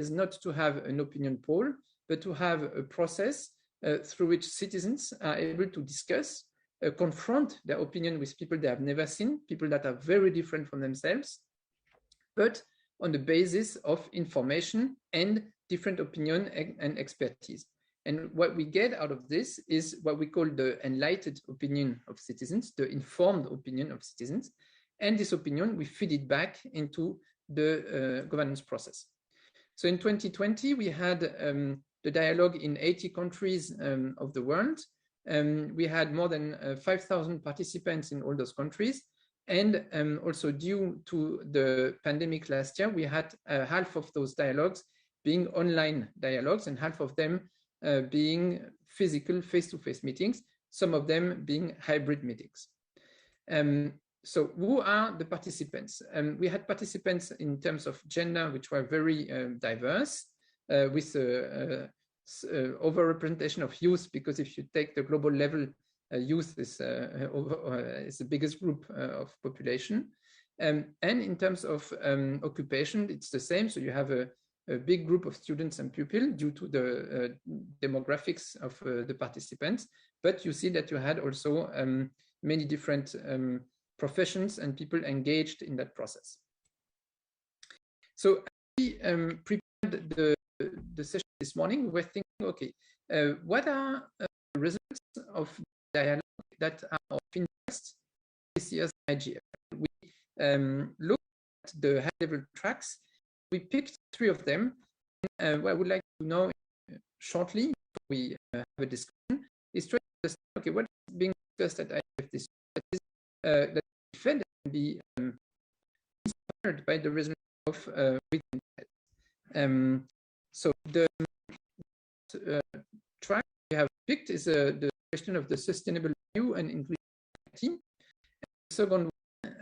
is not to have an opinion poll, but to have a process through which citizens are able to discuss, confront their opinion with people they have never seen, people that are very different from themselves, but on the basis of information and different opinion and expertise. And what we get out of this is what we call the enlightened opinion of citizens, the informed opinion of citizens. And this opinion, we feed it back into the governance process. So in 2020, we had the dialogue in 80 countries of the world. We had more than 5,000 participants in all those countries. And also due to the pandemic last year, we had half of those dialogues being online dialogues and half of them being physical face-to-face meetings, some of them being hybrid meetings. So who are the participants? We had participants in terms of gender, which were very diverse, with overrepresentation of youth, because if you take the global level, youth is the biggest group of population. And in terms of occupation, it's the same. So you have a big group of students and pupils due to the demographics of the participants. But you see that you had also many different professions and people engaged in that process. So we prepared the session this morning. We were thinking, okay, what are the results of dialogue that are of interest this year's IGF? We looked at the high-level tracks. We picked 3 of them. And what I would like to know shortly, before we have a discussion, is to understand, okay, what is being discussed at IGF this year that can be inspired by the results of within. So the track we have picked is the question of the sustainable value and inclusivity. The second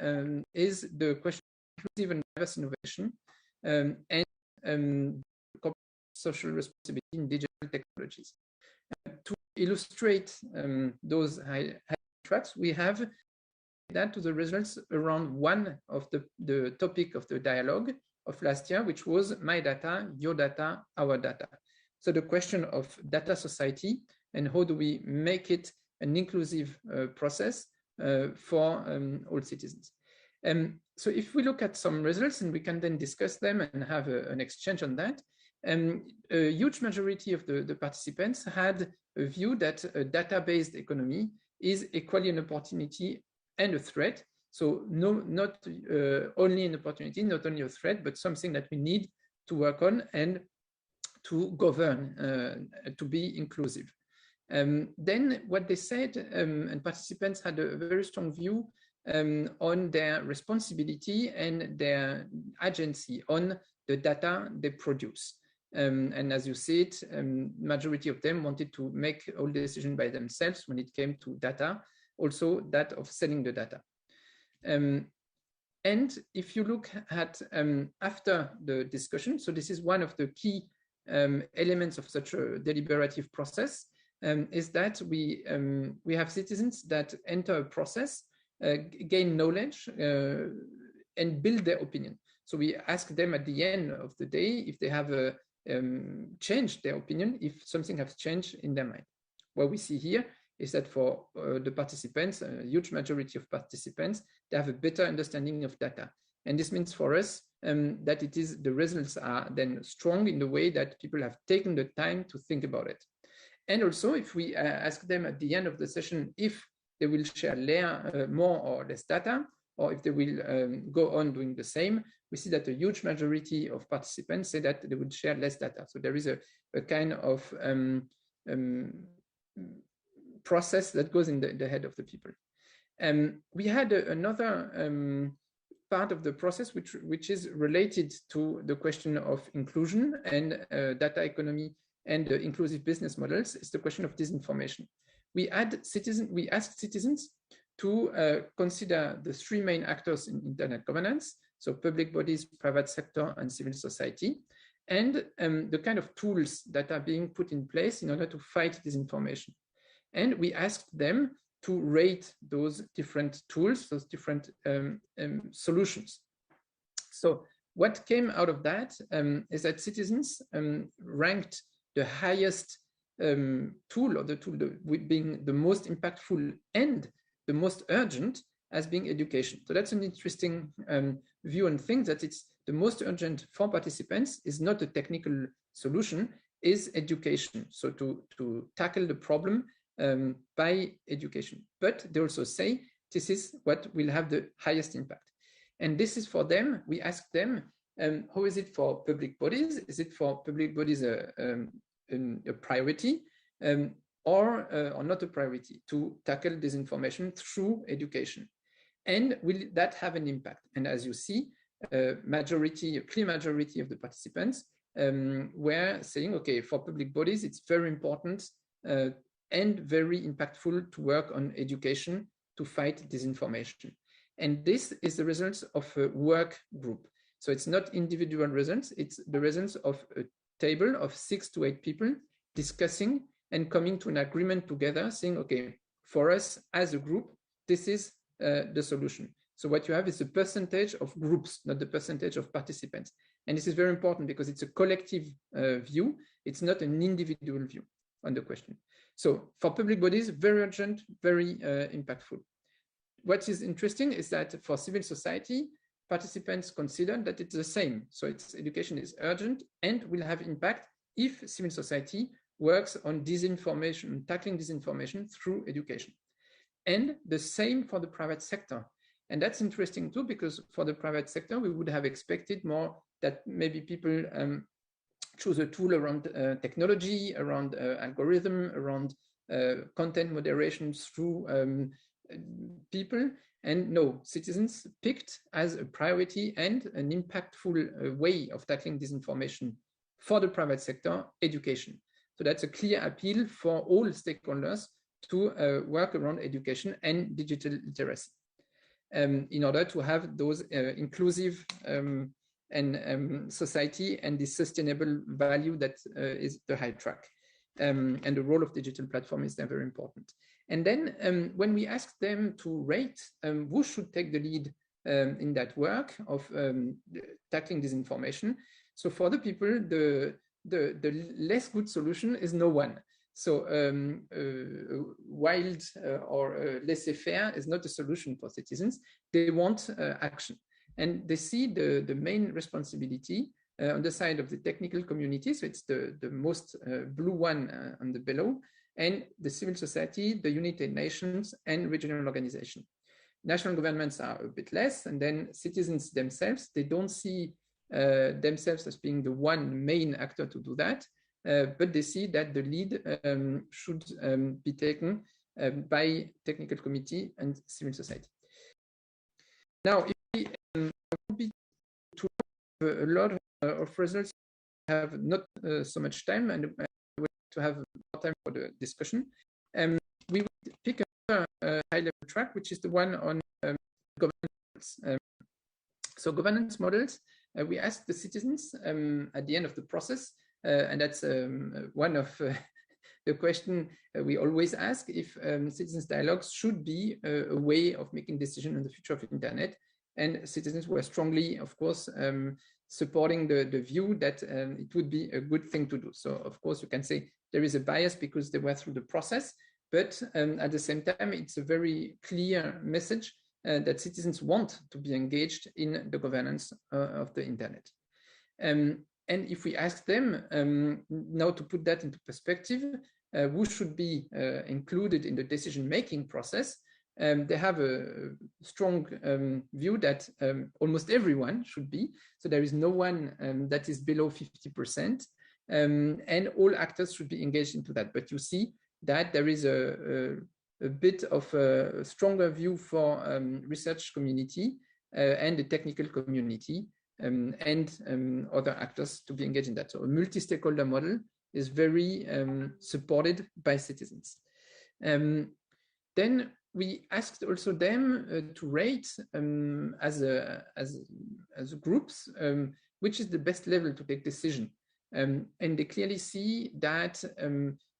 one is the question of inclusive and diverse innovation and social responsibility in digital technologies. To illustrate those high tracks, we have that to the results around one of the topic of the dialogue of last year, which was my data, your data, our data. So the question of data society and how do we make it an inclusive process for all citizens. So if we look at some results and we can then discuss them and have an exchange on that, a huge majority of the participants had a view that a data-based economy is equally an opportunity and a threat. So not only an opportunity, not only a threat, but something that we need to work on and to govern, to be inclusive. Then what they said, and participants had a very strong view on their responsibility and their agency on the data they produce. And as you see it, majority of them wanted to make all the decisions by themselves when it came to data, also that of selling the data. And if you look at after the discussion, so this is one of the key elements of such a deliberative process, is that we have citizens that enter a process, gain knowledge, and build their opinion. So we ask them at the end of the day if they have changed their opinion, if something has changed in their mind. What we see here is that for the participants, a huge majority of participants, they have a better understanding of data. And this means for us that the results are then strong in the way that people have taken the time to think about it. And also if we ask them at the end of the session if they will share more or less data, or if they will go on doing the same, we see that a huge majority of participants say that they would share less data. So there is a kind of process that goes in the head of the people. We had another part of the process which is related to the question of inclusion and data economy and inclusive business models. It's the question of disinformation. We asked citizens to consider the 3 main actors in internet governance, so public bodies, private sector, and civil society, and the kind of tools that are being put in place in order to fight disinformation. And we asked them to rate those different tools, those different solutions. So what came out of that is that citizens ranked the highest tool, or the tool being the most impactful and the most urgent, as being education. So that's an interesting view and think that it's the most urgent for participants is not a technical solution, is education. So to tackle the problem by education. But they also say this is what will have the highest impact. And this is for them. We ask them, how is it for public bodies? Is it for public bodies a priority or not a priority to tackle disinformation through education? And will that have an impact? And as you see, a clear majority of the participants were saying, okay, for public bodies, it's very important and very impactful to work on education to fight disinformation. And this is the results of a work group. So it's not individual results, it's the results of a table of 6 to 8 people discussing and coming to an agreement together, saying, okay, for us as a group, this is the solution. So what you have is a percentage of groups, not the percentage of participants. And this is very important because it's a collective view. It's not an individual view on the question. So for public bodies, very urgent, very impactful. What is interesting is that for civil society, participants consider that it's the same. So education is urgent and will have impact if civil society works on disinformation, tackling disinformation through education. And the same for the private sector. And that's interesting too, because for the private sector, we would have expected more that maybe people choose a tool around technology, around algorithm, around content moderation through people. And no, citizens picked as a priority and an impactful way of tackling disinformation for the private sector, education. So that's a clear appeal for all stakeholders to work around education and digital literacy in order to have those inclusive and society and the sustainable value that is the high track. And the role of digital platform is there very important. And then when we asked them to rate who should take the lead in that work of tackling disinformation, so for the people, the less good solution is no one. So wild or laissez-faire is not a solution for citizens. They want action. And they see the main responsibility on the side of the technical community. So it's the most blue one on the below, and the civil society, the United Nations, and regional organizations. National governments are a bit less, and then citizens themselves, they don't see themselves as being the one main actor to do that, but they see that the lead should be taken by technical committee and civil society. Now, if we want a lot of results, have not so much time, and to have more time for the discussion, we would pick a high-level track, which is the one on governance. So governance models, we asked the citizens at the end of the process, and that's one of the question we always ask, if citizens dialogues should be a way of making decisions on the future of internet. And citizens were strongly, of course, supporting the view that it would be a good thing to do. So, of course, you can say there is a bias because they were through the process, but at the same time, it's a very clear message that citizens want to be engaged in the governance of the internet. And if we ask them now to put that into perspective, who should be included in the decision-making process, they have a strong view that almost everyone should be. So there is no one that is below 50%, and all actors should be engaged into that. But you see that there is a bit of a stronger view for research community and the technical community and other actors to be engaged in that. So a multi-stakeholder model is very supported by citizens. Then we asked also them to rate as groups which is the best level to take decision, and they clearly see that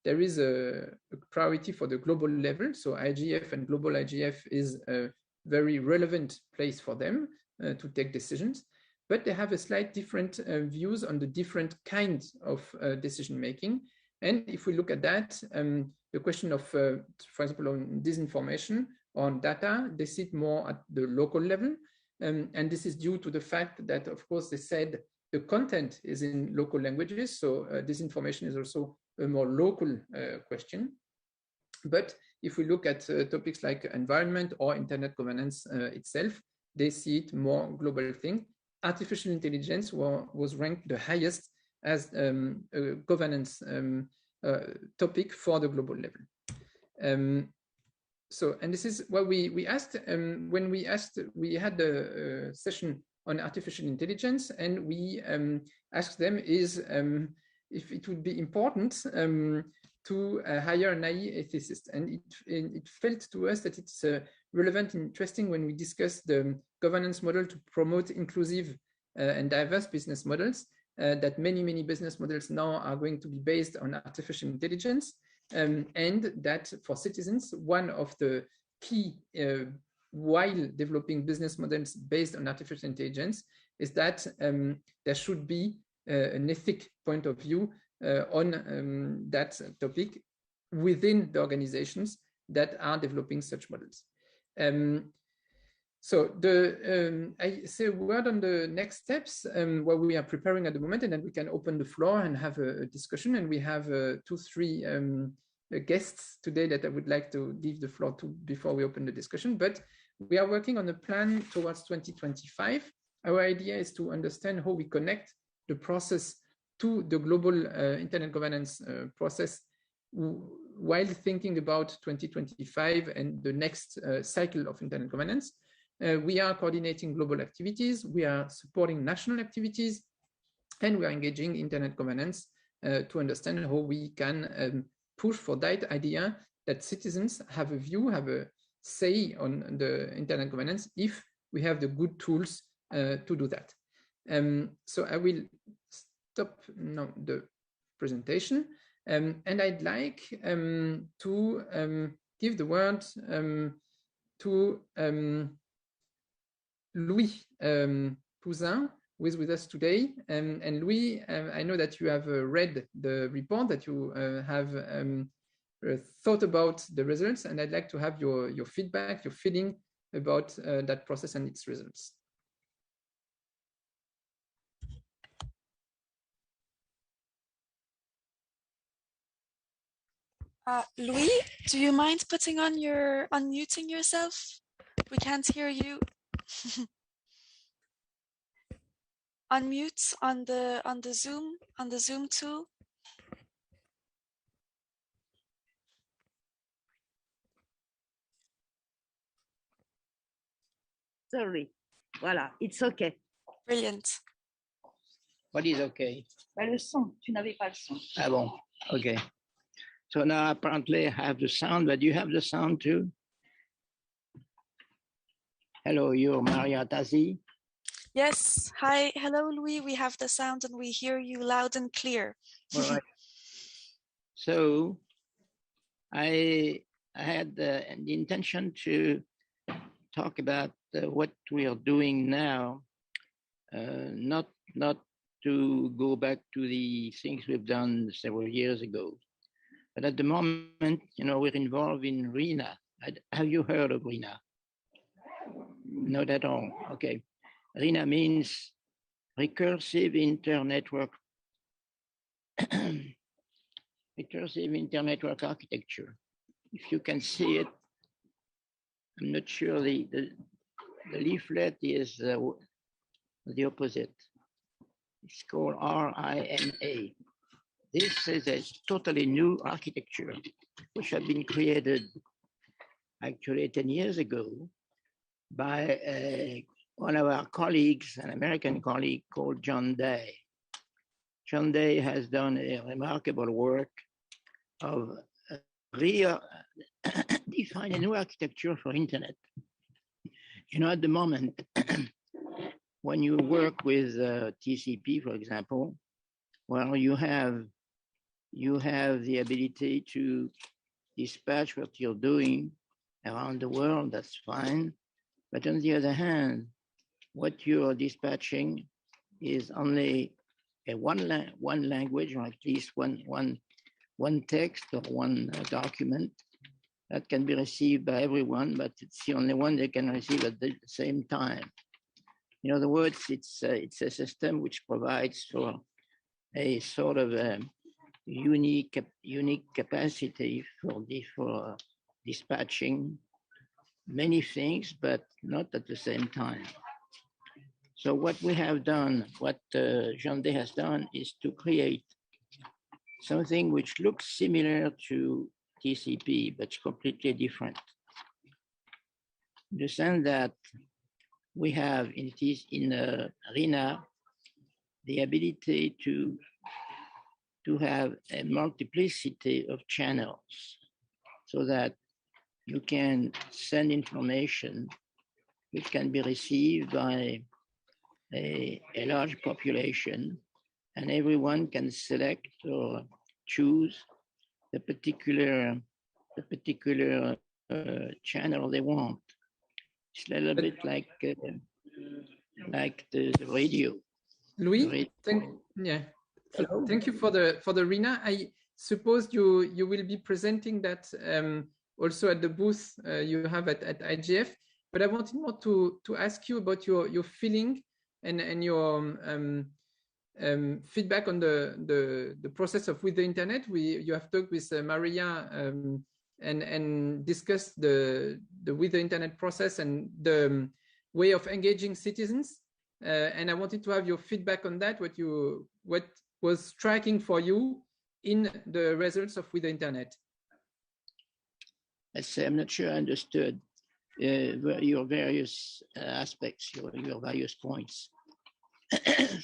there is a priority for the global level. So IGF and global IGF is a very relevant place for them to take decisions. but they have a slight different views on the different kinds of decision making. And if we look at that, the question of, for example, on disinformation, on data, they sit more at the local level. And this is due to the fact that, of course, they said the content is in local languages. So disinformation is also a more local question. But if we look at topics like environment or internet governance itself, they see it more global thing. Artificial intelligence was ranked the highest as a governance topic for the global level. So, and this is what we asked when we had the session on artificial intelligence, and we asked them if it would be important to hire an AI ethicist, and it felt to us that it's relevant and interesting when we discuss the governance model to promote inclusive and diverse business models, that many business models now are going to be based on artificial intelligence, and that for citizens, one of the key while developing business models based on artificial intelligence is that there should be an ethic point of view on that topic within the organizations that are developing such models. So I say a word on the next steps, what we are preparing at the moment, and then we can open the floor and have a discussion. And we have 2-3 guests today that I would like to give the floor to before we open the discussion. But we are working on a plan towards 2025. Our idea is to understand how we connect the process to the global internet governance process while thinking about 2025 and the next cycle of internet governance. We are coordinating global activities, we are supporting national activities, and we are engaging internet governance to understand how we can push for that idea that citizens have a view, have a say on the internet governance if we have the good tools to do that. So I will stop now the presentation, and I'd like to give the word to Louis Pouzin, who is with us today. And Louis, I know that you have read the report, that you have thought about the results, and I'd like to have your feedback, your feeling about that process and its results. Louis, do you mind putting on unmuting yourself? We can't hear you. Unmute on the Zoom tool. Sorry. Voilà, it's okay. Brilliant. What is okay? Le son, tu n'avais pas le son. Ah bon, okay. So now apparently I have the sound, but you have the sound too? Hello, you're Maria Tazi. Yes, hi, hello Louis, we have the sound and we hear you loud and clear. All right. So I had the intention to talk about what we are doing now, not to go back to the things we've done several years ago. But at the moment, we're involved in RINA. Have you heard of RINA? Not at all. Okay. RINA means recursive internetwork architecture. If you can see it, I'm not sure the leaflet is the opposite. It's called RINA. This is a totally new architecture, which had been created actually 10 years ago by one of our colleagues, an American colleague called John Day. John Day has done a remarkable work of define a new architecture for internet. At the moment, when you work with TCP, for example, well, you have the ability to dispatch what you're doing around the world, that's fine. But on the other hand, what you're dispatching is only a one language, or at least one text or one document that can be received by everyone, but it's the only one they can receive at the same time. In other words, it's a system which provides for a sort of unique capacity for dispatching many things, but not at the same time. So what we have done, what Jean-Day has done, is to create something which looks similar to TCP, but completely different. In the sense that we have in RINA the ability to have a multiplicity of channels, so that you can send information which can be received by a large population, and everyone can select or choose the particular channel they want. It's a little bit like the radio. Louis, thank you for the RINA. I suppose you will be presenting that also at the booth you have at IGF. But I wanted more to ask you about your feeling and your feedback on the process of With the Internet. You have talked with Maria and discussed the With the Internet process and the way of engaging citizens. And I wanted to have your feedback on that. What was striking for you in the results of With the Internet? I'm not sure I understood your various aspects, your various points.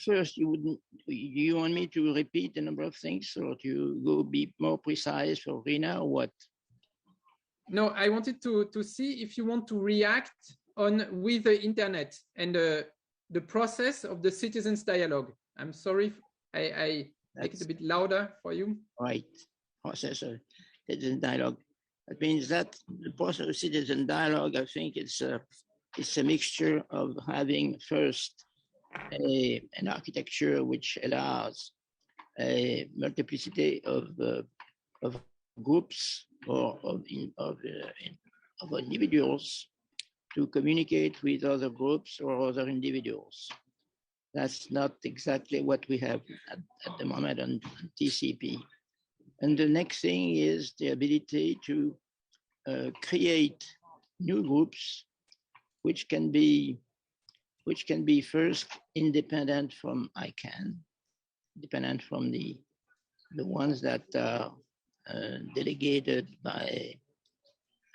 First, do you want me to repeat a number of things, or to go be more precise for RINA, or what? No, I wanted to see if you want to react on With the Internet and the process of the citizens' dialogue. I'm sorry, I make it a bit louder for you. Right, process of citizen dialogue. That means that the process of citizen dialogue, I think it's a mixture of having first an architecture which allows a multiplicity of groups or of individuals to communicate with other groups or other individuals. That's not exactly what we have at the moment on TCP. And the next thing is the ability to create new groups, which can be first independent from ICANN, dependent from the ones that are delegated by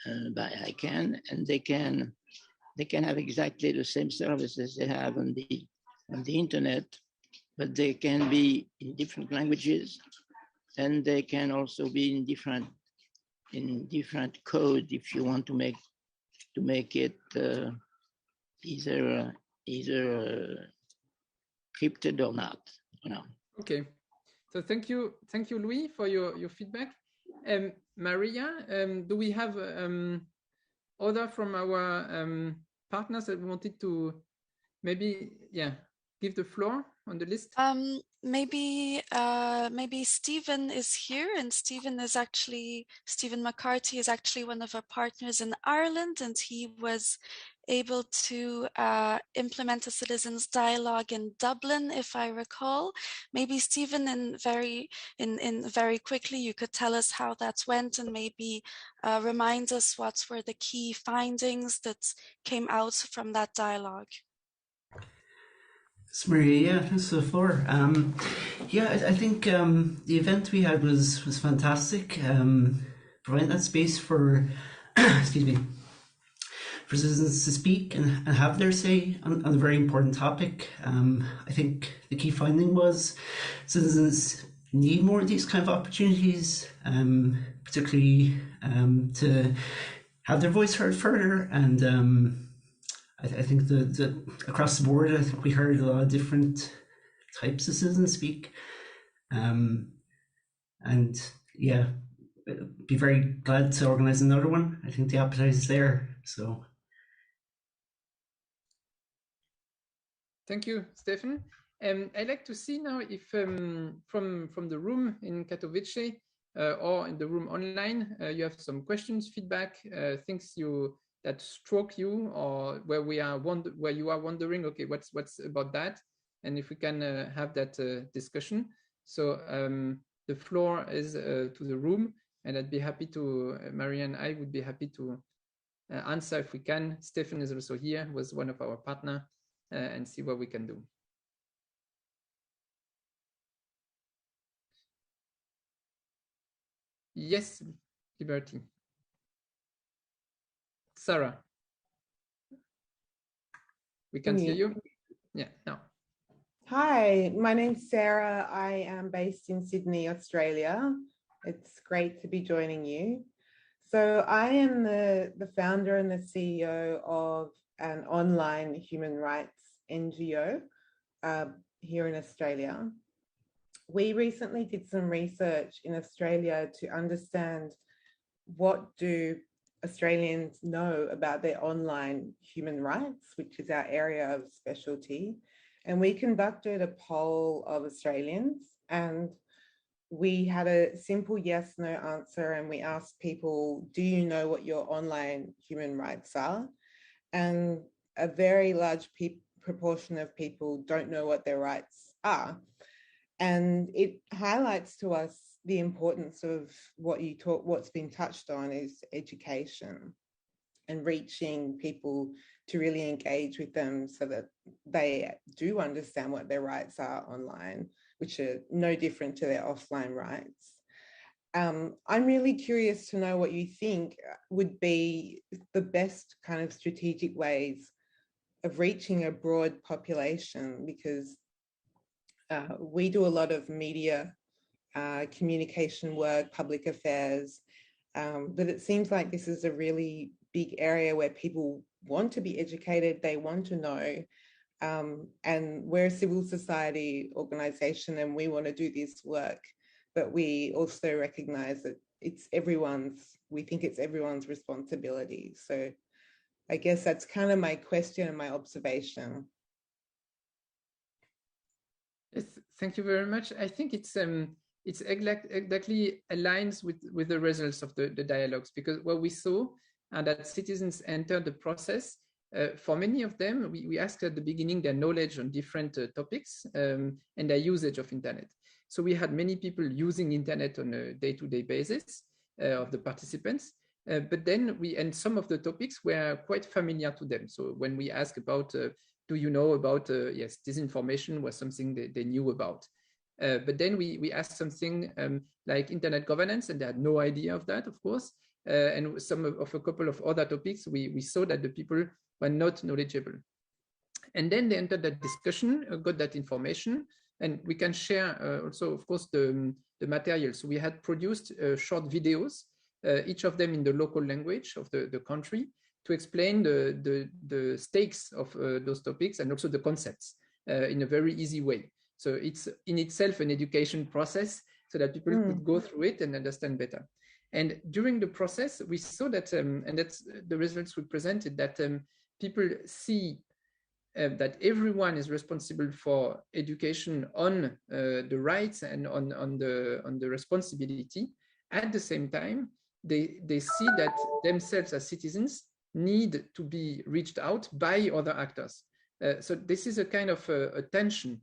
ICANN, and they can have exactly the same services they have on the internet, but they can be in different languages, and they can also be in different code if you want to make it either encrypted or not. Okay, so thank you, Louis, for your feedback. Maria, do we have other from our partners that wanted to maybe give the floor on the list? Maybe Stephen is here, and Stephen McCarthy is actually one of our partners in Ireland, and he was able to implement a citizens dialogue in Dublin, if I recall. Maybe Stephen, very quickly, you could tell us how that went, and maybe remind us what were the key findings that came out from that dialogue. It's Maria, thanks for the floor. I think the event we had was fantastic. Providing that space for for citizens to speak and have their say on a very important topic. I think the key finding was citizens need more of these kind of opportunities, particularly to have their voice heard further. And I think the across the board, I think we heard a lot of different types of citizens speak. Be very glad to organize another one. I think the appetite is there. So thank you, Stephen. I'd like to see now if from the room in Katowice or in the room online, you have some questions, feedback, things that struck you, or where you are wondering, okay, what's about that, and if we can have that discussion. So the floor is to the room, and I'd be happy to, Maria and I would be happy to answer if we can. Stefan is also here, was one of our partners, and see what we can do. Yes, Liberty. Sarah, we can hear you. Yeah, now. Hi, my name's Sarah. I am based in Sydney, Australia. It's great to be joining you. So I am the founder and the CEO of an online human rights NGO here in Australia. We recently did some research in Australia to understand what do Australians know about their online human rights, which is our area of specialty. And we conducted a poll of Australians, and we had a simple yes, no answer. And we asked people, do you know what your online human rights are? And a very large proportion of people don't know what their rights are. And it highlights to us the importance of what's been touched on is education and reaching people to really engage with them so that they do understand what their rights are online, which are no different to their offline rights. I'm really curious to know what you think would be the best kind of strategic ways of reaching a broad population, because we do a lot of media communication work, public affairs, but it seems like this is a really big area where people want to be educated, they want to know, and we're a civil society organisation and we want to do this work, but we also recognise that we think it's everyone's responsibility. So I guess that's kind of my question and my observation. Yes, thank you very much. I think it's exactly aligns with the results of the dialogues, because what we saw and that citizens entered the process. For many of them, we asked at the beginning their knowledge on different topics and their usage of internet. So we had many people using internet on a day-to-day basis of the participants, but then and some of the topics were quite familiar to them. So when we asked about do you know about, yes, disinformation was something they knew about. But then we asked something like internet governance, and they had no idea of that, of course. And some of a couple of other topics, we saw that the people were not knowledgeable. And then they entered that discussion, got that information, and we can share also, of course, the material. So we had produced short videos, each of them in the local language of the country, to explain the stakes of those topics and also the concepts in a very easy way. So it's in itself an education process so that people could go through it and understand better. And during the process, we saw that, and that's the results we presented, that people see that everyone is responsible for education on the rights and on the responsibility. At the same time, they see that themselves as citizens need to be reached out by other actors. So this is a kind of a tension,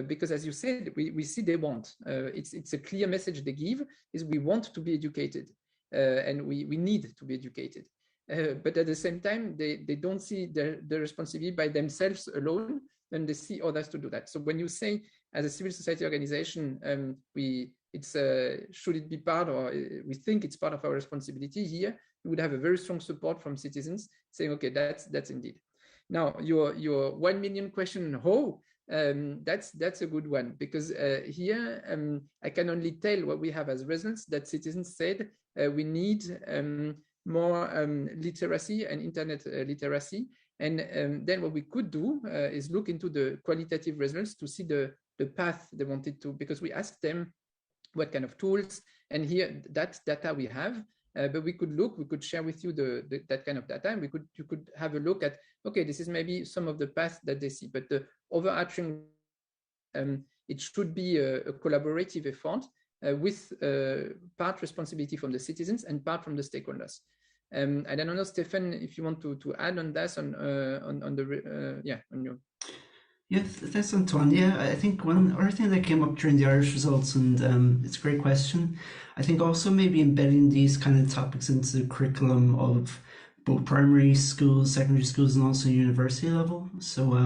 because as you said, we see they want. It's a clear message they give, is we want to be educated and we need to be educated. But at the same time, they don't see the responsibility by themselves alone, and they see others to do that. So when you say, as a civil society organization, should it be part, or we think it's part of our responsibility here, we would have a very strong support from citizens saying, okay, that's indeed. Now, your 1 million question, how? That's a good one, because here I can only tell what we have as results, that citizens said we need more literacy and internet literacy. And then what we could do is look into the qualitative results to see the path they wanted to, because we asked them what kind of tools, and here that data we have, but we could share with you that kind of data, and you could have a look at, okay, this is maybe some of the paths that they see, but the overarching it should be a collaborative effort with part responsibility from the citizens and part from the stakeholders. I don't know, Stefan, if you want to add on that on the on your. Yes, thanks, Antoine. Yeah, I think one other thing that came up during the Irish results, and it's a great question. I think also maybe embedding these kind of topics into the curriculum of both primary schools, secondary schools, and also university level. So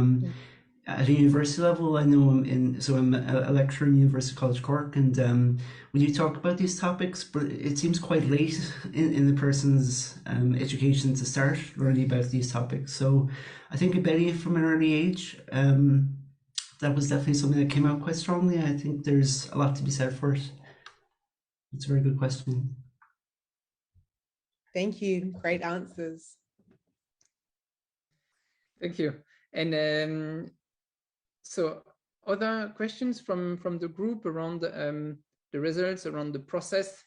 at a university level, I know I'm a lecturer in University College Cork, and we do talk about these topics, but it seems quite late in the person's education to start learning about these topics. So I think embedding it from an early age, that was definitely something that came out quite strongly. I think there's a lot to be said for it. It's a very good question. Thank you. Great answers. Thank you. And so other questions from the group around the results, around the process?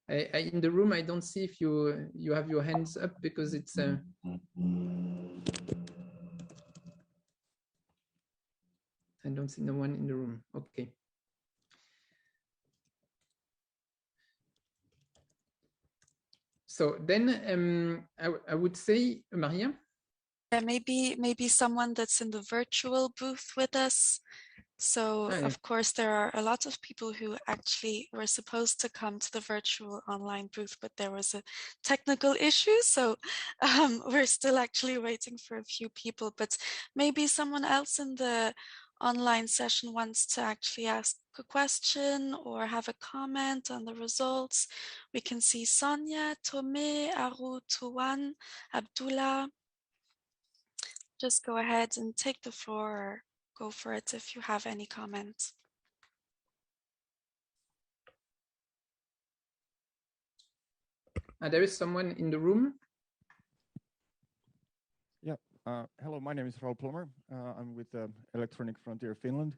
In the room, I don't see if you have your hands up because it's. I don't see no one in the room. Okay. So then I would say, Maria. Yeah, maybe someone that's in the virtual booth with us. So of course there are a lot of people who actually were supposed to come to the virtual online booth, but there was a technical issue. So we're still actually waiting for a few people, but maybe someone else in the online session wants to actually ask a question or have a comment on the results. We can see Sonia, Tome, Aru, Tuwan, Abdullah. Just go ahead and take the floor or go for it if you have any comments. There is someone in the room. Yeah. Hello, my name is Raul Plummer. I'm with Electronic Frontier Finland.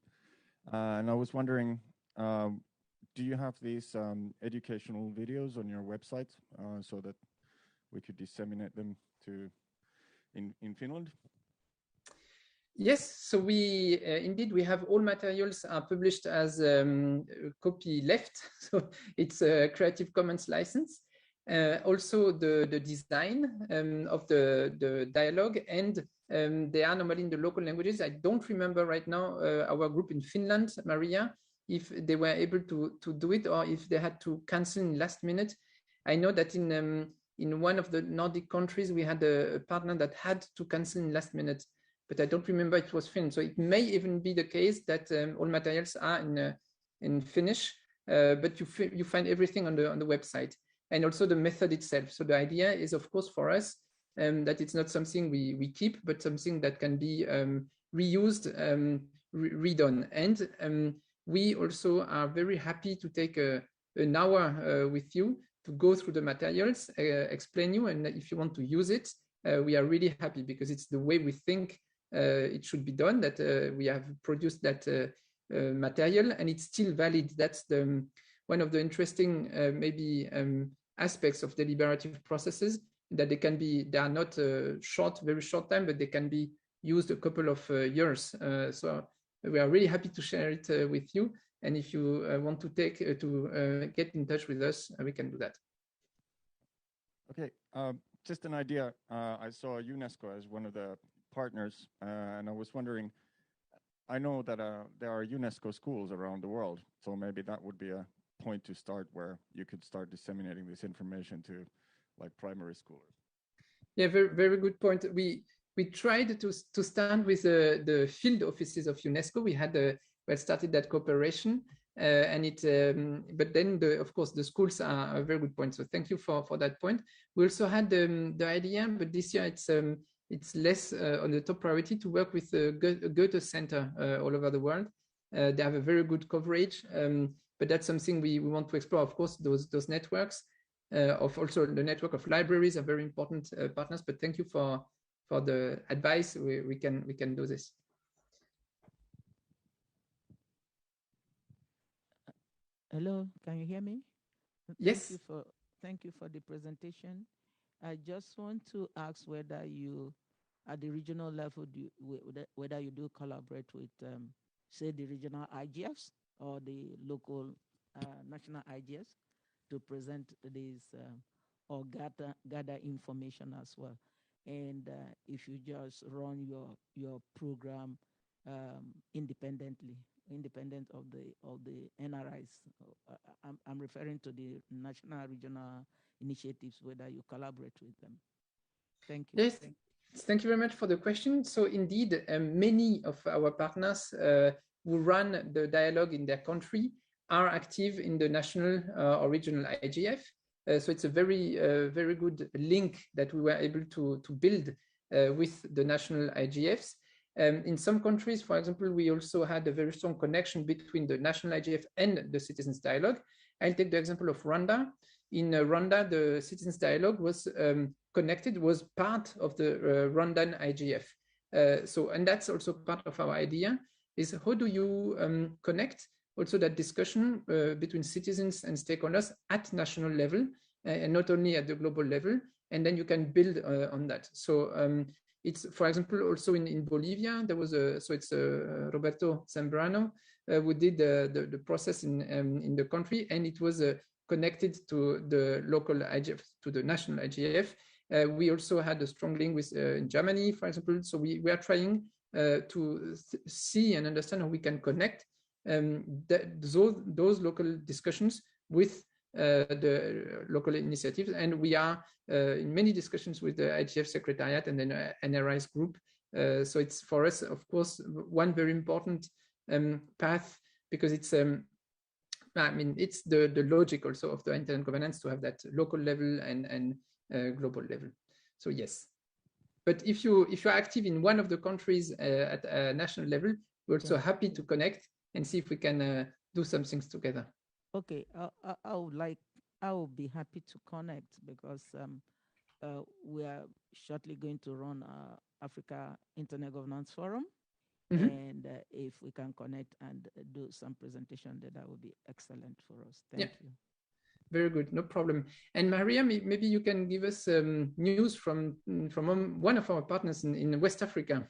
And I was wondering, do you have these educational videos on your website so that we could disseminate them in Finland? Yes, so we indeed we have all materials are published as copy left, so it's a Creative Commons license. Also the design of the dialogue, and they are normally in the local languages. I don't remember right now our group in Finland, Maria, if they were able to do it or if they had to cancel in last minute. I know that in one of the Nordic countries we had a partner that had to cancel in last minute, but I don't remember it was Finnish. So it may even be the case that all materials are in Finnish, but you find everything on the website, and also the method itself. So the idea is, of course, for us that it's not something we keep, but something that can be reused, redone. And we also are very happy to take an hour with you to go through the materials, explain you, and if you want to use it, we are really happy because it's the way we think it should be done, that we have produced that material and it's still valid. That's one of the interesting maybe aspects of deliberative processes, that they are not very short time, but they can be used a couple of years. So we are really happy to share it with you. And if you want to get in touch with us, we can do that. Okay, just an idea. I saw UNESCO as one of the partners, and I was wondering, I know that there are UNESCO schools around the world, so maybe that would be a point to start where you could start disseminating this information to like primary schoolers. Yeah, very, very good point. We tried to stand with the field offices of UNESCO. We had started that cooperation, and but then of course the schools are a very good point. So thank you for that point. We also had the idea, but this year it's less on the top priority to work with the Goethe Center all over the world. They have a very good coverage, but that's something we want to explore. Of course, those networks of also the network of libraries are very important partners. But thank you for the advice. We can do this. Hello, can you hear me? Yes. Thank you for the presentation. I just want to ask whether you, at the regional level, whether you do collaborate with, say, the regional IGFs or the local national IGFs to present these or gather information as well. And if you just run your program independent of the NRIs, I'm referring to the national regional initiatives, whether you collaborate with them. Thank you. Yes, thank you very much for the question. So indeed, many of our partners who run the dialogue in their country are active in the national or regional IGF. So it's a very good link that we were able to build with the national IGFs. In some countries, for example, we also had a very strong connection between the national IGF and the citizens dialogue. I'll take the example of Rwanda. In Rwanda, the citizens dialogue was connected, was part of the Rwandan IGF. And that's also part of our idea, is how do you connect also that discussion between citizens and stakeholders at national level and not only at the global level, and then you can build on that. So it's, for example, also in Bolivia, there was it's Roberto Zambrano who did the process in the country, and it was connected to the local IGF, to the national IGF. We also had a strong link with in Germany, for example. So we are trying to see and understand how we can connect those local discussions with the local initiatives, and we are in many discussions with the IGF Secretariat and then NRI's group. So it's for us, of course, one very important path, because it's it's the logic also of the internet governance to have that local level and global level. So yes, but if you're active in one of the countries at a national level, we're also happy to connect and see if we can do some things together. Okay, I would be happy to connect, because we are shortly going to run Africa Internet Governance Forum. And if we can connect and do some presentation, that would be excellent for us. Thank you. Very good, no problem. And Maria, maybe you can give us news from one of our partners in West Africa.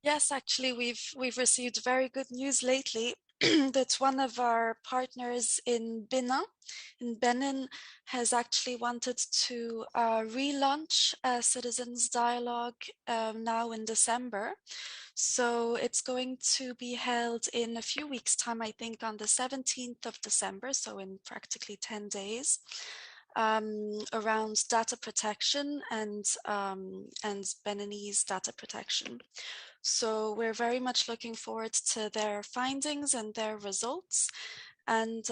Yes, actually, we've received very good news lately. That one of our partners in Benin has actually wanted to relaunch a citizens dialogue now in December. So it's going to be held in a few weeks' time, I think on the 17th of December, so in practically 10 days, around data protection and Beninese data protection. So we're very much looking forward to their findings and their results. And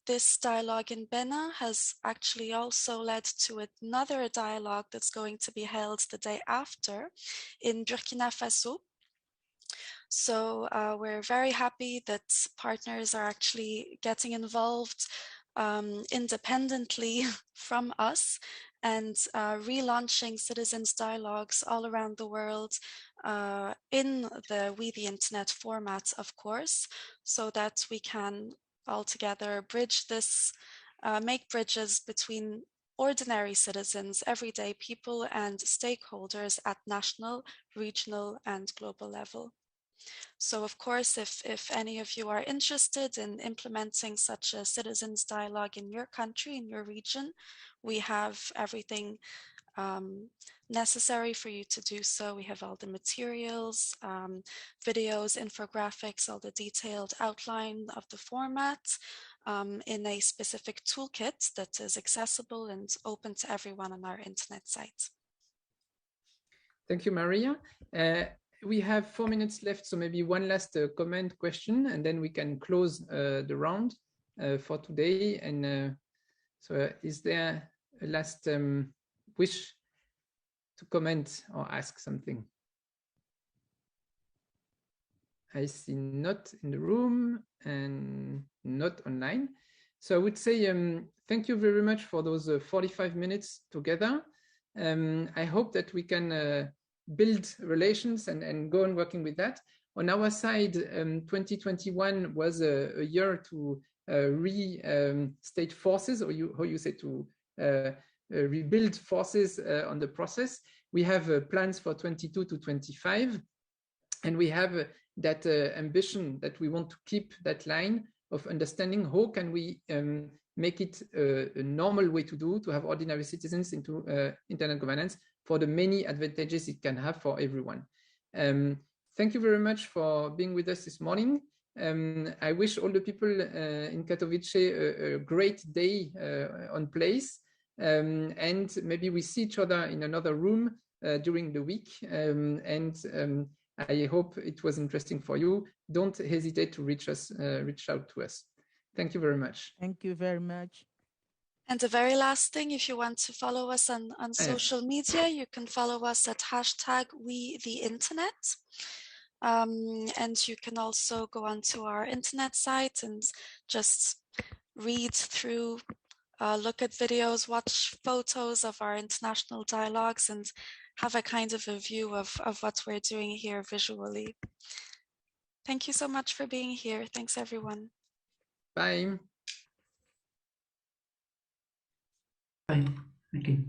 this dialogue in Benin has actually also led to another dialogue that's going to be held the day after in Burkina Faso. So we're very happy that partners are actually getting involved independently from us and relaunching citizens dialogues all around the world in the We the Internet format, of course, so that we can all together bridge this, make bridges between ordinary citizens, everyday people, and stakeholders at national, regional, and global level. So of course, if any of you are interested in implementing such a citizens dialogue in your country, in your region, we have everything necessary for you to do so. We have all the materials, videos, infographics, all the detailed outline of the format in a specific toolkit that is accessible and open to everyone on our internet site. Thank you, Maria. We have 4 minutes left, so maybe one last comment question, and then we can close the round for today. And so is there a last wish to comment or ask something? I see not in the room and not online. So I would say thank you very much for those 45 minutes together. I hope that we can build relations and go on working with that. On our side, 2021 was a year to restate forces, or how you say, to rebuild forces on the process. We have plans for 22 to 25, and we have that ambition that we want to keep that line of understanding how can we make it a normal way to have ordinary citizens into internet governance for the many advantages it can have for everyone. Thank you very much for being with us this morning. I wish all the people in Katowice a great day on place, and maybe we see each other in another room during the week, I hope it was interesting for you. Don't hesitate to reach out to us. Thank you very much. Thank you very much. And the very last thing, if you want to follow us on social media, you can follow us at #WeTheInternet. And you can also go onto our internet site and just read through, look at videos, watch photos of our international dialogues, and have a kind of a view of what we're doing here visually. Thank you so much for being here. Thanks, everyone. Bye. Bye. Thank you.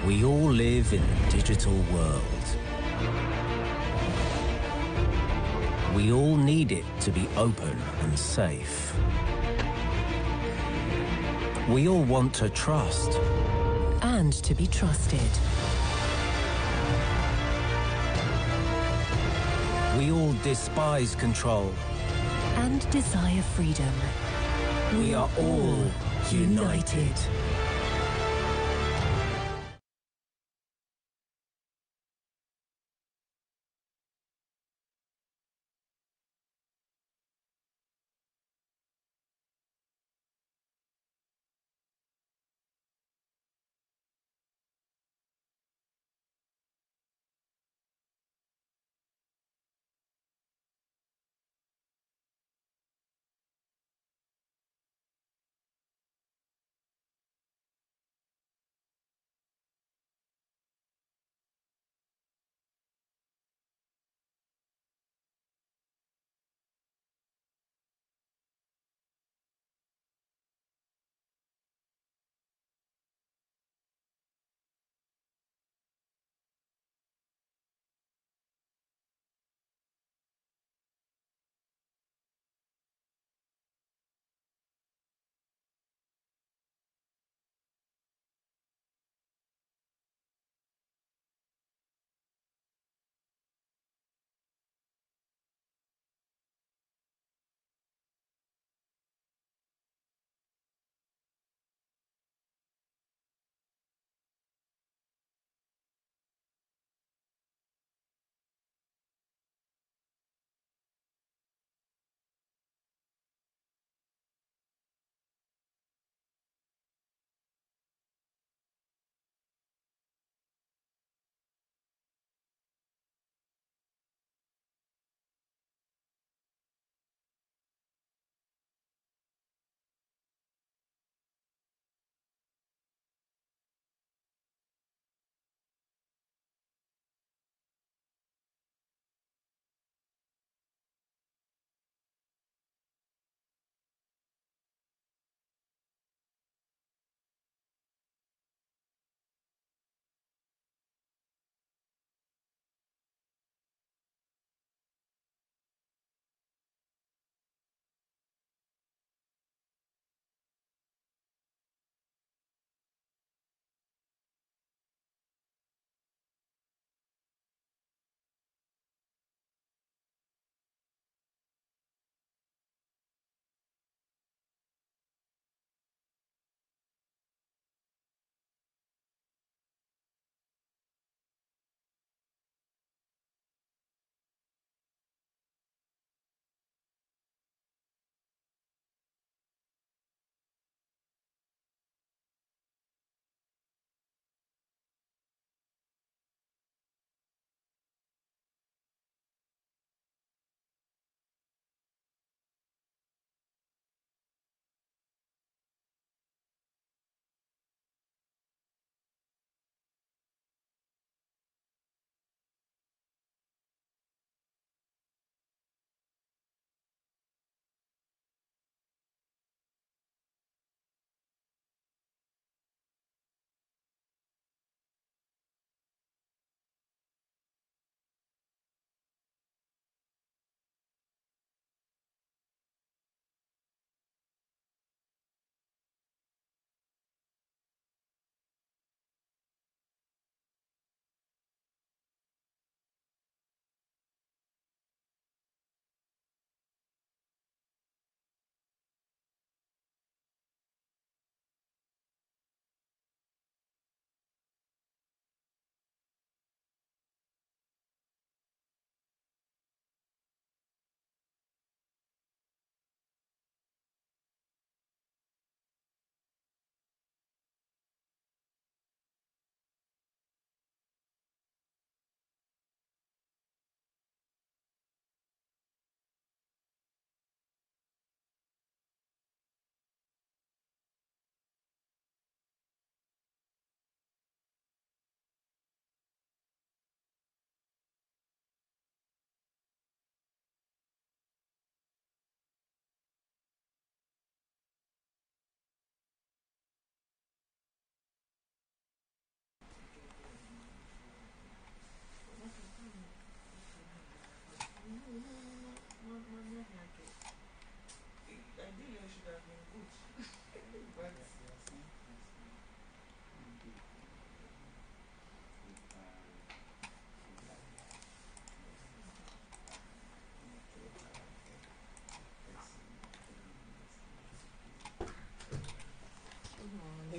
We all live in a digital world. We all need it to be open and safe. We all want to trust. And to be trusted. We all despise control. And desire freedom. We are all united.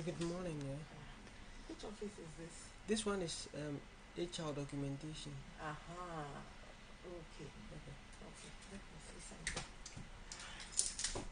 Good morning. Which office is this? This one is HR documentation. Aha. Okay. Okay. Let me see something. Okay.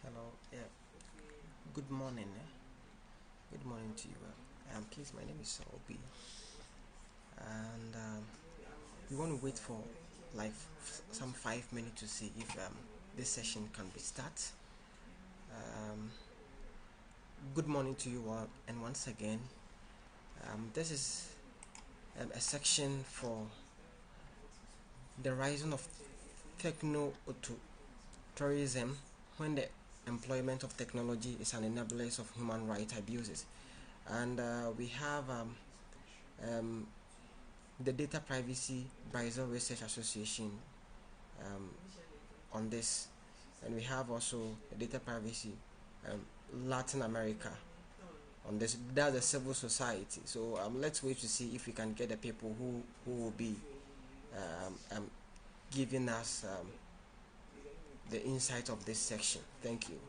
Hello. Yeah. Good morning. Good morning to you. Please, my name is Obi, and we want to wait for like some 5 minutes to see if this session can be start. Good morning to you all, and once again, this is a section for the rising of techno-tourism when the employment of technology is an enabler of human rights abuses. And we have the Data Privacy Brazil Research Association on this, and we have also the Data Privacy Latin America on this. That's a civil society. So let's wait to see if we can get the people who will be giving us the insight of this section. Thank you.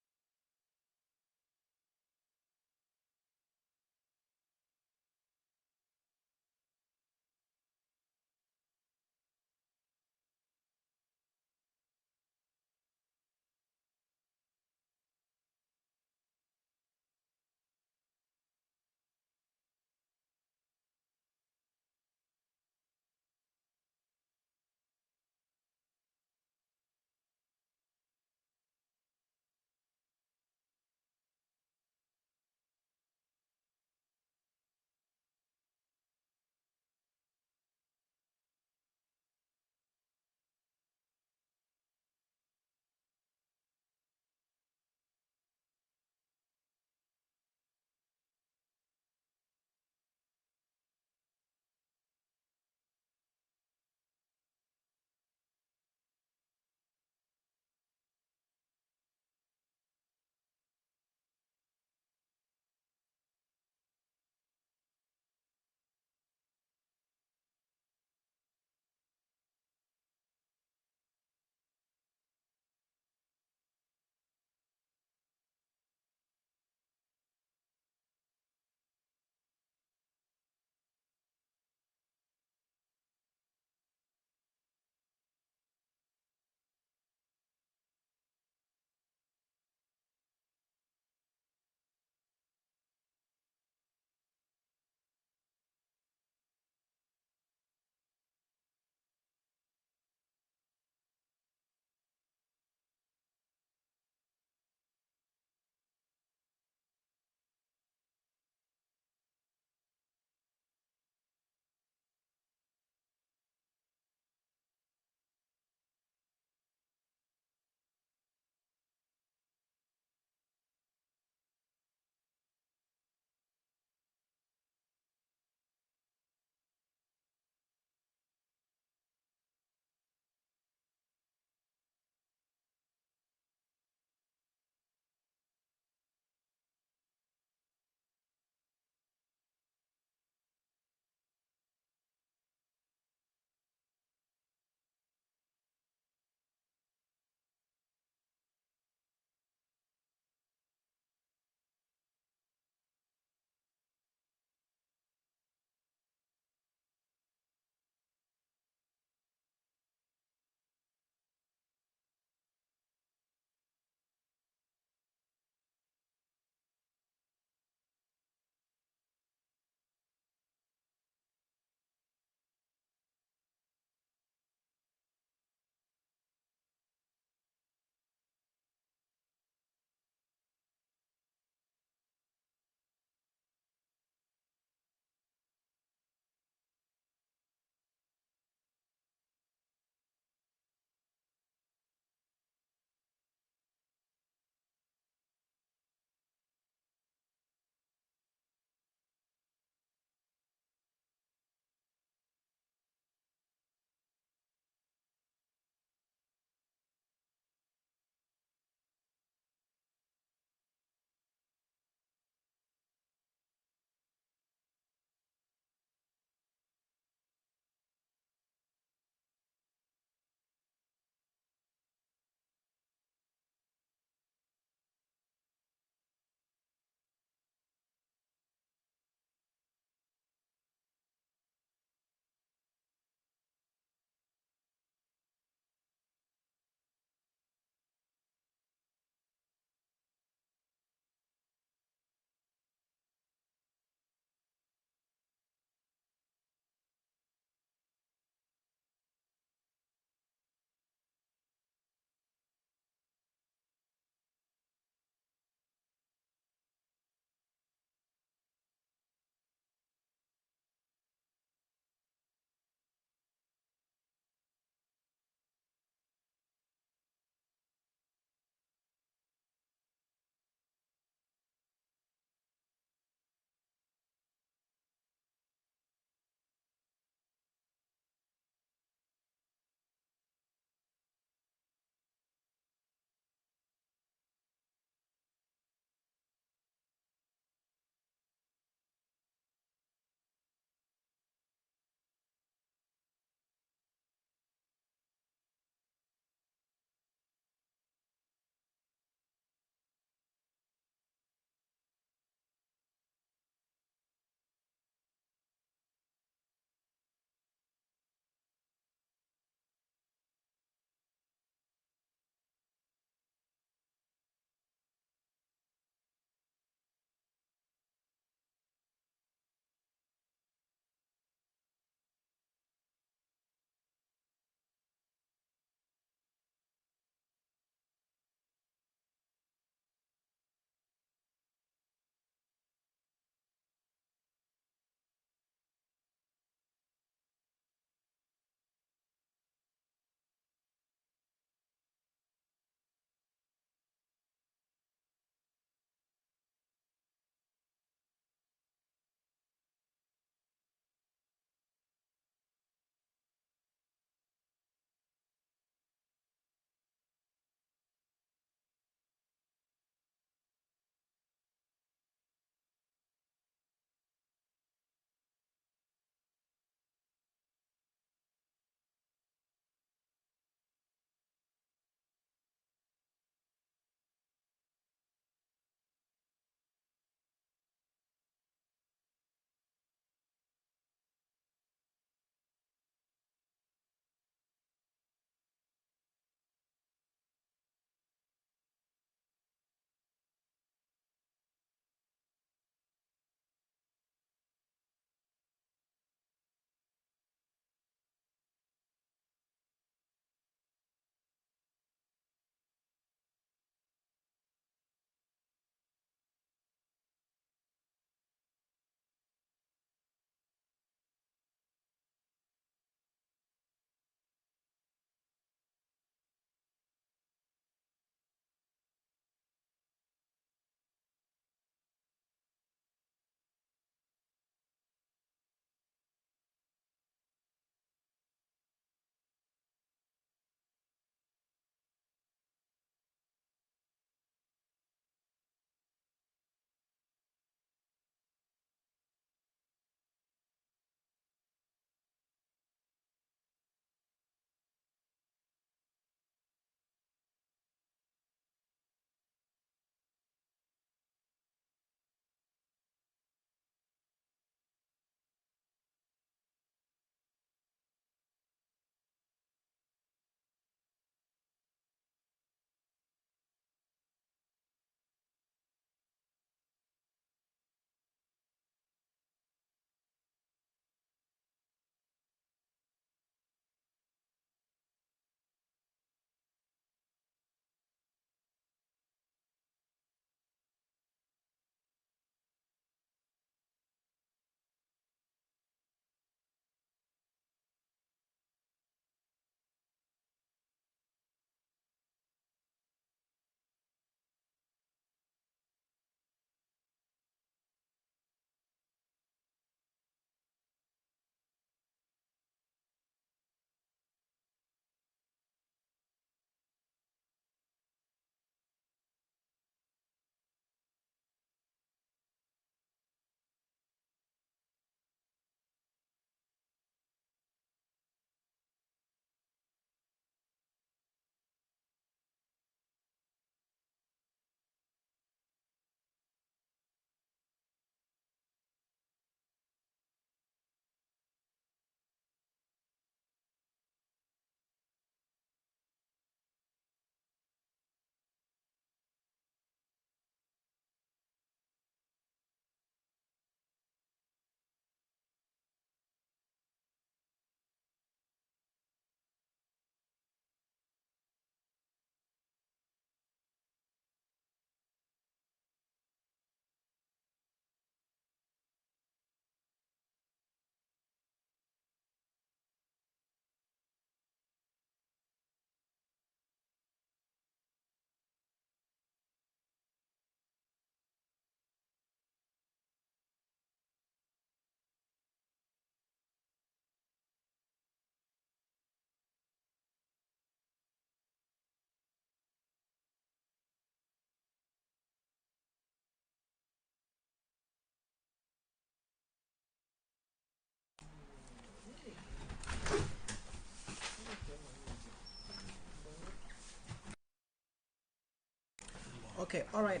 Okay, all right.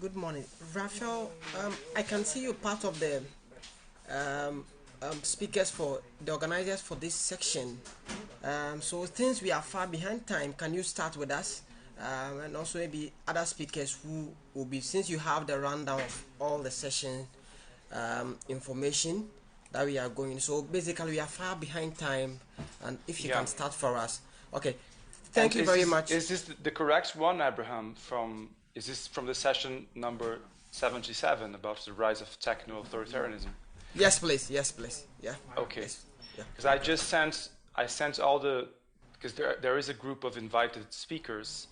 Good morning, Raphael. I can see you part of the speakers for the organizers for this section. So since we are far behind time, can you start with us? And also maybe other speakers who will be, since you have the rundown of all the session information that we are going. So basically we are far behind time, and if you can start for us. Okay, thank you very much. Is this the correct one, Abraham? Is this from the session number 77 about the rise of techno-authoritarianism? Yes, please. Yes, please. Yeah. Okay. Yes. Yeah. Because I sent all the, because there is a group of invited speakers,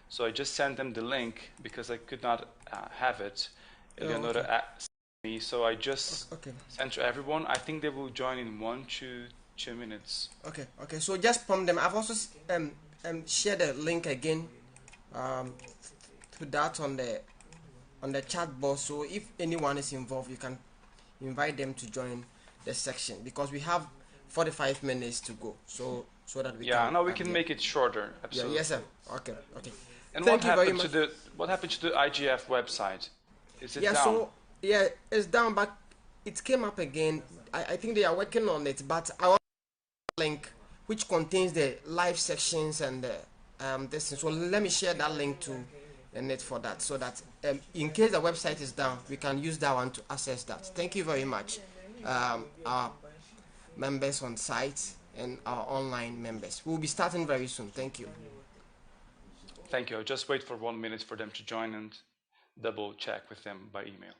so I just sent them the link because I could not have it. So I just sent to everyone. I think they will join in 1 to 2 minutes. Okay. So just prompt them. I've also shared the link again to that on the chat box. So if anyone is involved, you can invite them to join the section, because we have 45 minutes to go. So that we can. We can make it shorter. Absolutely. Yes, sir. Okay. And what happened to the IGF website? Is it down? It's down, but it came up again. I think they are working on it, but I want a link which contains the live sections and this. So let me share that link to the net for that, so that in case the website is down, we can use that one to access that. Thank you very much, our members on site and our online members. We'll be starting very soon. Thank you. Thank you. I'll just wait for 1 minute for them to join and double check with them by email.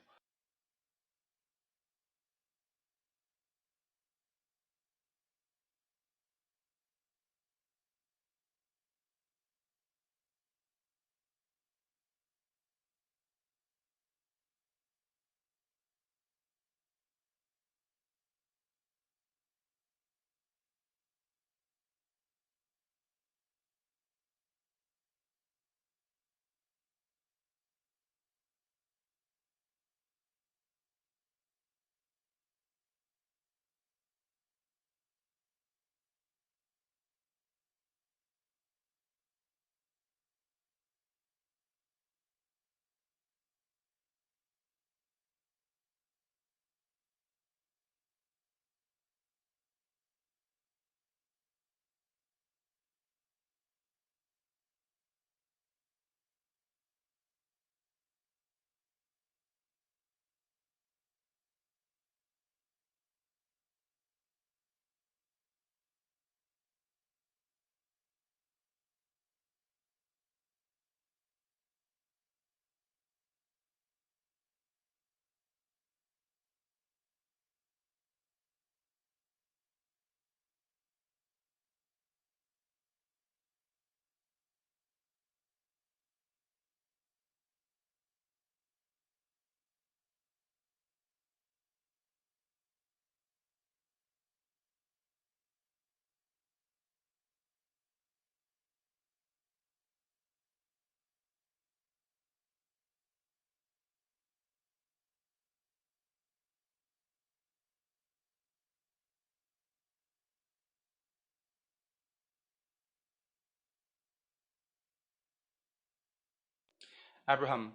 Abraham,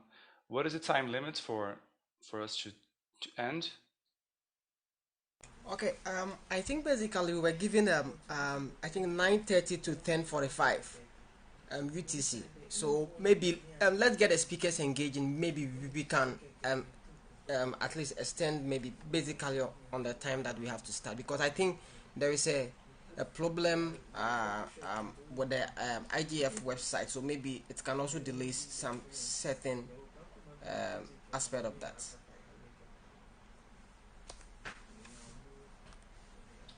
what is the time limit for us to end? Okay, I think basically we were given I think 9:30 to 10:45 UTC. So maybe let's get the speakers engaging. Maybe we can at least extend maybe basically on the time that we have to start, because I think there is a problem with the IGF website, so maybe it can also delay some certain aspect of that.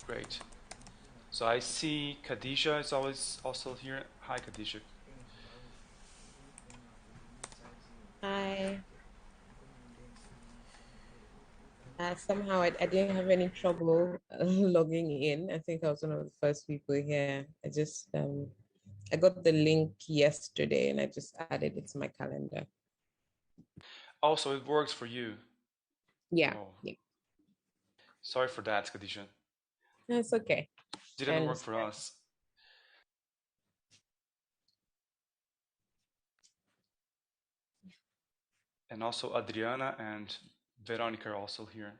Great. So I see Khadija is always also here. Hi, Khadija. Hi. Somehow I didn't have any trouble logging in. I think I was one of the first people here. I just I got the link yesterday and I just added it to my calendar. Also, it works for you. Yeah. Yeah. Sorry for that, Khadija. No, it's okay. Didn't work for us. And also Adriana and Veronica are also here.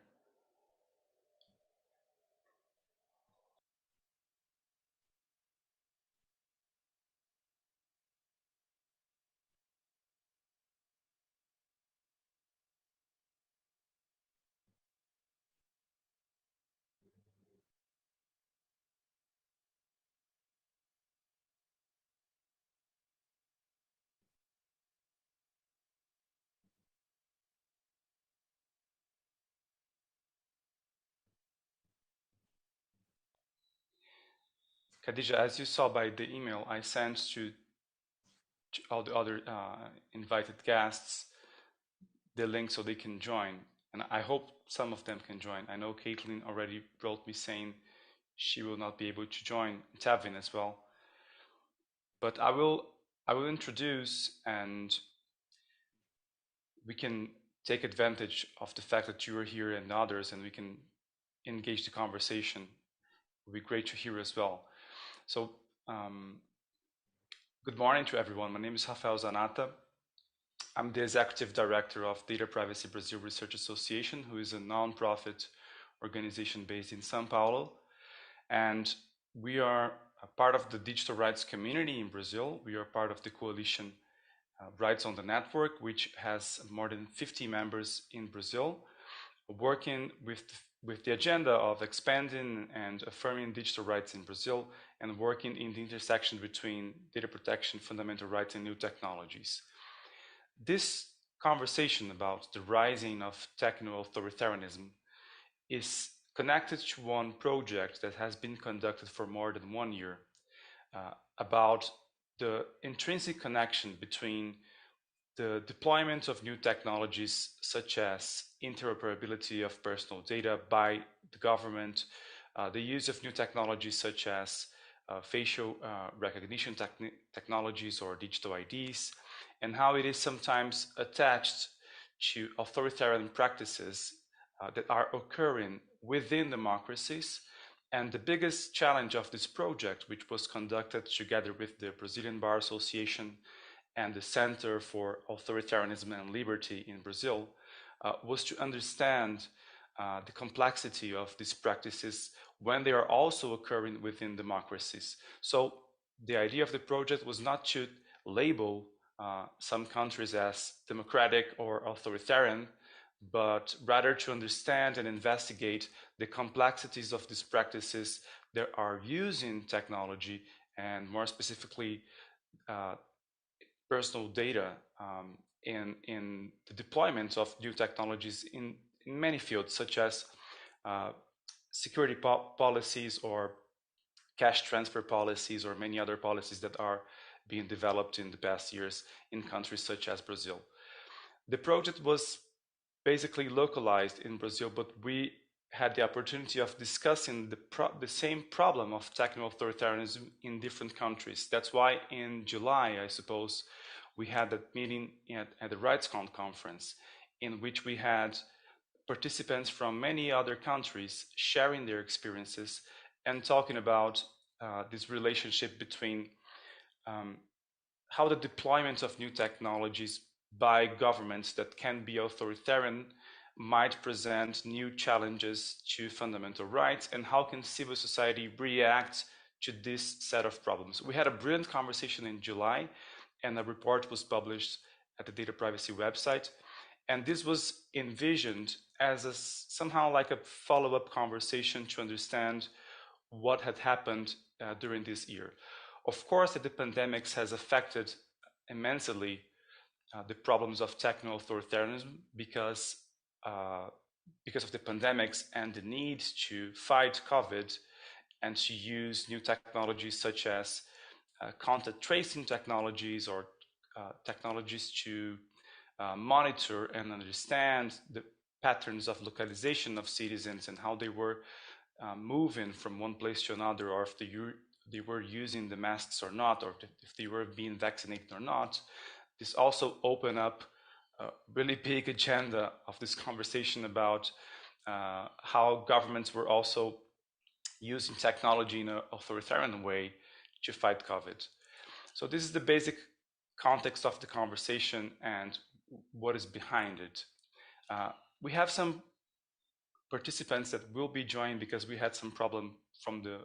Khadija, as you saw by the email I sent to all the other invited guests the link so they can join. And I hope some of them can join. I know Caitlin already wrote me saying she will not be able to join, Tavin as well. But I will introduce, and we can take advantage of the fact that you are here and others, and we can engage the conversation. It would be great to hear as well. So good morning to everyone. My name is Rafael Zanata. I'm the executive director of Data Privacy Brazil Research Association, who is a non-profit organization based in São Paulo. And we are a part of the digital rights community in Brazil. We are part of the coalition Rights on the Network, which has more than 50 members in Brazil, working with the agenda of expanding and affirming digital rights in Brazil and working in the intersection between data protection, fundamental rights, and new technologies. This conversation about the rising of techno-authoritarianism is connected to one project that has been conducted for more than 1 year about the intrinsic connection between the deployment of new technologies such as interoperability of personal data by the government, the use of new technologies such as facial recognition technologies or digital IDs, and how it is sometimes attached to authoritarian practices that are occurring within democracies. And the biggest challenge of this project, which was conducted together with the Brazilian Bar Association and the Center for Authoritarianism and Liberty in Brazil, was to understand the complexity of these practices when they are also occurring within democracies. So the idea of the project was not to label some countries as democratic or authoritarian, but rather to understand and investigate the complexities of these practices that are using technology, and more specifically personal data in the deployment of new technologies in many fields, such as security policies or cash transfer policies or many other policies that are being developed in the past years in countries such as Brazil. The project was basically localized in Brazil, but we had the opportunity of discussing the same problem of techno-authoritarianism in different countries. That's why in July, I suppose, we had that meeting at the RightsCon conference, in which we had participants from many other countries sharing their experiences and talking about this relationship between how the deployment of new technologies by governments that can be authoritarian might present new challenges to fundamental rights, and how can civil society react to this set of problems. We had a brilliant conversation in July, and a report was published at the data privacy website. And this was envisioned as somehow like a follow-up conversation to understand what had happened during this year. Of course, the pandemic has affected immensely the problems of techno-authoritarianism because of the pandemics and the need to fight COVID and to use new technologies such as contact tracing technologies or technologies to monitor and understand the patterns of localization of citizens and how they were moving from one place to another, or if they were using the masks or not, or if they were being vaccinated or not. This also opened up a really big agenda of this conversation about how governments were also using technology in an authoritarian way to fight COVID. So this is the basic context of the conversation, and what is behind it. We have some participants that will be joined because we had some problem from the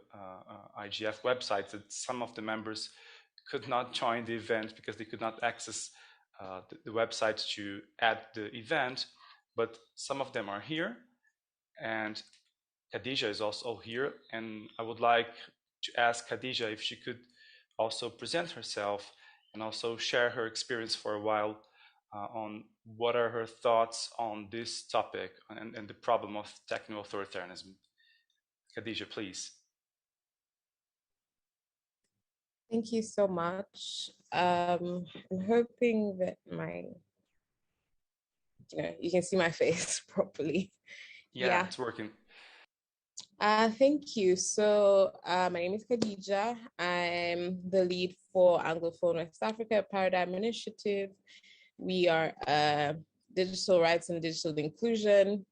IGF website that some of the members could not join the event because they could not access the website to add the event, but some of them are here, and Khadija is also here, and I would like to ask Khadija if she could also present herself and also share her experience for a while on what are her thoughts on this topic and the problem of techno-authoritarianism. Khadija, please. Thank you so much. I'm hoping that you can see my face properly. Yeah, it's working. Thank you. So my name is Khadija. I'm the lead for Anglophone West Africa Paradigm Initiative. We are a digital rights and digital inclusion,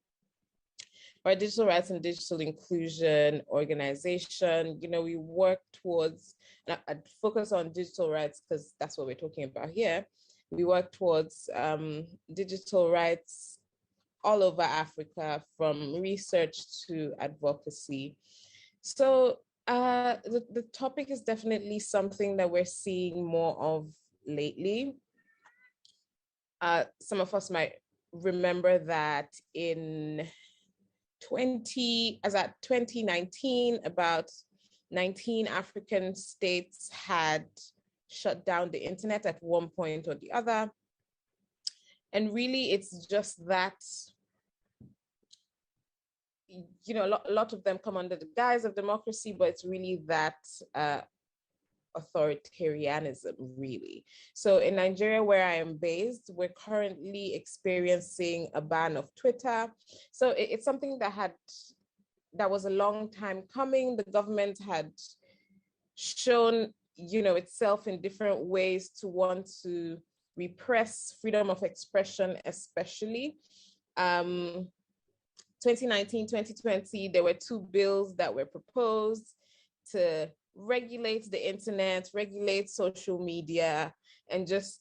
or a digital rights and digital inclusion organization. We work towards, and I'd focus on digital rights because that's what we're talking about here. We work towards digital rights all over Africa, from research to advocacy. So the topic is definitely something that we're seeing more of lately. Some of us might remember that in 2019, about 19 African states had shut down the internet at one point or the other. And really, it's just that, a lot of them come under the guise of democracy, but it's really that authoritarianism, really. So in Nigeria, where I am based, we're currently experiencing a ban of Twitter. So it's something that was a long time coming. The government had shown, itself in different ways to want to repress freedom of expression, especially. 2019, 2020, there were two bills that were proposed to regulate the internet, regulate social media, and just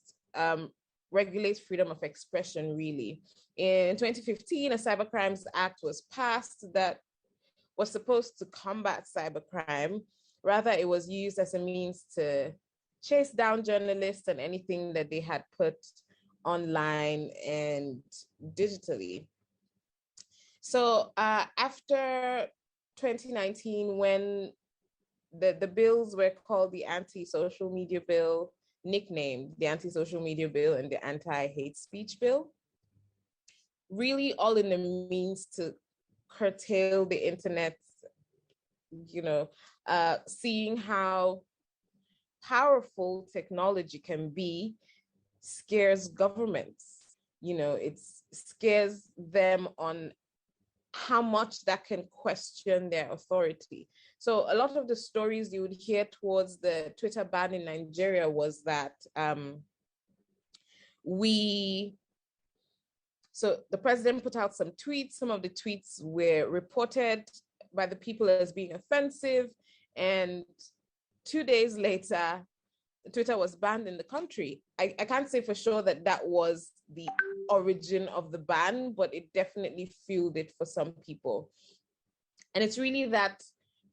regulate freedom of expression, really. In 2015, a Cybercrimes Act was passed that was supposed to combat cybercrime. Rather, it was used as a means to chase down journalists and anything that they had put online and digitally. So after 2019, when the bills were called the Anti-Social Media Bill, nicknamed the Anti-Social Media Bill and the Anti-Hate Speech Bill, really all in the means to curtail the internet, seeing how powerful technology can be scares governments. It scares them on how much that can question their authority. So a lot of the stories you would hear towards the Twitter ban in Nigeria was that so the president put out some tweets. Some of the tweets were reported by the people as being offensive. And 2 days later, Twitter was banned in the country. I can't say for sure that was the origin of the ban, but it definitely fueled it for some people. And it's really that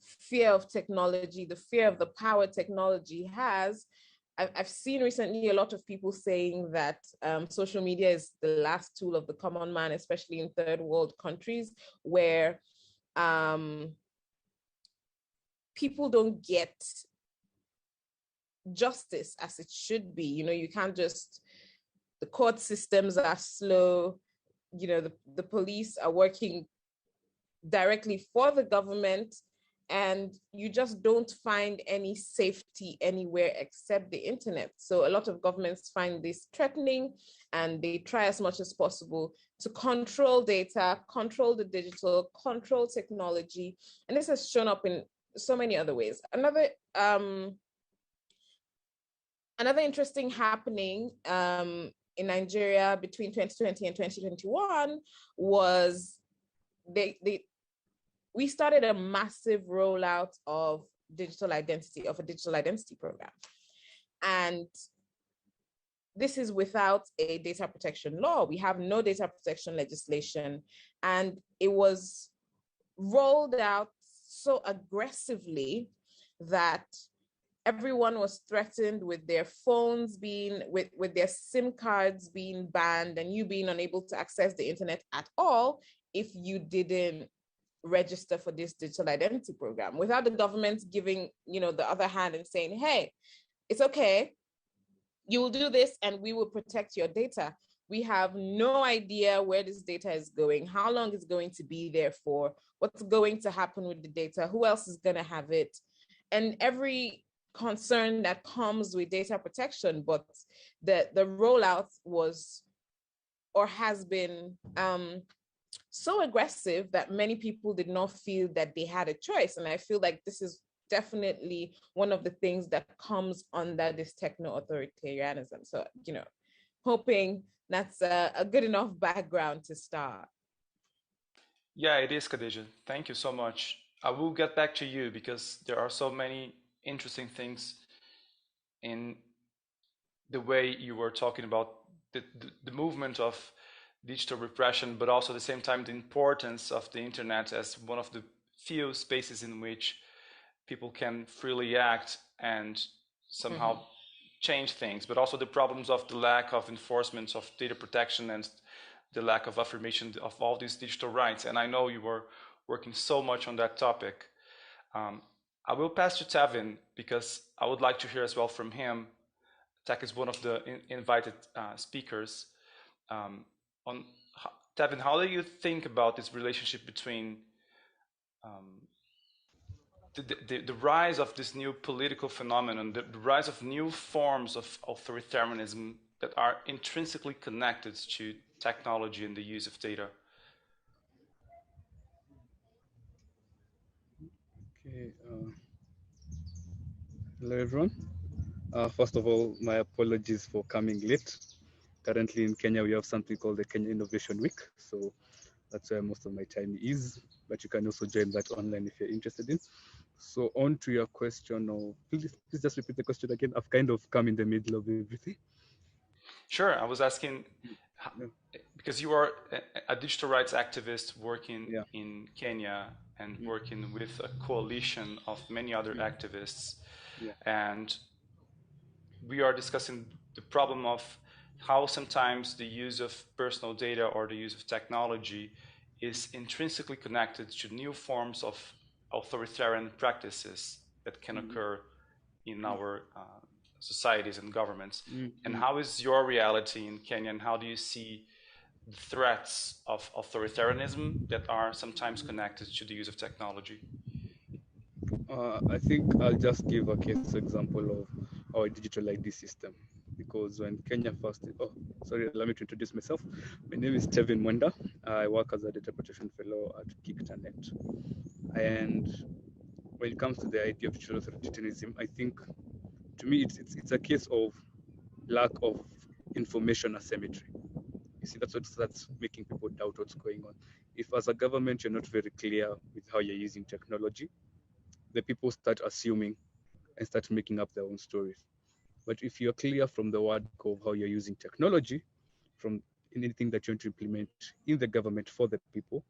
fear of technology, the fear of the power technology has. I've seen recently a lot of people saying that social media is the last tool of the common man, especially in third world countries where people don't get justice as it should be. You can't just, the court systems are slow, the police are working directly for the government, and you just don't find any safety anywhere except the internet. So a lot of governments find this threatening, and they try as much as possible to control data, control the digital, control technology. And this has shown up in so many other ways. Another interesting happening in Nigeria between 2020 and 2021 was we started a massive rollout of a digital identity program. And this is without a data protection law. We have no data protection legislation, and it was rolled out so aggressively that everyone was threatened with their phones being, with their SIM cards being banned, and you being unable to access the internet at all if you didn't register for this digital identity program, without the government giving, the other hand and saying, hey, it's okay, you will do this and we will protect your data. We have no idea where this data is going, how long it's going to be there for, what's going to happen with the data, who else is going to have it, and every concern that comes with data protection. But the rollout was, or has been, so aggressive that many people did not feel that they had a choice. And I feel like this is definitely one of the things that comes under this techno-authoritarianism. So, hoping that's a good enough background to start. Yeah, it is, Khadija. Thank you so much. I will get back to you because there are so many interesting things in the way you were talking about the movement of digital repression, but also at the same time the importance of the internet as one of the few spaces in which people can freely act and somehow change things, but also the problems of the lack of enforcement of data protection and the lack of affirmation of all these digital rights. And I know you were working so much on that topic. I will pass to Tevin because I would like to hear as well from him. Tak is one of the invited speakers. Tevin, how do you think about this relationship between the rise of this new political phenomenon, the rise of new forms of authoritarianism that are intrinsically connected to technology and the use of data? Okay. Hello, everyone. First of all, my apologies for coming late. Currently in Kenya, we have something called the Kenya Innovation Week. So that's where most of my time is, but you can also join that online if you're interested in. So on to your question, or please just repeat the question again. I've kind of come in the middle of everything. Sure, I was asking, because you are a digital rights activist working in Kenya and working with a coalition of many other activists. And we are discussing the problem of how sometimes the use of personal data or the use of technology is intrinsically connected to new forms of authoritarian practices that can occur in our societies and governments. And how is your reality in Kenya, and how do you see the threats of authoritarianism that are sometimes connected to the use of technology? I think I'll just give a case example of our digital ID system, because when Kenya first, allow me to introduce myself. My name is Tevin Mwenda. I work as a data protection fellow at Kiktanet. And when it comes to the idea of digital authoritarianism, I think to me it's a case of lack of information asymmetry. You see, that's making people doubt what's going on. If as a government you're not very clear with how you're using technology, the people start assuming and start making up their own stories. But if you're clear from the word go of how you're using technology, from anything that you want to implement in the government for the people,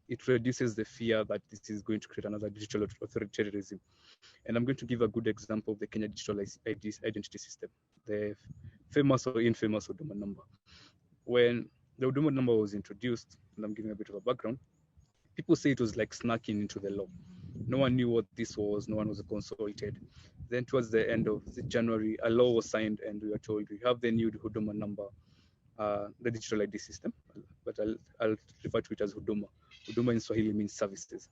it reduces the fear that this is going to create another digital authoritarianism. And I'm going to give a good example of the Kenya Digital Identity System, the famous or infamous Huduma number. When the Huduma number was introduced, and I'm giving a bit of a background, people say it was like snacking into the law. No one knew what this was, no one was consulted. Then towards the end of January, a law was signed and we were told we have the new Huduma number, the digital ID system, but I'll refer to it as Huduma. Huduma in Swahili means services.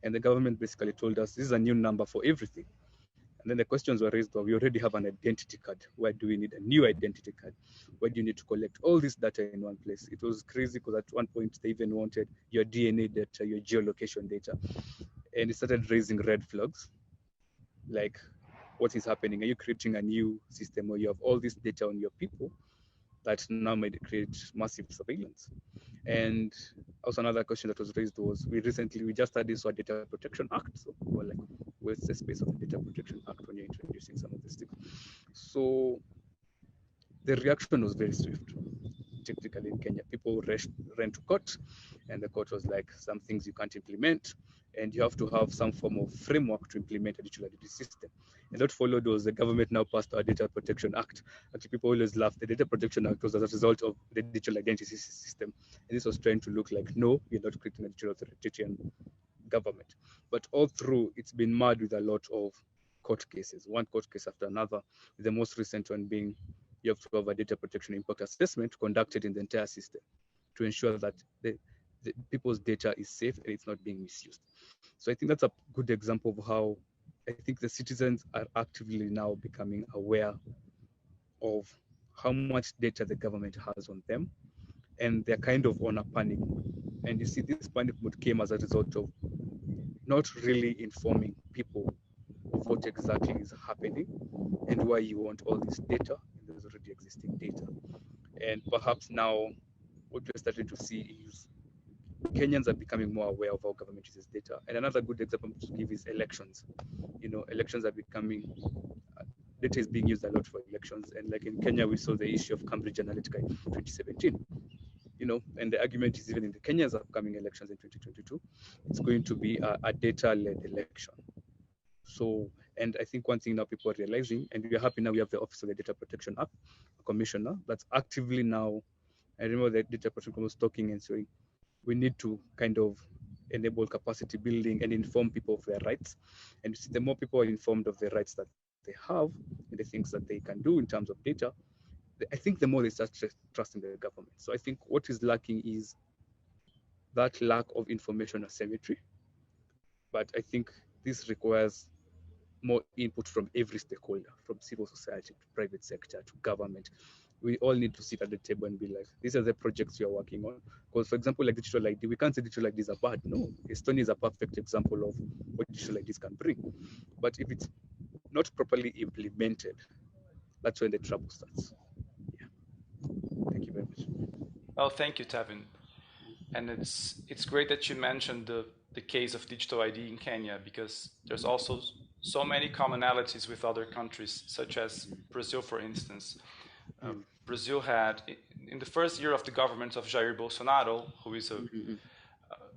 And the government basically told us this is a new number for everything. And then the questions were raised, well, we already have an identity card. Why do we need a new identity card? Why do you need to collect all this data in one place? It was crazy because at one point they even wanted your DNA data, your geolocation data. And it started raising red flags. Like, what is happening? Are you creating a new system where you have all this data on your people that now might create massive surveillance? And also another question that was raised was, we just had this Data Protection Act. So we're like, where's the space of the Data Protection Act when you're introducing some of these things? So the reaction was very swift. Technically in Kenya, people ran to court, and the court was like, some things you can't implement, and you have to have some form of framework to implement a digital identity system. And what followed was the government now passed our Data Protection Act. Actually, people always laugh. The Data Protection Act was as a result of the digital identity system. And this was trying to look like, no, you're not creating a digital authoritarian government. But all through, it's been marred with a lot of court cases, one court case after another, with the most recent one being you have to have a data protection impact assessment conducted in the entire system to ensure that the people's data is safe and it's not being misused. So I think that's a good example of how I think the citizens are actively now becoming aware of how much data the government has on them, and they're kind of on a panic. And you see, this panic mode came as a result of not really informing people of what exactly is happening and why you want all this data, and there's already existing data. And perhaps now what we're starting to see is Kenyans are becoming more aware of how government uses data. And another good example to give is elections. You know, elections are becoming, data is being used a lot for elections. And like in Kenya, we saw the issue of Cambridge Analytica in 2017. You know, and the argument is even in the Kenya's upcoming elections in 2022, it's going to be a data-led election. So, and I think one thing now people are realizing, and we're happy now we have the Office of the Data Protection Act Commissioner that's actively now, I remember the Data Protection was talking and saying, we need to kind of enable capacity building and inform people of their rights. And you see, the more people are informed of the rights that they have and the things that they can do in terms of data, I think the more they start trusting the government. So I think what is lacking is that lack of information asymmetry. But I think this requires more input from every stakeholder, from civil society to private sector to government. We all need to sit at the table and be like, these are the projects you're working on. Because for example, like digital ID, we can't say digital IDs are bad. No, Estonia is a perfect example of what digital IDs can bring. But if it's not properly implemented, that's when the trouble starts. Yeah. Thank you very much. Well, thank you, Tevin. And it's great that you mentioned the case of digital ID in Kenya, because there's also so many commonalities with other countries, such as Brazil, for instance. Brazil had, in the first year of the government of Jair Bolsonaro, who is a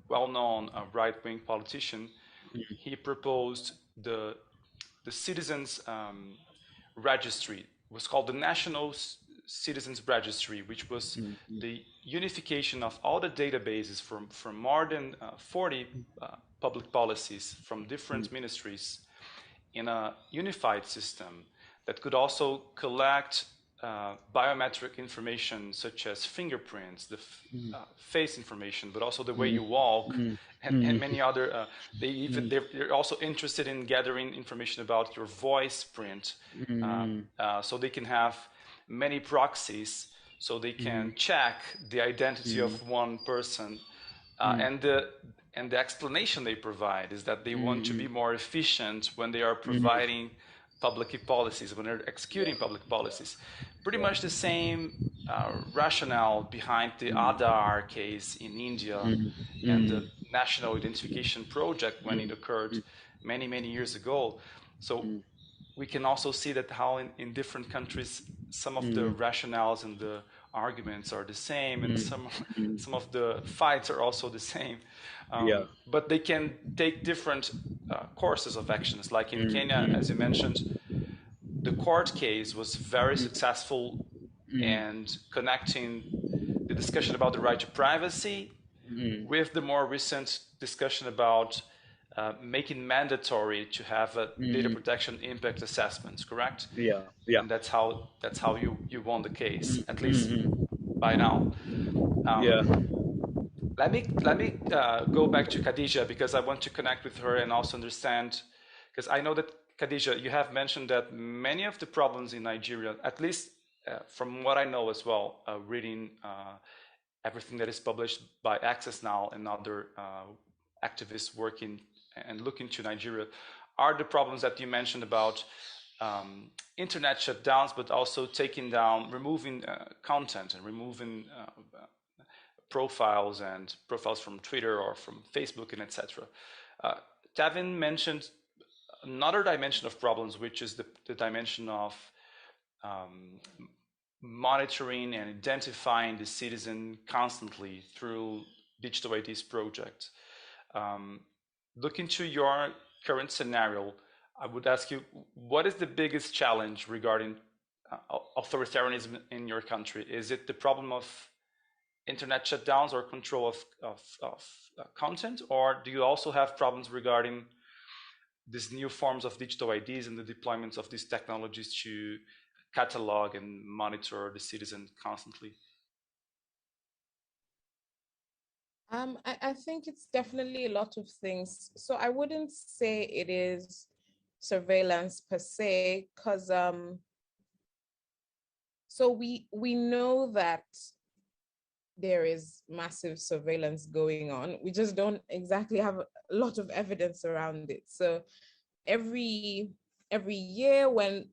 well-known right-wing politician, he proposed the citizens registry. It was called the National Citizens Registry, which was the unification of all the databases from more than 40 public policies from different ministries in a unified system that could also collect biometric information such as fingerprints, the face information, but also the way you walk, and many other. They're also interested in gathering information about your voice print, so they can have many proxies, so they can check the identity of one person. And the explanation they provide is that they want to be more efficient when they are providing public policies, when they're executing public policies. Pretty much the same rationale behind the Aadhaar case in India and the National Identification Project when it occurred many, many years ago. So we can also see that how in different countries, some of the rationales and the arguments are the same, and some of the fights are also the same. But they can take different courses of actions. Like in Kenya, as you mentioned, the court case was very successful and connecting the discussion about the right to privacy with the more recent discussion about making mandatory to have a data protection impact assessments, correct? Yeah. And that's how you won the case, at least by now. Let me go back to Khadija, because I want to connect with her and also understand, because I know that, Khadija, you have mentioned that many of the problems in Nigeria, at least from what I know as well, reading everything that is published by Access Now and other activists working and looking to Nigeria, are the problems that you mentioned about internet shutdowns, but also taking down, removing content and removing profiles from Twitter or from Facebook and etc. Tevin mentioned another dimension of problems, which is the dimension of monitoring and identifying the citizen constantly through digital IDs project. Looking to your current scenario, I would ask you, what is the biggest challenge regarding authoritarianism in your country? Is it the problem of internet shutdowns or control of content, or do you also have problems regarding these new forms of digital IDs and the deployments of these technologies to catalog and monitor the citizen constantly? I think it's definitely a lot of things. So I wouldn't say it is surveillance per se, because so we know that there is massive surveillance going on. We just don't exactly have a lot of evidence around it. So every year when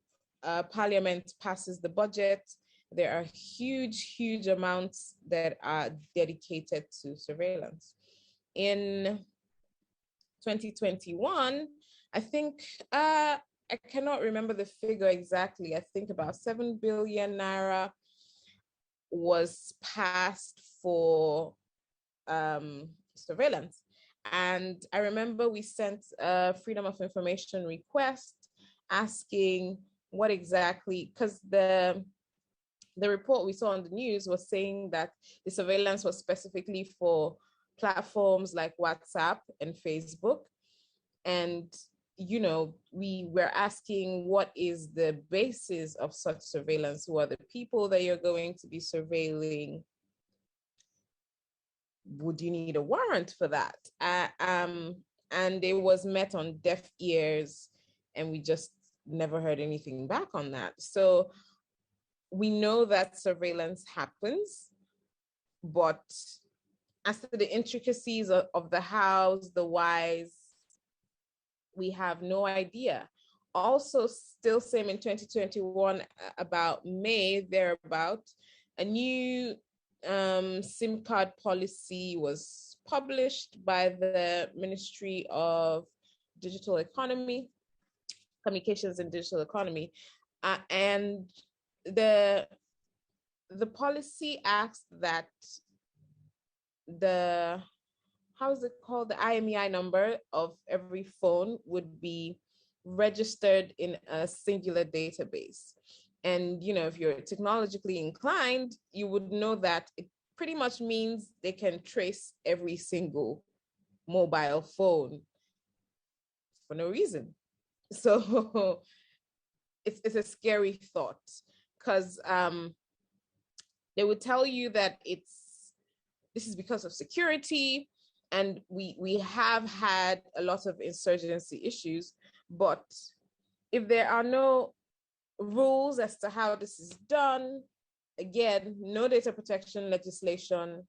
Parliament passes the budget, there are huge amounts that are dedicated to surveillance. In 2021, I think, I cannot remember the figure exactly. I think about 7 billion naira was passed for surveillance. And I remember we sent a Freedom of Information request asking what exactly, because the report we saw on the news was saying that the surveillance was specifically for platforms like WhatsApp and Facebook. And, you know, we were asking what is the basis of such surveillance? Who are the people that you're going to be surveilling? Would you need a warrant for that? And it was met on deaf ears, and we just never heard anything back on that. So we know that surveillance happens, but as to the intricacies of the hows, the whys, we have no idea. Also, still same in 2021, about May, thereabout, a new SIM card policy was published by the Ministry of Digital Economy, Communications and Digital Economy. And the policy asked that the, how is it called? The IMEI number of every phone would be registered in a singular database. And, you know, if you're technologically inclined, you would know that it pretty much means they can trace every single mobile phone for no reason. So it's a scary thought, because they would tell you that this is because of security, and we have had a lot of insurgency issues, but if there are no rules as to how this is done, again, no data protection legislation,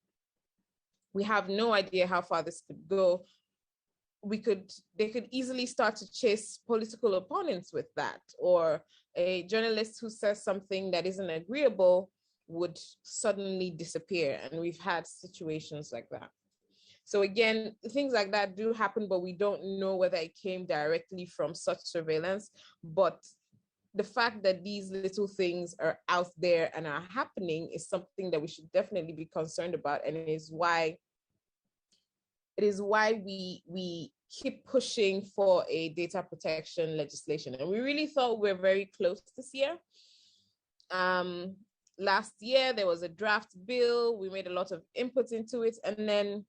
we have no idea how far this could go. They could easily start to chase political opponents with that, or a journalist who says something that isn't agreeable would suddenly disappear. And we've had situations like that. So again, things like that do happen, but we don't know whether it came directly from such surveillance. But the fact that these little things are out there and are happening is something that we should definitely be concerned about. And it is why we keep pushing for a data protection legislation. And we really thought we're very close this year. Last year, there was a draft bill. We made a lot of input into it. And then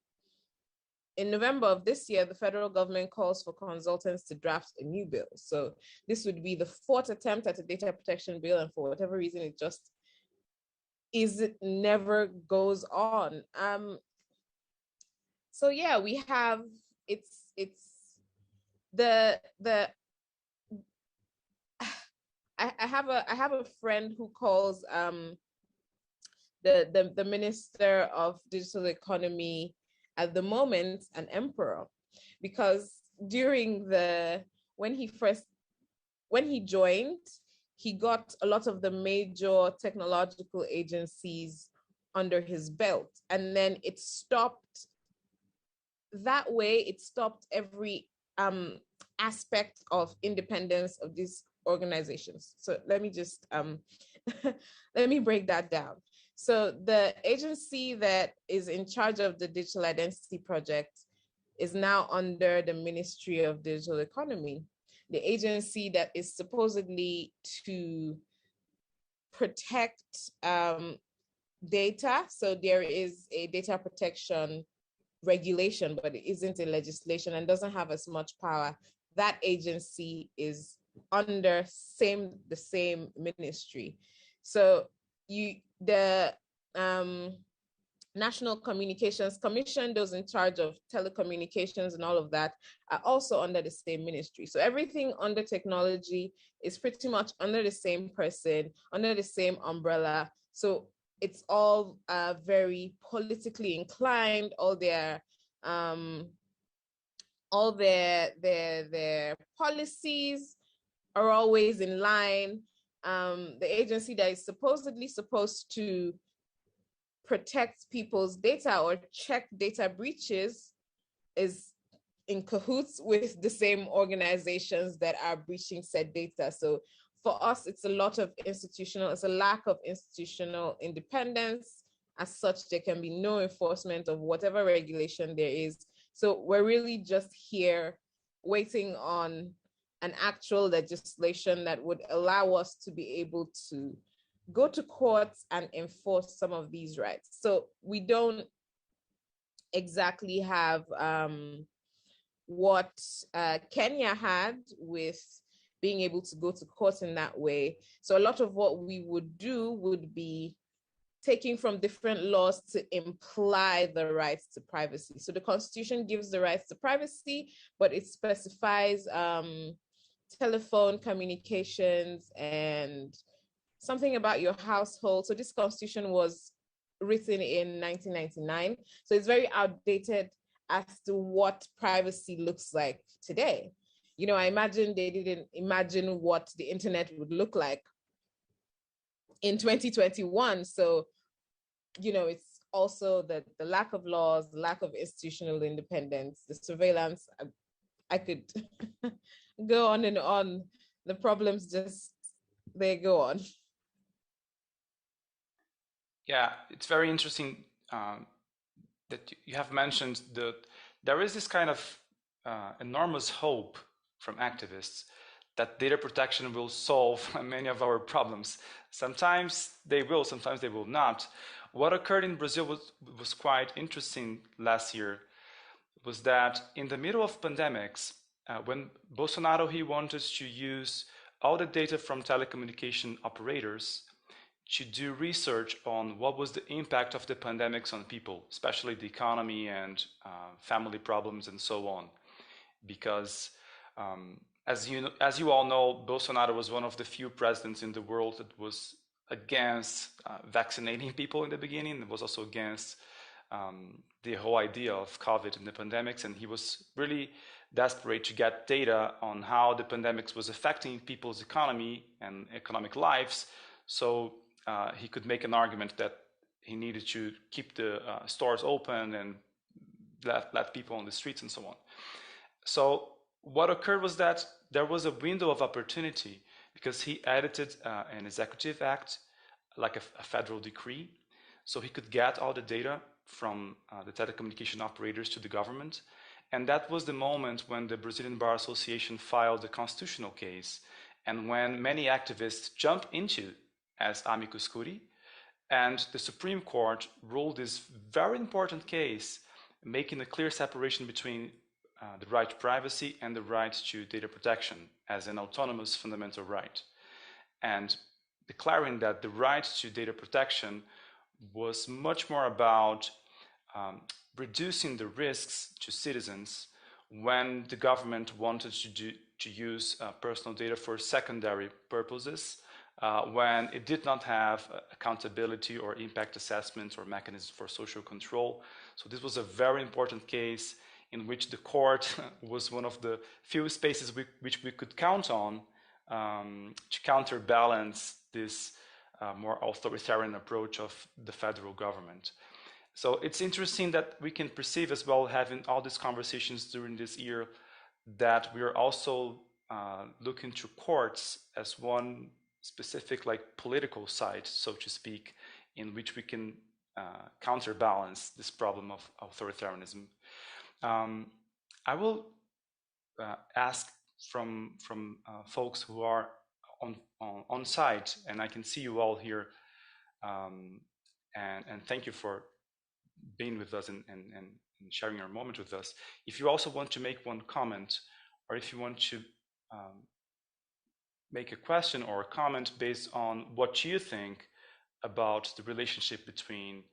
in November of this year, the federal government calls for consultants to draft a new bill. So this would be the fourth attempt at a data protection bill. And for whatever reason, it just never goes on. So yeah, we have, it's the I have a friend who calls the Minister of Digital Economy at the moment an emperor, because during when he joined, he got a lot of the major technological agencies under his belt, and then it stopped every aspect of independence of these organizations. So let me just let me break that down. So the agency that is in charge of the Digital Identity Project is now under the Ministry of Digital Economy, the agency that is supposedly to protect data. So there is a data protection regulation, but it isn't a legislation and doesn't have as much power. That agency is under the same ministry. So the National Communications Commission, those in charge of telecommunications and all of that, are also under the same ministry. So everything under technology is pretty much under the same person, under the same umbrella. So it's all very politically inclined. All their policies are always in line. The agency that is supposedly supposed to protect people's data or check data breaches is in cahoots with the same organizations that are breaching said data. So for us, it's a lack of institutional independence. As such, there can be no enforcement of whatever regulation there is. So we're really just here waiting on an actual legislation that would allow us to be able to go to courts and enforce some of these rights. So we don't exactly have what Kenya had with being able to go to court in that way. So a lot of what we would do would be taking from different laws to imply the rights to privacy. So the Constitution gives the rights to privacy, but it specifies telephone communications and something about your household. So this Constitution was written in 1999. So it's very outdated as to what privacy looks like today. You know, I imagine they didn't imagine what the internet would look like in 2021. So, you know, it's also the lack of laws, the lack of institutional independence, the surveillance. I could go on and on. The problems just, they go on. Yeah, it's very interesting that you have mentioned that there is this kind of enormous hope from activists that data protection will solve many of our problems. Sometimes they will, sometimes they will not. What occurred in Brazil was quite interesting last year, was that in the middle of pandemics, when Bolsonaro, he wanted to use all the data from telecommunication operators to do research on what was the impact of the pandemics on people, especially the economy and family problems and so on. Because as you all know, Bolsonaro was one of the few presidents in the world that was against vaccinating people in the beginning. It was also against the whole idea of COVID and the pandemics, and he was really desperate to get data on how the pandemics was affecting people's economy and economic lives. So he could make an argument that he needed to keep the stores open and let people on the streets and so on. So what occurred was that there was a window of opportunity because he edited an executive act, like a federal decree, so he could get all the data from the telecommunication operators to the government. And that was the moment when the Brazilian Bar Association filed a constitutional case, and when many activists jumped into as amicus curiae, and the Supreme Court ruled this very important case, making a clear separation between the right to privacy and the right to data protection as an autonomous fundamental right, and declaring that the right to data protection was much more about reducing the risks to citizens when the government wanted to use personal data for secondary purposes, when it did not have accountability or impact assessments or mechanisms for social control. So this was a very important case in which the court was one of the few spaces which we could count on to counterbalance this more authoritarian approach of the federal government. So it's interesting that we can perceive as well, having all these conversations during this year, that we are also look into courts as one specific like political side, so to speak, in which we can counterbalance this problem of authoritarianism. I will ask from folks who are on site, and I can see you all here, and thank you for being with us and sharing your moment with us. If you also want to make one comment, or if you want to make a question or a comment based on what you think about the relationship between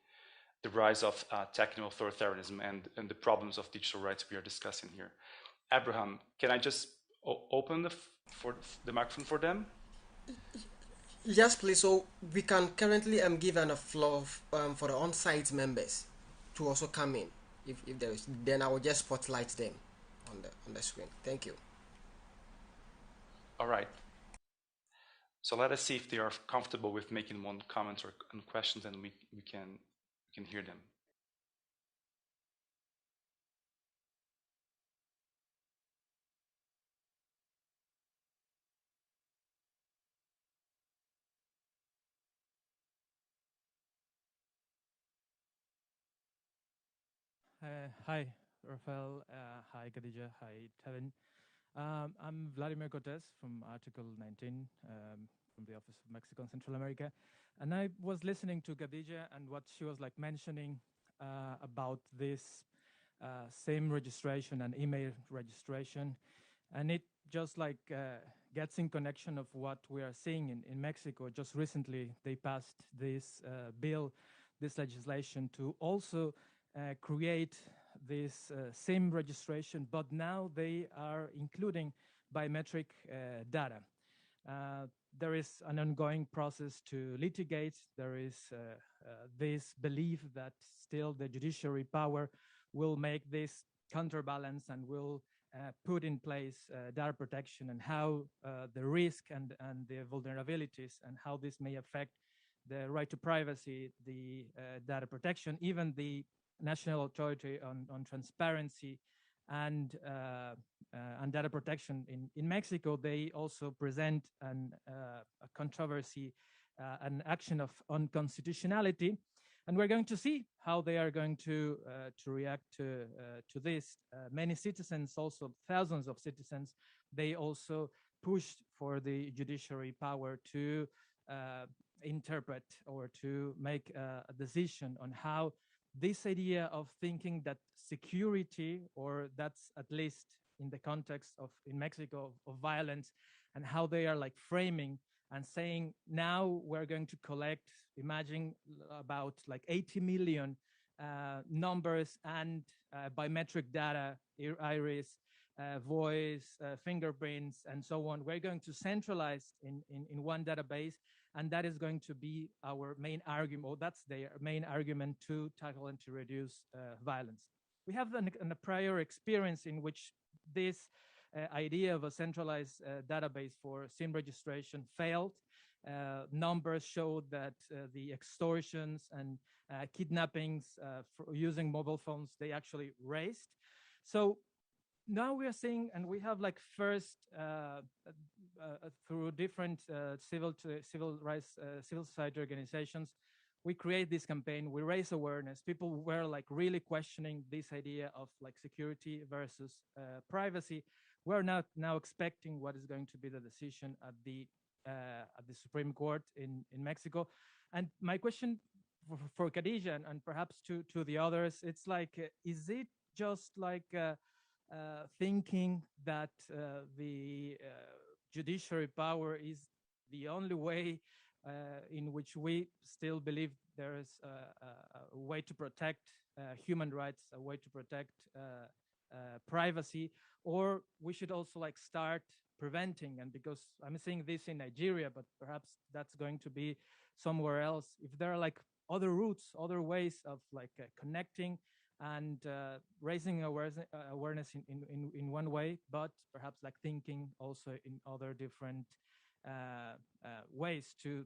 the rise of techno-authoritarianism and the problems of digital rights we are discussing here. Abraham, can I just open the microphone for them? Yes, please. So we can currently give a floor for the on-site members to also come in. If there is, then I will just spotlight them on the screen. Thank you. All right. So let us see if they are comfortable with making one comment or questions, and we can hear them. Hi, Rafael. Hi, Khadija. Hi, Tevin. I'm Vladimir Cortez from Article 19 from the Office of Mexico and Central America. And I was listening to Khadija and what she was like mentioning about this same registration and email registration. And it just like gets in connection of what we are seeing in Mexico. Just recently, they passed this bill, this legislation to also create this same registration, but now they are including biometric data. There is an ongoing process to litigate. There is this belief that still the judiciary power will make this counterbalance and will put in place data protection and how the risk and the vulnerabilities and how this may affect the right to privacy, the data protection, even the National Authority on Transparency and data protection in Mexico. They also present a controversy, an action of unconstitutionality, and we're going to see how they are going to react to this. Many citizens, also thousands of citizens, they also pushed for the judiciary power to interpret or to make a decision on how this idea of thinking that security, or that's at least in the context of in Mexico of violence, and how they are like framing and saying now we're going to collect, imagine about like 80 million numbers and biometric data, iris, voice, fingerprints, and so on. We're going to centralize in one database, and that is going to be our main argument, or that's their main argument to tackle and to reduce violence. We have a prior experience in which this idea of a centralized database for SIM registration failed. Numbers showed that the extortions and kidnappings for using mobile phones, they actually raised. So now we are seeing, and we have like first through different civil society organizations, we create this campaign, we raise awareness. People were like really questioning this idea of like security versus privacy. We're now expecting what is going to be the decision at the Supreme Court in Mexico. And my question for Khadija and perhaps to the others, it's like, is it just like thinking that the judiciary power is the only way in which we still believe there is a way to protect human rights, a way to protect privacy, or we should also like start preventing? And because I'm seeing this in Nigeria, but perhaps that's going to be somewhere else, if there are like other routes, other ways of like connecting and raising awareness in one way, but perhaps like thinking also in other different ways to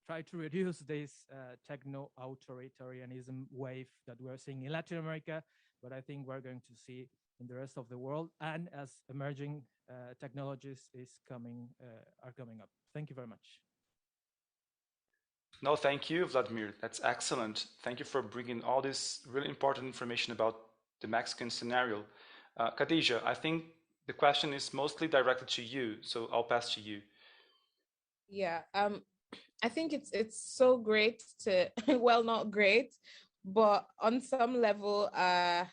try to reduce this techno-authoritarianism wave that we're seeing in Latin America, but I think we're going to see in the rest of the world, and as emerging technologies are coming up. Thank you very much. No, thank you, Vladimir. That's excellent. Thank you for bringing all this really important information about the Mexican scenario. Khadija, I think the question is mostly directed to you, so I'll pass to you. Yeah, I think it's so great to, well, not great, but on some level, I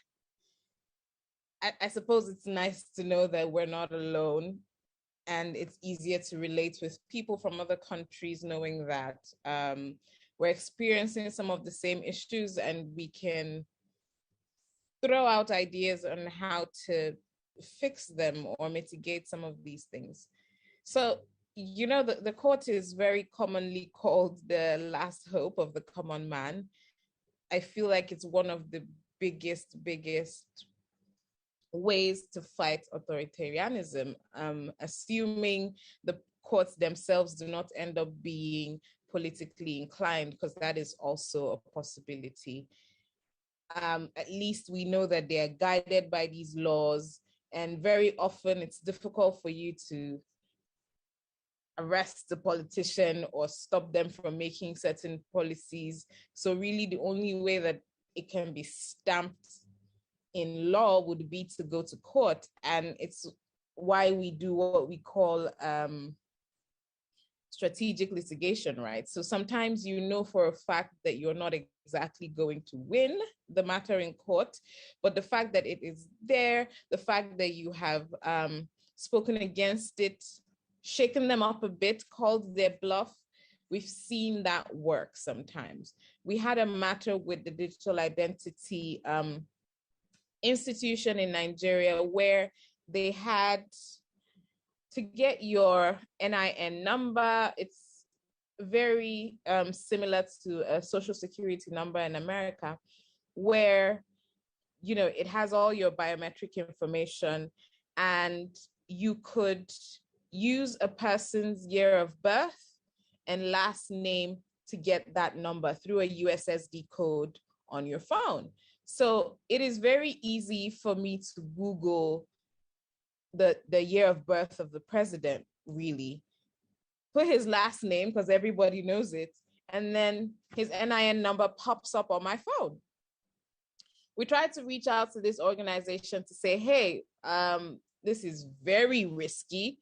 suppose it's nice to know that we're not alone, and it's easier to relate with people from other countries, knowing that we're experiencing some of the same issues, and we can throw out ideas on how to fix them or mitigate some of these things. So, you know, the court is very commonly called the last hope of the common man. I feel like it's one of the biggest ways to fight authoritarianism, assuming the courts themselves do not end up being politically inclined, because that is also a possibility. At least we know that they are guided by these laws, and very often it's difficult for you to arrest the politician or stop them from making certain policies. So really the only way that it can be stamped in law would be to go to court. And it's why we do what we call strategic litigation, right? So sometimes you know for a fact that you're not exactly going to win the matter in court, but the fact that it is there, the fact that you have spoken against it, shaken them up a bit, called their bluff, we've seen that work sometimes. We had a matter with the Digital Identity Institution in Nigeria where they had to get your NIN number. It's very similar to a social security number in America, where, you know, it has all your biometric information, and you could use a person's year of birth and last name to get that number through a USSD code on your phone. So it is very easy for me to Google the year of birth of the president, really, put his last name because everybody knows it, and then his NIN number pops up on my phone. We tried to reach out to this organization to say, hey, this is very risky,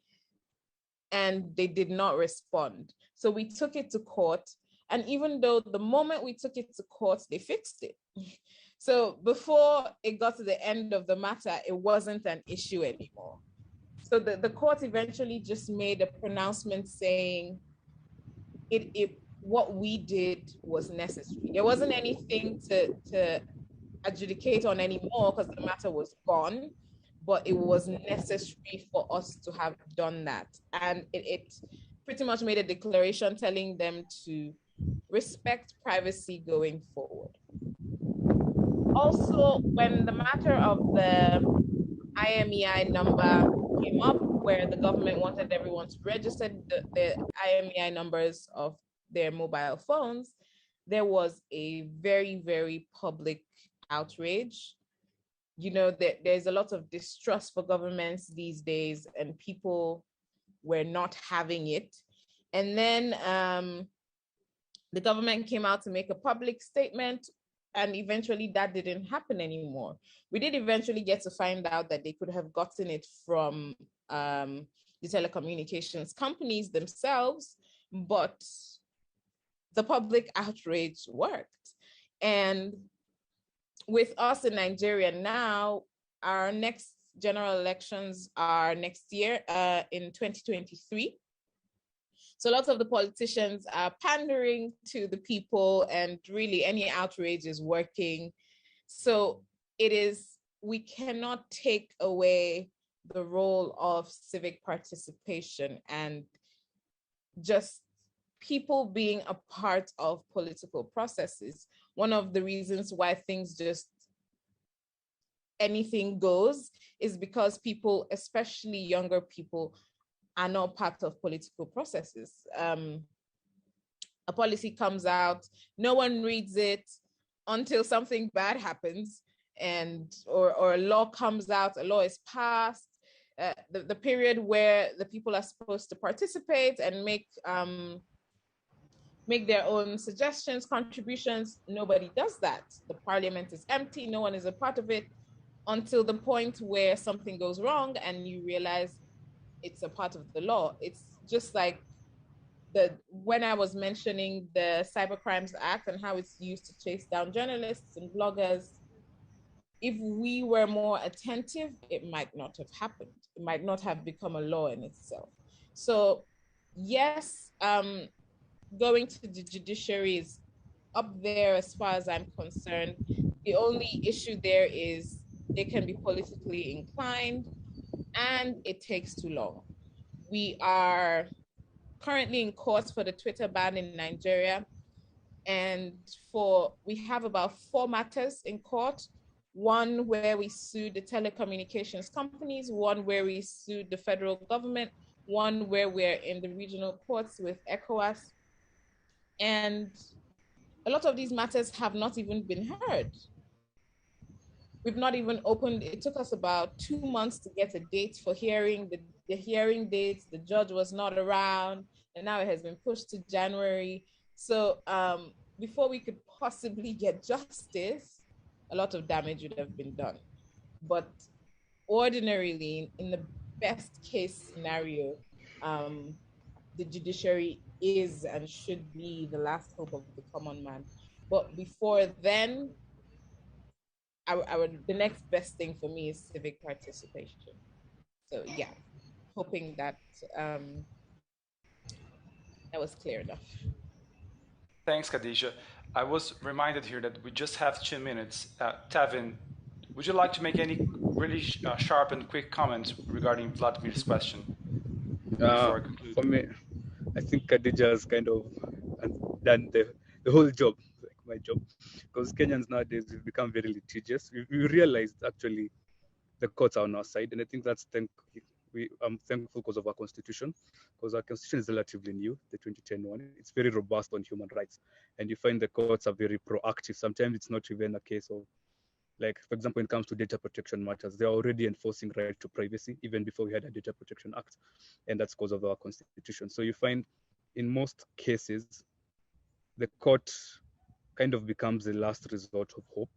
and they did not respond. So we took it to court, and even though the moment we took it to court, they fixed it. So before it got to the end of the matter, it wasn't an issue anymore. So the court eventually just made a pronouncement saying what we did was necessary. There wasn't anything to adjudicate on anymore because the matter was gone, but it was necessary for us to have done that. And it pretty much made a declaration telling them to respect privacy going forward. Also, when the matter of the IMEI number came up, where the government wanted everyone to register the IMEI numbers of their mobile phones, there was a very, very public outrage. You know, there's a lot of distrust for governments these days, and people were not having it. And then the government came out to make a public statement, and eventually that didn't happen anymore. We did eventually get to find out that they could have gotten it from the telecommunications companies themselves, but the public outrage worked. And with us in Nigeria now, our next general elections are next year in 2023. So lots of the politicians are pandering to the people, and really any outrage is working. So we cannot take away the role of civic participation and just people being a part of political processes. One of the reasons why things just anything goes is because people, especially younger people, are not part of political processes. A policy comes out, no one reads it until something bad happens, and or a law comes out, a law is passed, the period where the people are supposed to participate and make their own suggestions, contributions, nobody does that. The parliament is empty, no one is a part of it until the point where something goes wrong and you realize it's a part of the law. It's just like when I was mentioning the Cybercrimes Act and how it's used to chase down journalists and bloggers. If we were more attentive, it might not have happened. It might not have become a law in itself. So yes, going to the judiciary is up there as far as I'm concerned. The only issue there is they can be politically inclined and it takes too long. We are currently in court for the Twitter ban in Nigeria. And we have about 4 matters in court. One where we sued the telecommunications companies, one where we sued the federal government, one where we're in the regional courts with ECOWAS. And a lot of these matters have not even been heard. We've not even opened, it took us about 2 months to get a date for hearing. The hearing dates, the judge was not around, and now it has been pushed to January. So before we could possibly get justice, a lot of damage would have been done. But ordinarily, in the best case scenario, the judiciary is and should be the last hope of the common man. But before then, the next best thing for me is civic participation. So yeah, hoping that that was clear enough. Thanks, Khadija. I was reminded here that we just have 2 minutes. Tevin, would you like to make any really sharp and quick comments regarding Vladimir's question? For me, I think Khadija has kind of done the whole job, like my job, because Kenyans nowadays have become very litigious. We realized actually the courts are on our side, and I think that's I'm thankful because of our constitution, because our constitution is relatively new, the 2010 one. It's very robust on human rights, and you find the courts are very proactive. Sometimes it's not even a case of, like, for example, when it comes to data protection matters, they're already enforcing right to privacy even before we had a Data Protection Act, and that's because of our constitution. So you find in most cases, the court kind of becomes the last resort of hope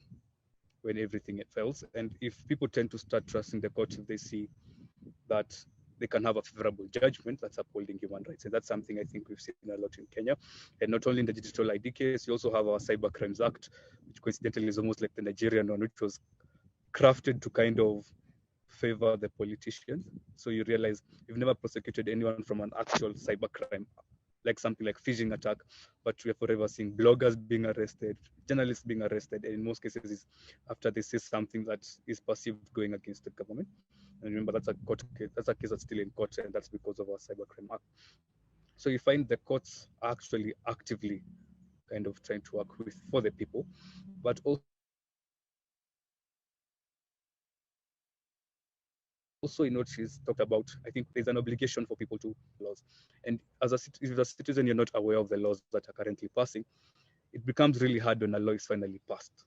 when everything fails. And if people tend to start trusting the court, if they see that they can have a favorable judgment that's upholding human rights. And that's something I think we've seen a lot in Kenya. And not only in the digital ID case, you also have our Cybercrimes Act, which coincidentally is almost like the Nigerian one, which was crafted to kind of favor the politicians. So you realize you've never prosecuted anyone from an actual cybercrime, like something like phishing attack, but we're forever seeing bloggers being arrested, journalists being arrested, and in most cases is after they say something that is perceived going against the government. And remember, that's a court case, that's a case that's still in court, and that's because of our Cybercrime Act. So you find the courts are actually actively kind of trying to work for the people, but also in what she's talked about, I think there's an obligation for people to laws. And if as a citizen you're not aware of the laws that are currently passing, it becomes really hard when a law is finally passed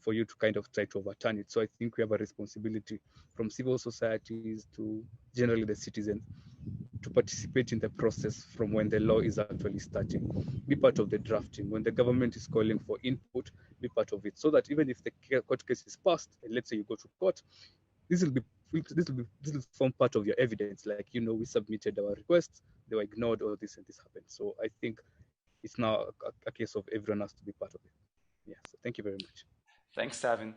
for you to kind of try to overturn it. So I think we have a responsibility from civil societies to generally the citizens to participate in the process from when the law is actually starting. Be part of the drafting. When the government is calling for input, be part of it, so that even if the court case is passed, and let's say you go to court, this will form part of your evidence. Like, you know, we submitted our requests, they were ignored, or this and this happened. So I think it's now a case of everyone has to be part of it. Yeah. So thank you very much. Thanks, Tevin.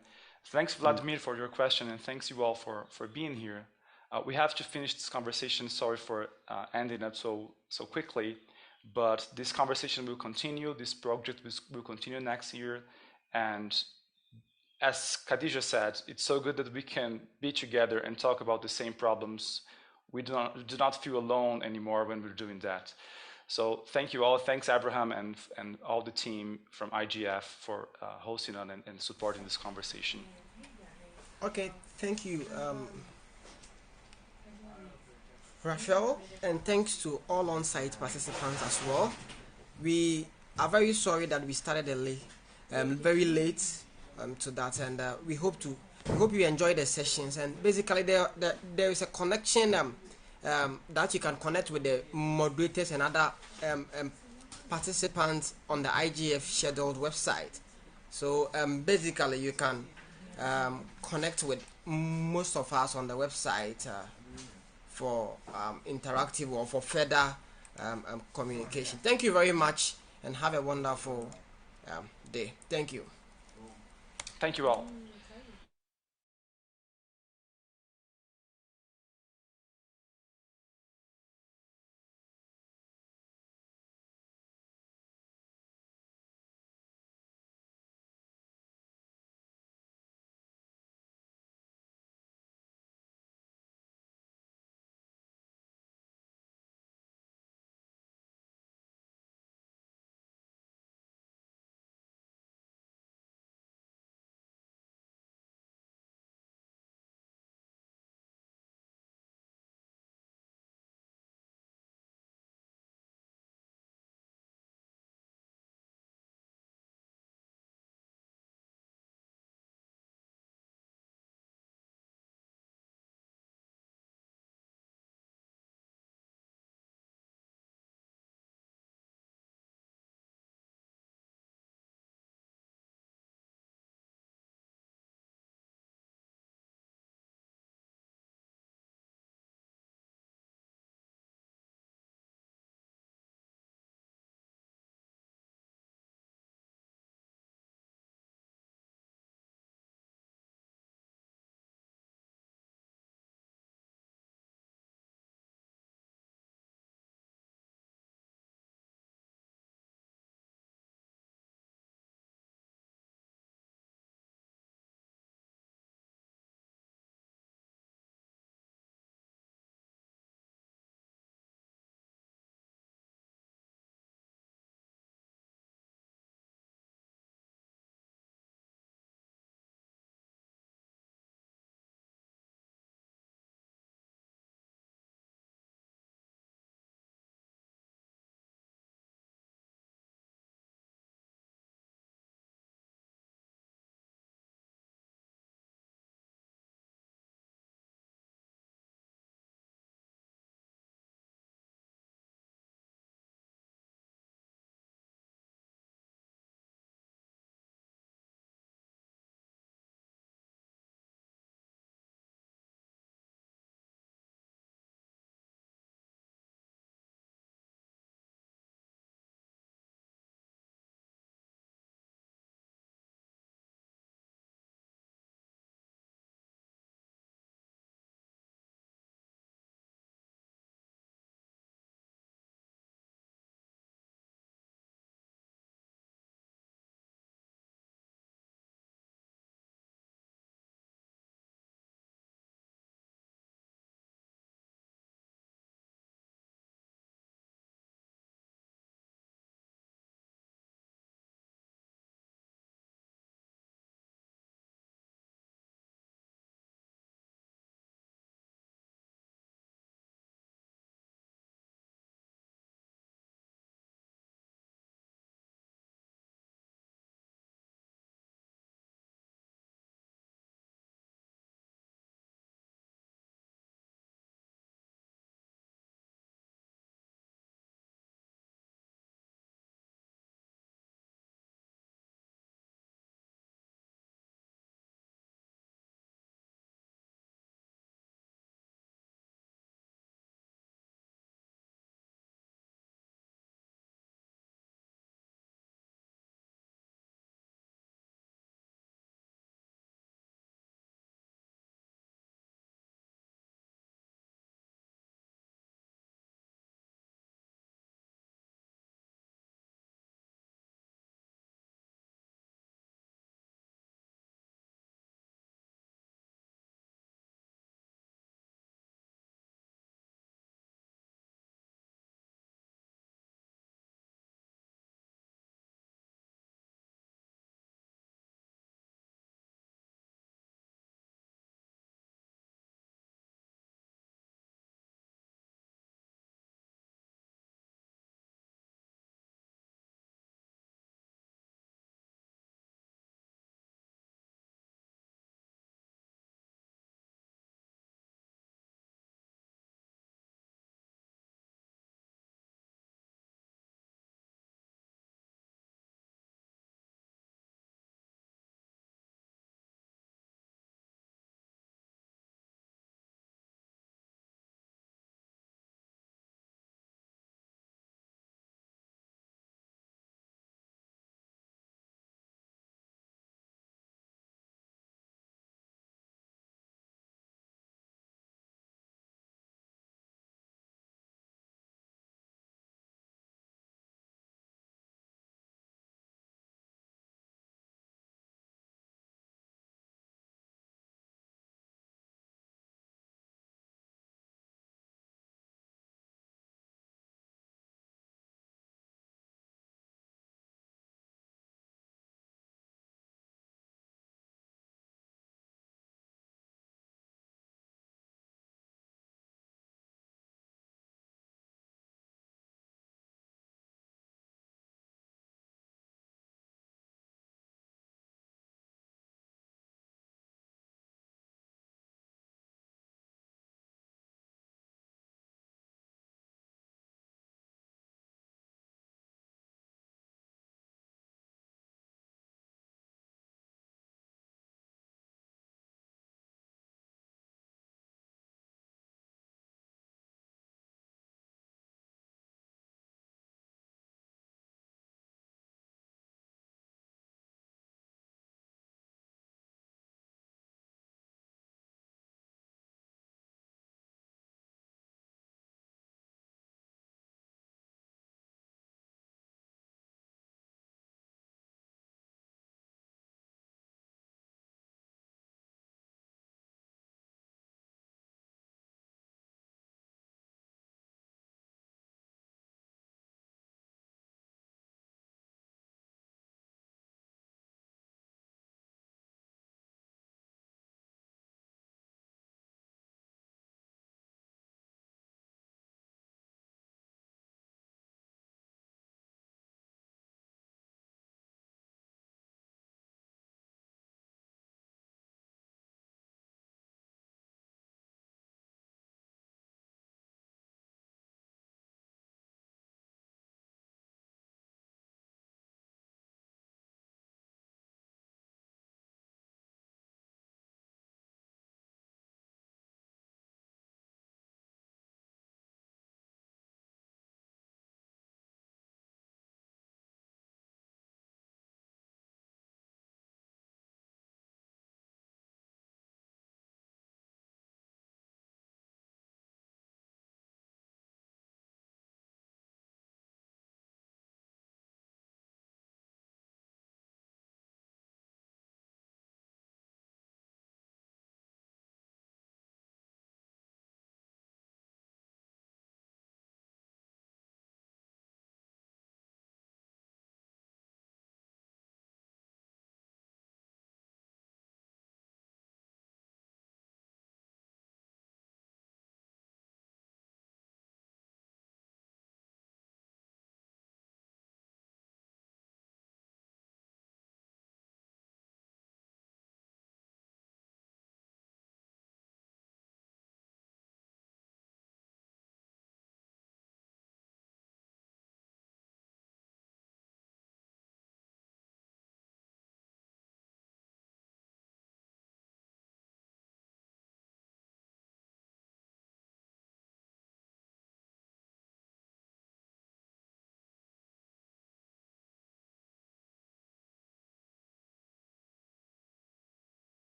Thanks, Vladimir, for your question, and thanks you all for being here. We have to finish this conversation. Sorry for ending it so quickly, but this conversation will continue. This project will continue next year. And as Khadija said, it's so good that we can be together and talk about the same problems. We do not feel alone anymore when we're doing that. So thank you all. Thanks, Abraham, and all the team from IGF for hosting on and supporting this conversation. Okay, thank you, Raphael, and thanks to all on-site participants as well. We are very sorry that we started very late. to that, and we hope you enjoy the sessions. And basically, there is a connection that you can connect with the moderators and other participants on the IGF scheduled website. So basically, you can connect with most of us on the website for interactive or for further communication. Thank you very much, and have a wonderful day. Thank you. Thank you all.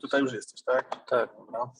Tutaj już jesteś, tak? Tak. Dobra.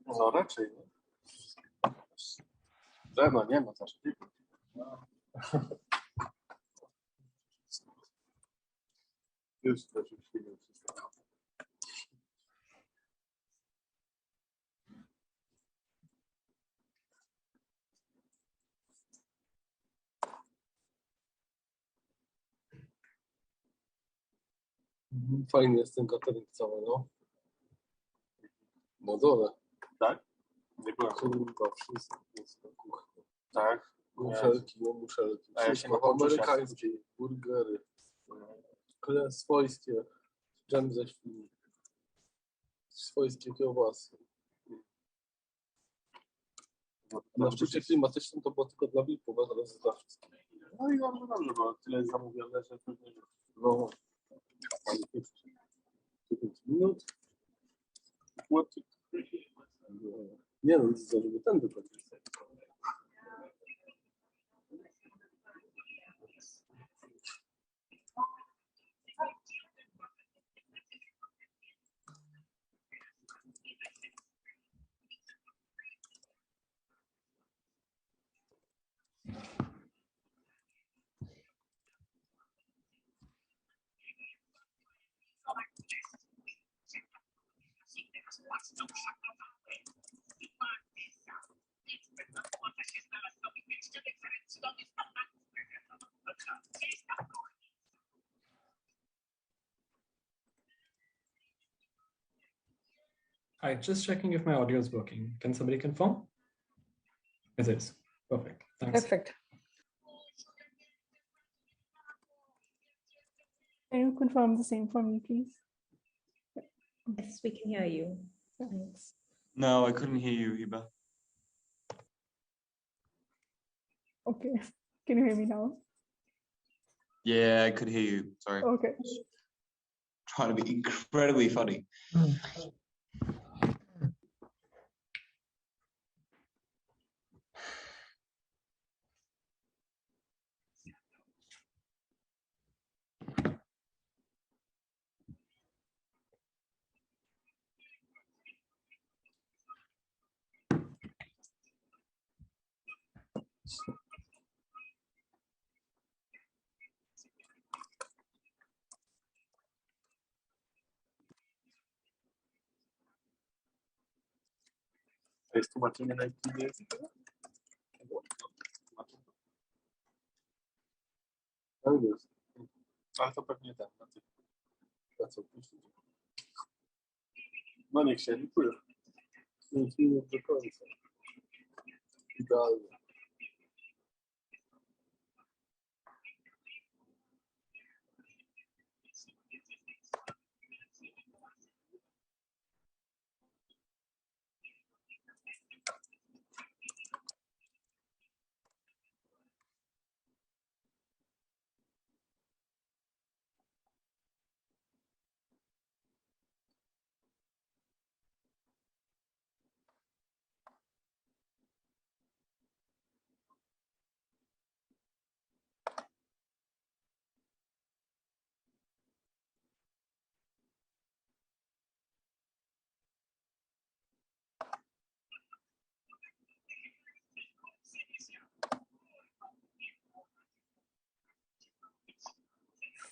No raczej nie. No nie ma też. Już też już się nie wszystko. Fajny jest ten catering cały, no. Na dole. Tak? Nie byłem. Kurwa, wszystko jest na kuchni. Tak? Muszelki, no muszelki. A ja się nie amerykańskie, burgery. Swojskie, dżem ze świni. Swojskie kiełbasy. Na szczycie klimatycznym to było tylko dla VIP-ów, a teraz jest dla wszystkich. No i bardzo dobrze, bo tyle jest zamówione, że pewnie... No, 5 minut. Nie no, żeby ten wypadł. Hi, just checking if my audio is working. Can somebody confirm? It is. Perfect. Thanks. Perfect. Can you confirm the same for me, please? Yes, we can hear you. Thanks. No, I couldn't hear you, Hiba. Okay. Can you hear me now? Yeah, I could hear you. Sorry. Okay. Trying to be incredibly funny. To jest tłumaczenie na jaki język? No jest. Ale to pewnie ten, na co piszecie. No niech się edituje. 5 minut do końca. Idealnie.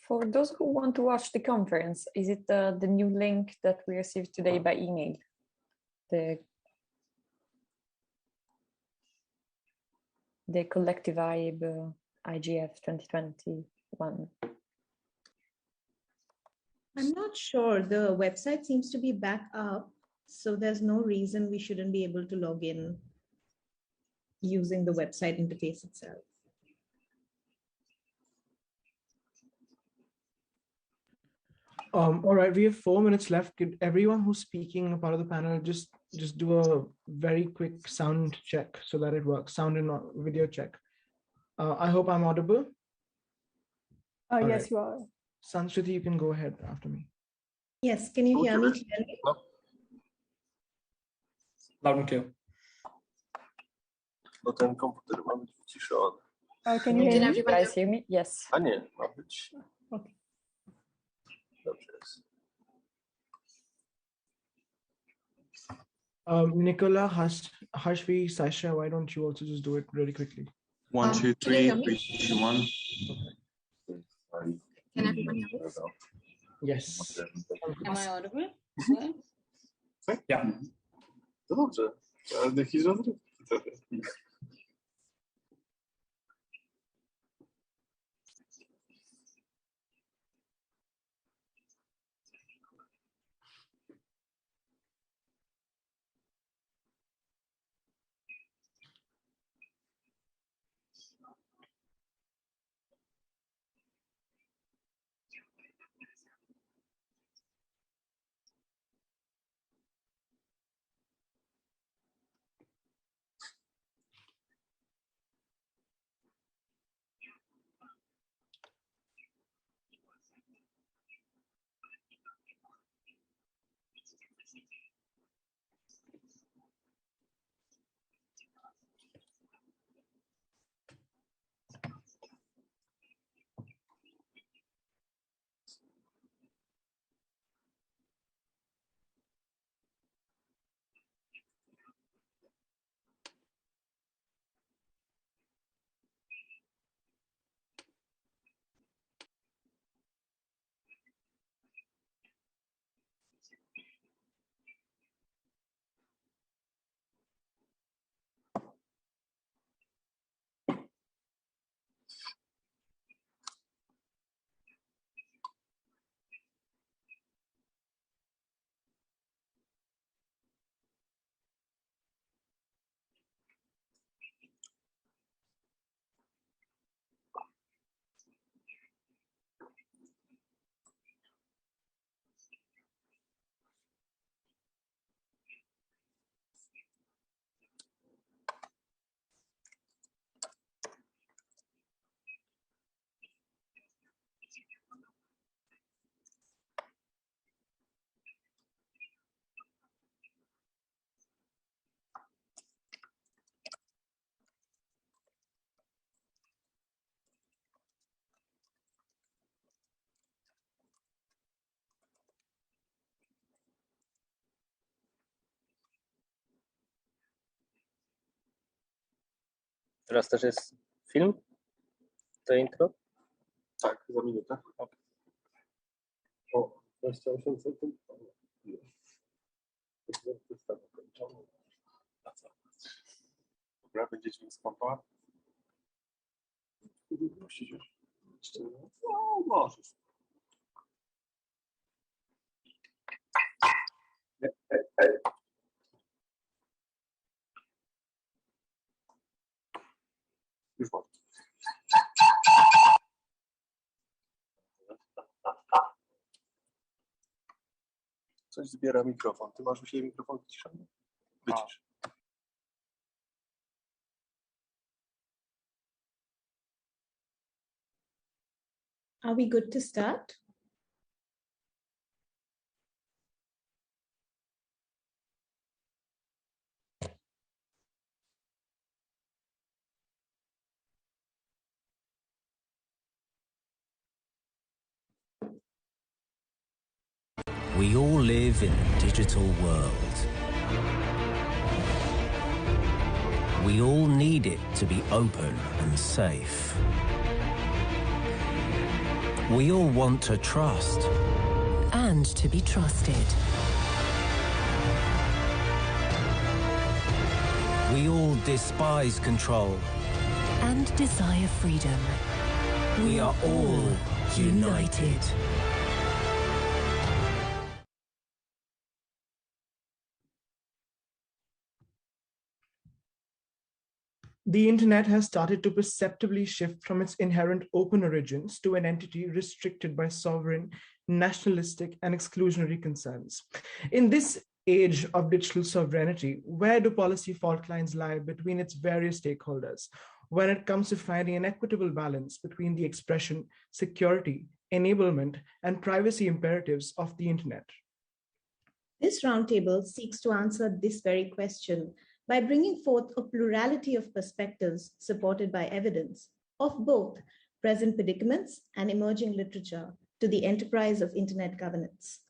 For those who want to watch the conference, is it the new link that we received today by email? The Collective Vibe IGF 2021. I'm not sure. The website seems to be back up, so there's no reason we shouldn't be able to log in using the website interface itself. All right, we have 4 minutes left. Could everyone who's speaking a part of the panel just do a very quick sound check so that it works, sound and video check. I hope I'm audible. Yes, right. you are. Sanskruti, you can go ahead after me. Yes, can you hear me clearly? Loud and clear. No ten komputer ma być wyciszony. Can you hear me? Guys hear me? Yes. A nie, ma być. Okay. Dobrze jest. Nicola, Harshvi, Sasha, why don't you also just do it really quickly? 1, 2, 3, 3, 2, 1. Can everyone hear us? Yes. Am I audible? Yeah. To dobrze, ale jakieś rozrywki trochę. Teraz też jest film? To intro? Tak, za minutę. Okay. O, 28 sekund. Dobra, będzie dźwięk z kompa. No, możesz. Już mam. Coś zbiera mikrofon. Ty masz u siebie mikrofon wyciszony? Wycisz. Are we good to start? We all live in a digital world. We all need it to be open and safe. We all want to trust. And to be trusted. We all despise control. And desire freedom. We are all united. The internet has started to perceptibly shift from its inherent open origins to an entity restricted by sovereign, nationalistic, and exclusionary concerns. In this age of digital sovereignty, where do policy fault lines lie between its various stakeholders when it comes to finding an equitable balance between the expression, security, enablement, and privacy imperatives of the internet? This roundtable seeks to answer this very question by bringing forth a plurality of perspectives supported by evidence of both present predicaments and emerging literature to the enterprise of internet governance.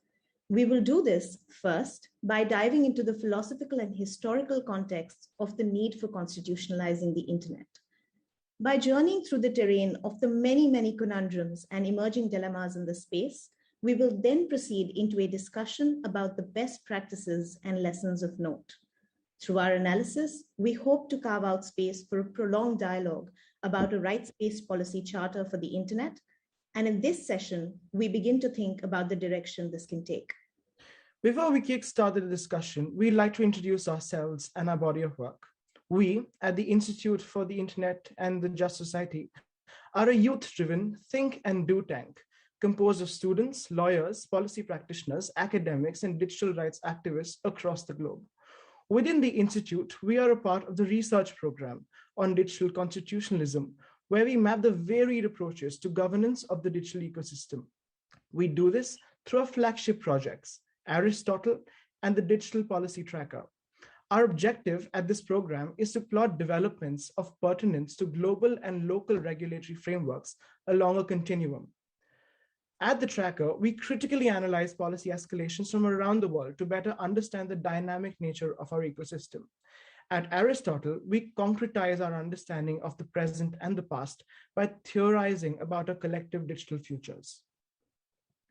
We will do this first by diving into the philosophical and historical context of the need for constitutionalizing the internet. By journeying through the terrain of the many conundrums and emerging dilemmas in the space, we will then proceed into a discussion about the best practices and lessons of note. Through our analysis, we hope to carve out space for a prolonged dialogue about a rights-based policy charter for the internet. And in this session, we begin to think about the direction this can take. Before we kickstart the discussion, we'd like to introduce ourselves and our body of work. We, at the Institute for the Internet and the Just Society, are a youth-driven think and do tank composed of students, lawyers, policy practitioners, academics, and digital rights activists across the globe. Within the Institute, we are a part of the research program on digital constitutionalism, where we map the varied approaches to governance of the digital ecosystem. We do this through our flagship projects, Aristotle and the Digital Policy Tracker. Our objective at this program is to plot developments of pertinence to global and local regulatory frameworks along a continuum. At the tracker, we critically analyze policy escalations from around the world to better understand the dynamic nature of our ecosystem. At Aristotle, we concretize our understanding of the present and the past by theorizing about our collective digital futures.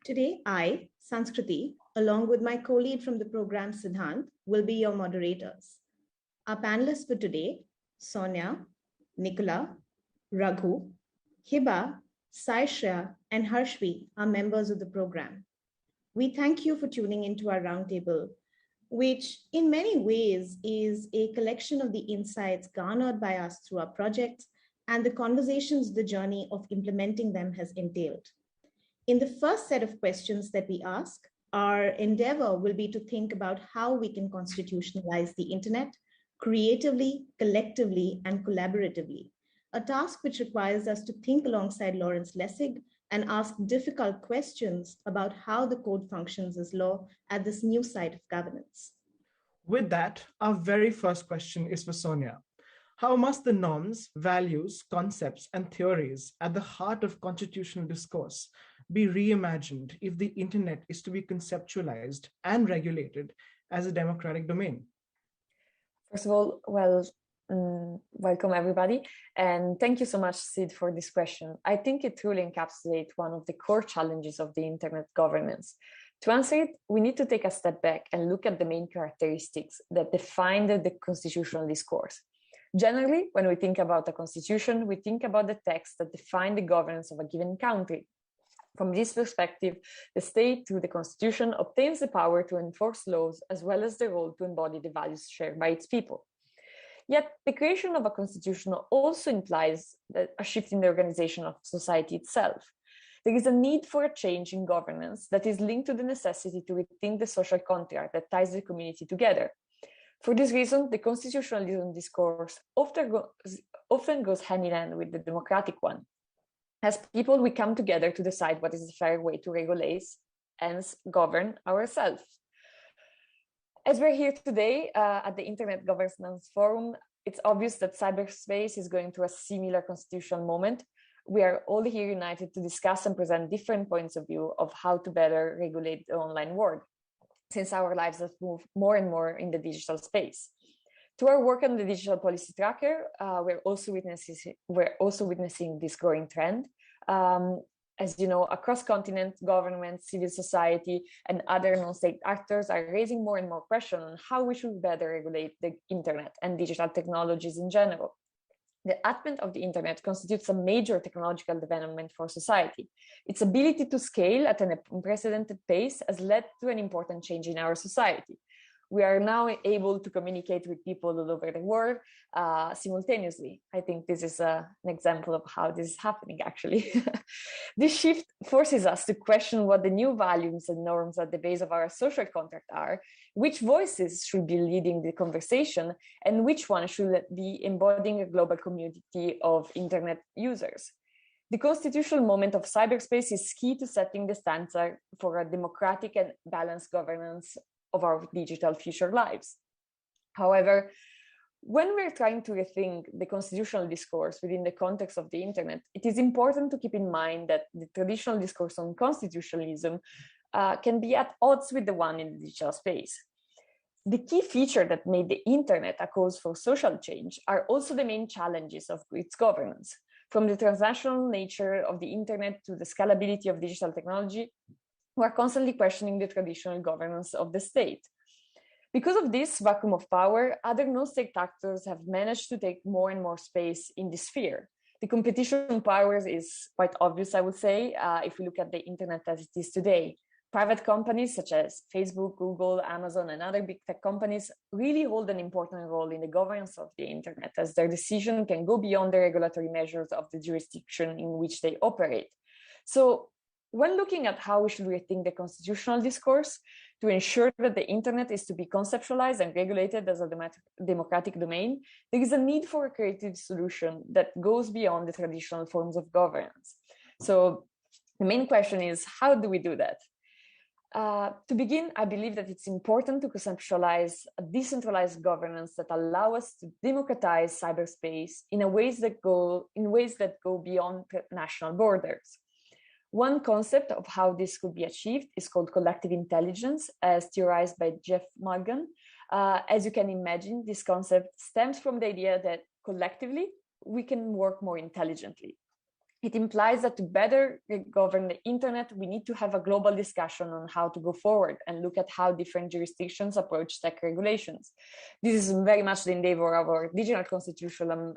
Today, I, Sanskriti, along with my co-lead from the program, Siddhant, will be your moderators. Our panelists for today, Sonia, Nicola, Raghu, Hiba, Saishya, and Harshvi are members of the program. We thank you for tuning into our roundtable, which in many ways is a collection of the insights garnered by us through our projects and the conversations the journey of implementing them has entailed. In the first set of questions that we ask, our endeavor will be to think about how we can constitutionalize the internet creatively, collectively, and collaboratively. A task which requires us to think alongside Lawrence Lessig and ask difficult questions about how the code functions as law at this new site of governance. With that, our very first question is for Sonia. How must the norms, values, concepts, and theories at the heart of constitutional discourse be reimagined if the internet is to be conceptualized and regulated as a democratic domain? First of all, welcome everybody. And thank you so much, Sid, for this question. I think it truly encapsulates one of the core challenges of the internet governance. To answer it, we need to take a step back and look at the main characteristics that define the constitutional discourse. Generally, when we think about a constitution, we think about the texts that define the governance of a given country. From this perspective, the state, through the constitution, obtains the power to enforce laws as well as the role to embody the values shared by its people. Yet, the creation of a constitution also implies a shift in the organization of society itself. There is a need for a change in governance that is linked to the necessity to rethink the social contract that ties the community together. For this reason, the constitutionalism discourse often goes hand in hand with the democratic one. As people, we come together to decide what is the fair way to regulate and govern ourselves. As we're here today at the Internet Governance Forum, it's obvious that cyberspace is going through a similar constitutional moment. We are all here united to discuss and present different points of view of how to better regulate the online world, since our lives have moved more and more in the digital space. Through our work on the Digital Policy Tracker, we're also witnessing this growing trend. As you know, across continents, governments, civil society, and other non-state actors are raising more and more questions on how we should better regulate the internet and digital technologies in general. The advent of the internet constitutes a major technological development for society. Its ability to scale at an unprecedented pace has led to an important change in our society. We are now able to communicate with people all over the world simultaneously. I think this is an example of how this is happening, actually. This shift forces us to question what the new values and norms at the base of our social contract are, which voices should be leading the conversation, and which one should be embodying a global community of internet users. The constitutional moment of cyberspace is key to setting the standard for a democratic and balanced governance of our digital future lives. However, when we're trying to rethink the constitutional discourse within the context of the internet, it is important to keep in mind that the traditional discourse on constitutionalism can be at odds with the one in the digital space. The key feature that made the internet a cause for social change are also the main challenges of its governance. From the transnational nature of the internet to the scalability of digital technology, we are constantly questioning the traditional governance of the state. Because of this vacuum of power, other non-state actors have managed to take more and more space in this sphere. The competition powers is quite obvious, I would say, if we look at the internet as it is today. Private companies such as Facebook, Google, Amazon, and other big tech companies really hold an important role in the governance of the internet, as their decision can go beyond the regulatory measures of the jurisdiction in which they operate. So, when looking at how we should rethink the constitutional discourse to ensure that the internet is to be conceptualized and regulated as a democratic domain, there is a need for a creative solution that goes beyond the traditional forms of governance. So the main question is, how do we do that? To begin, I believe that it's important to conceptualize a decentralized governance that allow us to democratize cyberspace in ways that go beyond national borders. One concept of how this could be achieved is called collective intelligence, as theorized by Jeff Morgan. As you can imagine, this concept stems from the idea that collectively we can work more intelligently. It implies that to better govern the internet, we need to have a global discussion on how to go forward and look at how different jurisdictions approach tech regulations. This is very much the endeavor of our digital constitutionalism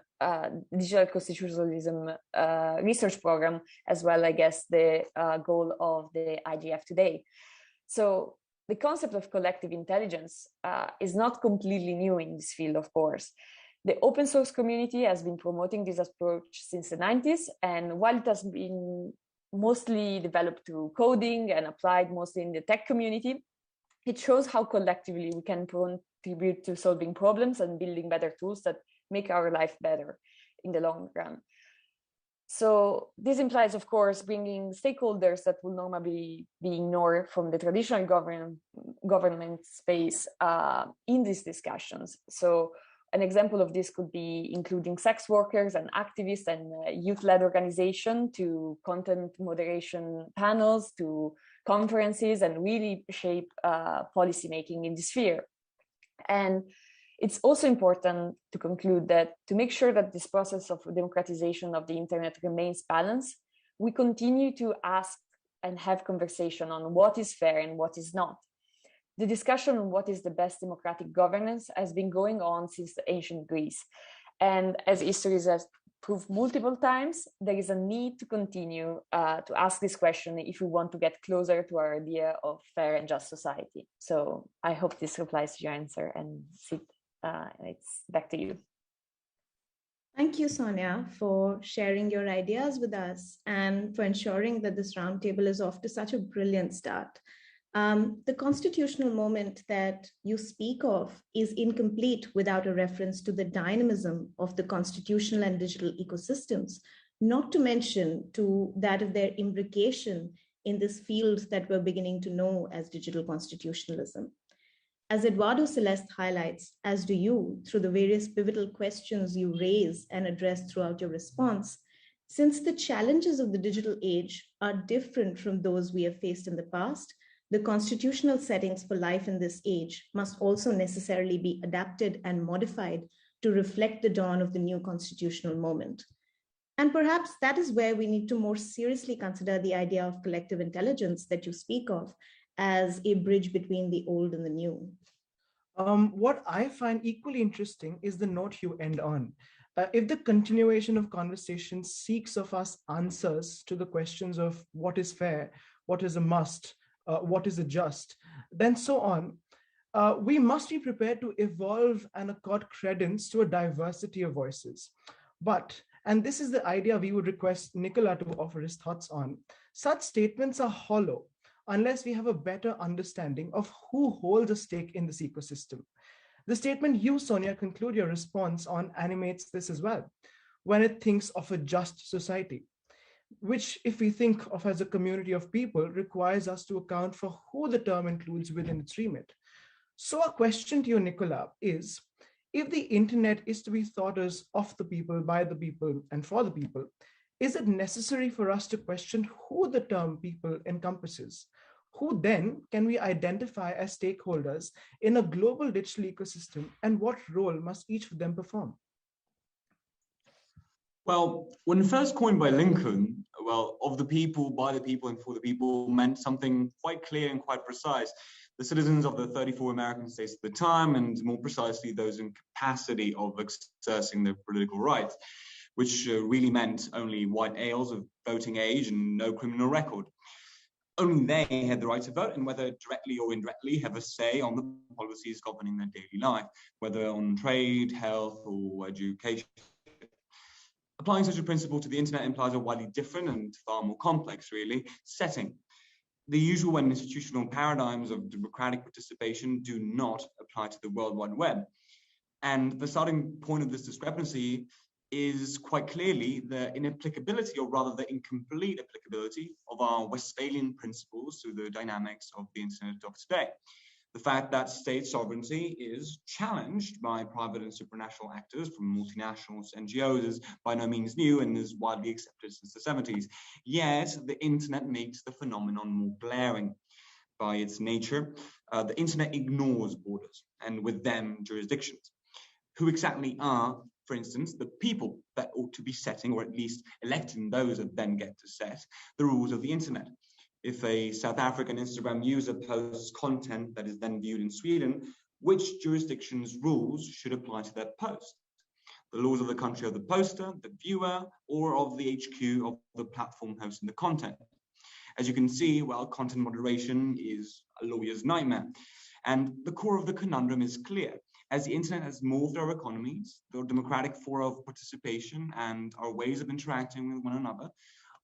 research program, as well, I guess, the goal of the IGF today. So the concept of collective intelligence is not completely new in this field, of course. The open source community has been promoting this approach since the 90s, and while it has been mostly developed through coding and applied mostly in the tech community, it shows how collectively we can contribute to solving problems and building better tools that make our life better in the long run. So this implies, of course, bringing stakeholders that will normally be ignored from the traditional government space in these discussions. So an example of this could be including sex workers and activists and youth-led organizations, to content moderation panels, to conferences, and really shape policymaking in this sphere. And it's also important to conclude that to make sure that this process of democratization of the internet remains balanced, we continue to ask and have conversation on what is fair and what is not. The discussion on what is the best democratic governance has been going on since ancient Greece. And as history has proved multiple times, there is a need to continue to ask this question if we want to get closer to our idea of fair and just society. So I hope this replies to your answer, and Sid, it's back to you. Thank you, Sonia, for sharing your ideas with us and for ensuring that this roundtable is off to such a brilliant start. The constitutional moment that you speak of is incomplete without a reference to the dynamism of the constitutional and digital ecosystems, not to mention to that of their imbrication in this field that we're beginning to know as digital constitutionalism. As Eduardo Celeste highlights, as do you, through the various pivotal questions you raise and address throughout your response, since the challenges of the digital age are different from those we have faced in the past, the constitutional settings for life in this age must also necessarily be adapted and modified to reflect the dawn of the new constitutional moment. And perhaps that is where we need to more seriously consider the idea of collective intelligence that you speak of as a bridge between the old and the new. What I find equally interesting is the note you end on. If the continuation of conversation seeks of us answers to the questions of what is fair, what is a must, what is a just, then so on, we must be prepared to evolve and accord credence to a diversity of voices. But, and this is the idea we would request Nicola to offer his thoughts on, such statements are hollow unless we have a better understanding of who holds a stake in this ecosystem. The statement you, Sonia, conclude your response on animates this as well, when it thinks of a just society, which, if we think of as a community of people, requires us to account for who the term includes within its remit. So a question to you, Nicola, is if the internet is to be thought as of the people, by the people, and for the people, is it necessary for us to question who the term people encompasses? Who then can we identify as stakeholders in a global digital ecosystem, and what role must each of them perform? Well, when first coined by Lincoln, well, of the people, by the people, and for the people meant something quite clear and quite precise. The citizens of the 34 American states at the time, and more precisely those in capacity of exercising their political rights, which really meant only white males of voting age and no criminal record. Only they had the right to vote, and whether directly or indirectly have a say on the policies governing their daily life, whether on trade, health, or education. Applying such a principle to the internet implies a widely different and far more complex, really, setting. The usual and institutional paradigms of democratic participation do not apply to the World Wide Web. And the starting point of this discrepancy is quite clearly the inapplicability, or rather the incomplete applicability, of our Westphalian principles to the dynamics of the internet of today. The fact that state sovereignty is challenged by private and supranational actors from multinationals, NGOs, is by no means new and is widely accepted since the 70s. Yet the internet makes the phenomenon more glaring. By its nature, the internet ignores borders, and with them jurisdictions. Who exactly are, for instance, the people that ought to be setting, or at least electing those that then get to set, the rules of the internet? If a South African Instagram user posts content that is then viewed in Sweden, which jurisdiction's rules should apply to that post? The laws of the country of the poster, the viewer, or of the HQ of the platform hosting the content? As you can see, well, content moderation is a lawyer's nightmare. And the core of the conundrum is clear. As the internet has morphed our economies, the democratic fora of participation, and our ways of interacting with one another,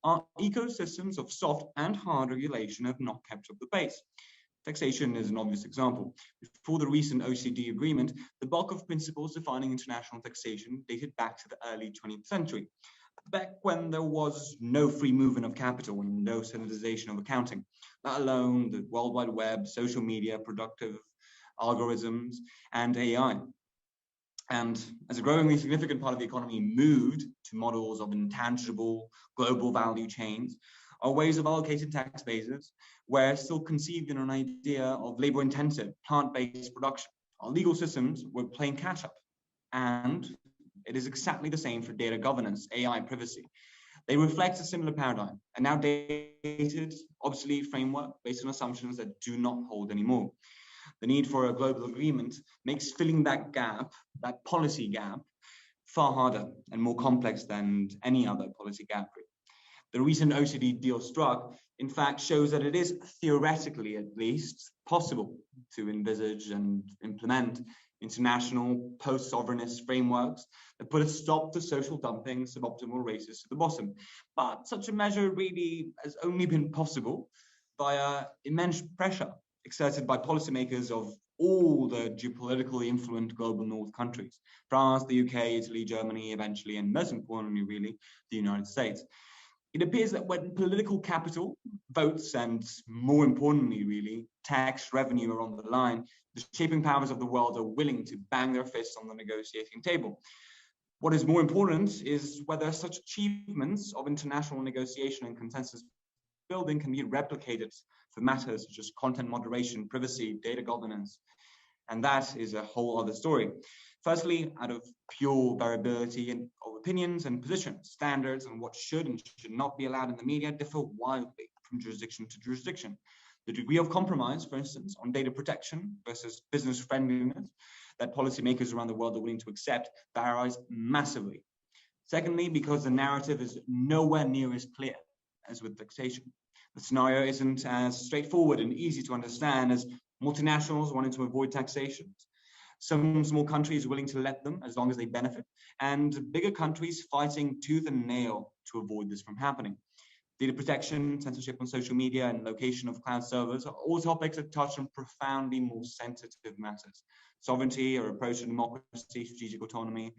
our ecosystems of soft and hard regulation have not kept up the pace. Taxation is an obvious example. Before the recent OECD agreement, the bulk of principles defining international taxation dated back to the early 20th century, back when there was no free movement of capital and no standardization of accounting, let alone the World Wide Web, social media, productive algorithms, and AI. And as a growingly significant part of the economy moved to models of intangible global value chains, our ways of allocated tax bases were still conceived in an idea of labor-intensive, plant-based production. Our legal systems were playing catch-up. And it is exactly the same for data governance, AI, privacy. They reflect a similar paradigm, an now dated, obsolete framework based on assumptions that do not hold anymore. The need for a global agreement makes filling that gap, that policy gap, far harder and more complex than any other policy gap. The recent OECD deal struck, in fact, shows that it is theoretically, at least, possible to envisage and implement international post-sovereignist frameworks that put a stop to social dumping, suboptimal races to the bottom. But such a measure really has only been possible via immense pressure exerted by policymakers of all the geopolitically influent global north countries, France, the UK, Italy, Germany, eventually, and most importantly, really, the United States. It appears that when political capital, votes, and more importantly, really, tax revenue are on the line, the shaping powers of the world are willing to bang their fists on the negotiating table. What is more important is whether such achievements of international negotiation and consensus building can be replicated for matters such as content moderation, privacy, data governance. And that is a whole other story. Firstly, out of pure variability of opinions and positions, standards and what should and should not be allowed in the media differ wildly from jurisdiction to jurisdiction. The degree of compromise, for instance, on data protection versus business friendliness that policymakers around the world are willing to accept varies massively. Secondly, because the narrative is nowhere near as clear as with taxation. The scenario isn't as straightforward and easy to understand as multinationals wanting to avoid taxation. Some small countries willing to let them as long as they benefit, and bigger countries fighting tooth and nail to avoid this from happening. Data protection, censorship on social media, and location of cloud servers are all topics that touch on profoundly more sensitive matters. Sovereignty, or approach to democracy, strategic autonomy.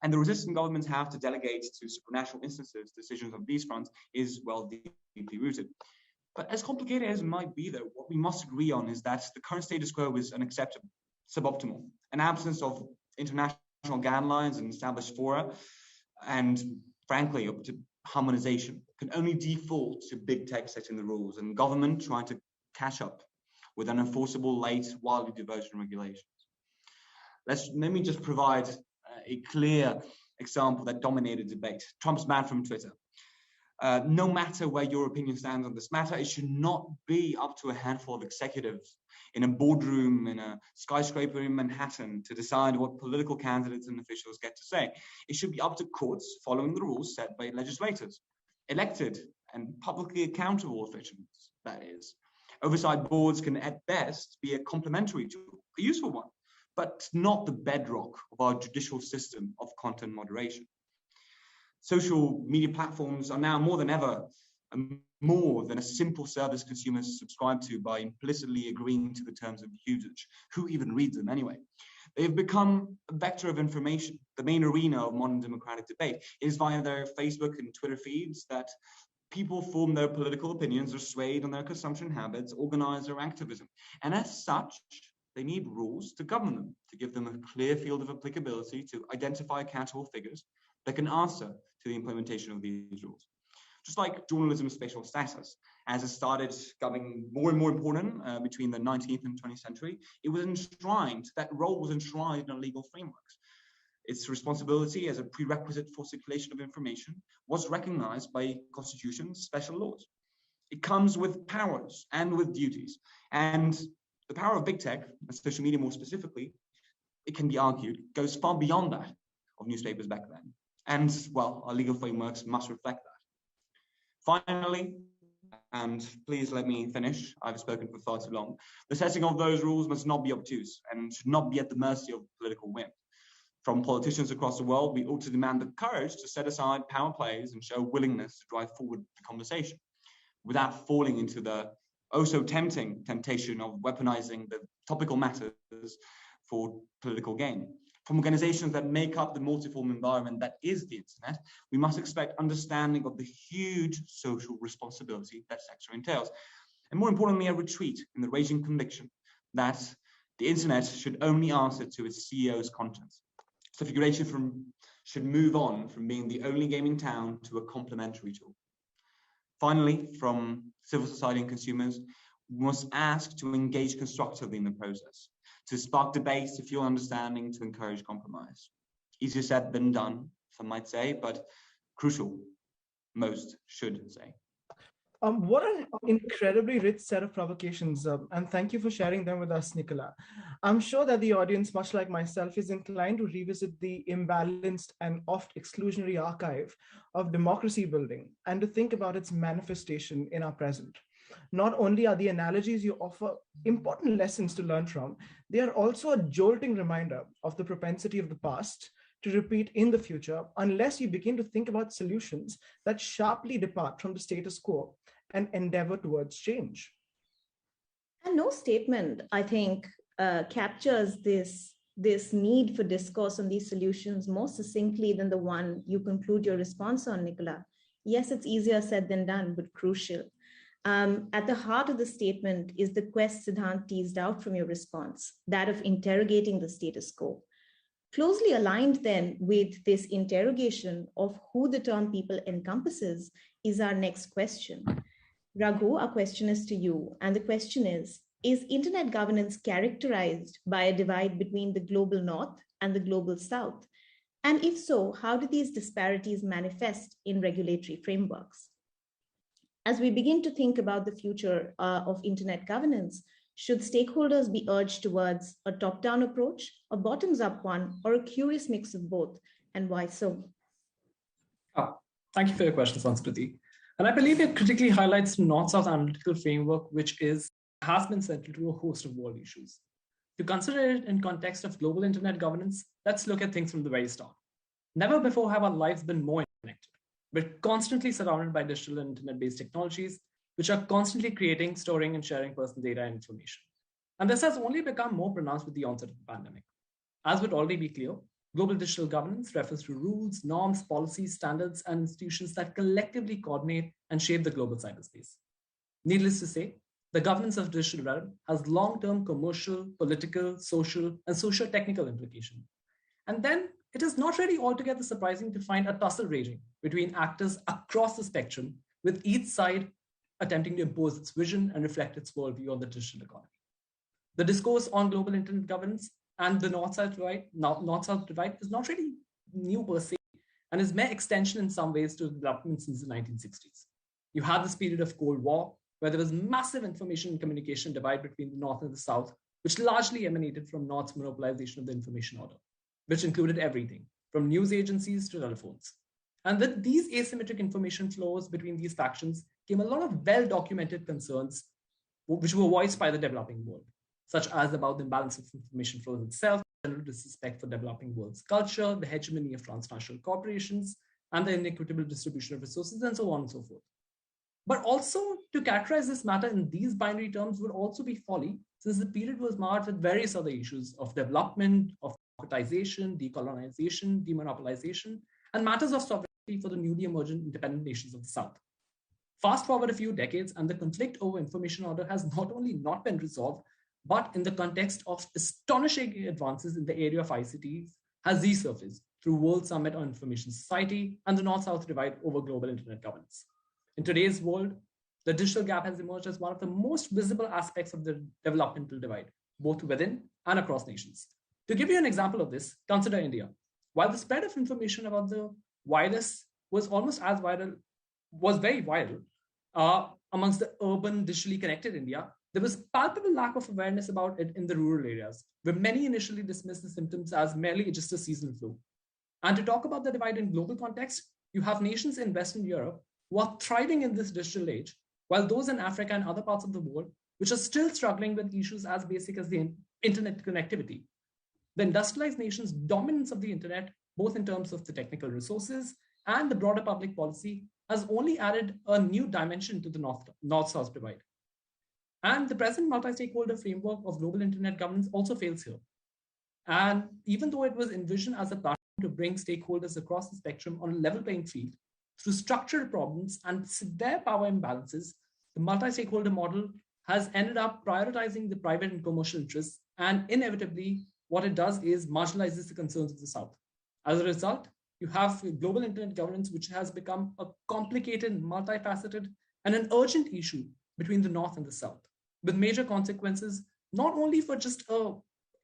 And the resistance governments have to delegate to supranational instances decisions on these fronts is, well, deeply rooted. But as complicated as it might be, though, what we must agree on is that the current status quo is unacceptable, suboptimal. An absence of international guidelines and established fora, and frankly, up to harmonization, can only default to big tech setting the rules and government trying to catch up with unenforceable, late, wildly divergent regulations. Let me just provide a clear example that dominated debate. Trump's ban from Twitter. No matter where your opinion stands on this matter, it should not be up to a handful of executives in a boardroom in a skyscraper in Manhattan to decide what political candidates and officials get to say. It should be up to courts following the rules set by legislators, elected and publicly accountable officials, that is. Oversight boards can at best be a complementary tool, a useful one, but not the bedrock of our judicial system of content moderation. Social media platforms are now more than ever more than a simple service consumers subscribe to by implicitly agreeing to the terms of usage. Who even reads them anyway? They have become a vector of information, the main arena of modern democratic debate. It is via their Facebook and Twitter feeds that people form their political opinions, are swayed on their consumption habits, organize their activism. And as such, they need rules to govern them, to give them a clear field of applicability, to identify accountable figures that can answer to the implementation of these rules. Just like journalism's spatial status, as it started becoming more and more important between the 19th and 20th century, it was enshrined, that role was enshrined in legal frameworks. Its responsibility as a prerequisite for circulation of information was recognized by constitutions, special laws. It comes with powers and with duties. And the power of big tech, and social media more specifically, it can be argued, goes far beyond that of newspapers back then. And, well, our legal frameworks must reflect that. Finally, and please let me finish, I've spoken for far too long, the setting of those rules must not be obtuse and should not be at the mercy of political whim. From politicians across the world, we ought to demand the courage to set aside power plays and show willingness to drive forward the conversation without falling into the oh-so-tempting temptation of weaponizing the topical matters for political gain. From organizations that make up the multiform environment that is the internet, we must expect understanding of the huge social responsibility that sector entails. And more importantly, a retreat in the raging conviction that the internet should only answer to its CEO's conscience. So figuration should move on from being the only game in town to a complementary tool. Finally, from civil society and consumers, we must ask to engage constructively in the process, to spark debate, to fuel understanding, to encourage compromise. Easier said than done, some might say, but crucial, most should say. What an incredibly rich set of provocations, and thank you for sharing them with us, Nicola. I'm sure that the audience, much like myself, is inclined to revisit the imbalanced and oft exclusionary archive of democracy building and to think about its manifestation in our present. Not only are the analogies you offer important lessons to learn from, they are also a jolting reminder of the propensity of the past to repeat in the future unless you begin to think about solutions that sharply depart from the status quo and endeavor towards change. And no statement, I think, captures this need for discourse on these solutions more succinctly than the one you conclude your response on, Nicola. Yes, it's easier said than done, but crucial. At the heart of the statement is the quest Siddhant teased out from your response, that of interrogating the status quo. Closely aligned then with this interrogation of who the term people encompasses is our next question. Raghu, our question is to you, and the question is internet governance characterized by a divide between the global north and the global south? And if so, how do these disparities manifest in regulatory frameworks? As we begin to think about the future of internet governance, should stakeholders be urged towards a top-down approach, a bottoms-up one, or a curious mix of both, and why so? Thank you for your question, Sanskriti. And I believe it critically highlights the North-South analytical framework, which has been central to a host of world issues. To consider it in context of global internet governance, let's look at things from the very start. Never before have our lives been more interconnected. We're constantly surrounded by digital and internet-based technologies, which are constantly creating, storing, and sharing personal data and information. And this has only become more pronounced with the onset of the pandemic. As would already be clear, global digital governance refers to rules, norms, policies, standards, and institutions that collectively coordinate and shape the global cyberspace. Needless to say, the governance of digital realm has long-term commercial, political, social, and socio-technical implications. And then it is not really altogether surprising to find a tussle raging between actors across the spectrum, with each side attempting to impose its vision and reflect its worldview on the digital economy. The discourse on global internet governance and the North-South divide is not really new per se, and is mere extension in some ways to development since the 1960s. You had this period of Cold War, where there was massive information and communication divide between the North and the South, which largely emanated from North's monopolization of the information order, which included everything from news agencies to telephones. And with these asymmetric information flows between these factions came a lot of well-documented concerns, which were voiced by the developing world, such as about the imbalance of information flows itself, general disrespect for developing world's culture, the hegemony of transnational corporations, and the inequitable distribution of resources, and so on and so forth. But also, to characterize this matter in these binary terms would also be folly, since the period was marked with various other issues of development, of democratization, decolonization, demonopolization, and matters of sovereignty for the newly emergent independent nations of the South. Fast forward a few decades, and the conflict over information order has not only not been resolved, but in the context of astonishing advances in the area of ICTs, has resurfaced through World Summit on Information Society and the North-South divide over global internet governance. In today's world, the digital gap has emerged as one of the most visible aspects of the developmental divide, both within and across nations. To give you an example of this, consider India. While the spread of information about the virus was almost as viral, was very viral amongst the urban, digitally connected India, there was palpable lack of awareness about it in the rural areas, where many initially dismissed the symptoms as merely just a seasonal flu. And to talk about the divide in global context, you have nations in Western Europe who are thriving in this digital age, while those in Africa and other parts of the world, which are still struggling with issues as basic as the internet connectivity. The industrialized nations' dominance of the internet, both in terms of the technical resources and the broader public policy, has only added a new dimension to the North-South divide. And the present multi-stakeholder framework of global internet governance also fails here. And even though it was envisioned as a platform to bring stakeholders across the spectrum on a level playing field, through structural problems and severe power imbalances, the multi-stakeholder model has ended up prioritizing the private and commercial interests, and inevitably, what it does is marginalizes the concerns of the South. As a result, you have global internet governance, which has become a complicated, multifaceted, and an urgent issue between the North and the South, with major consequences, not only for just a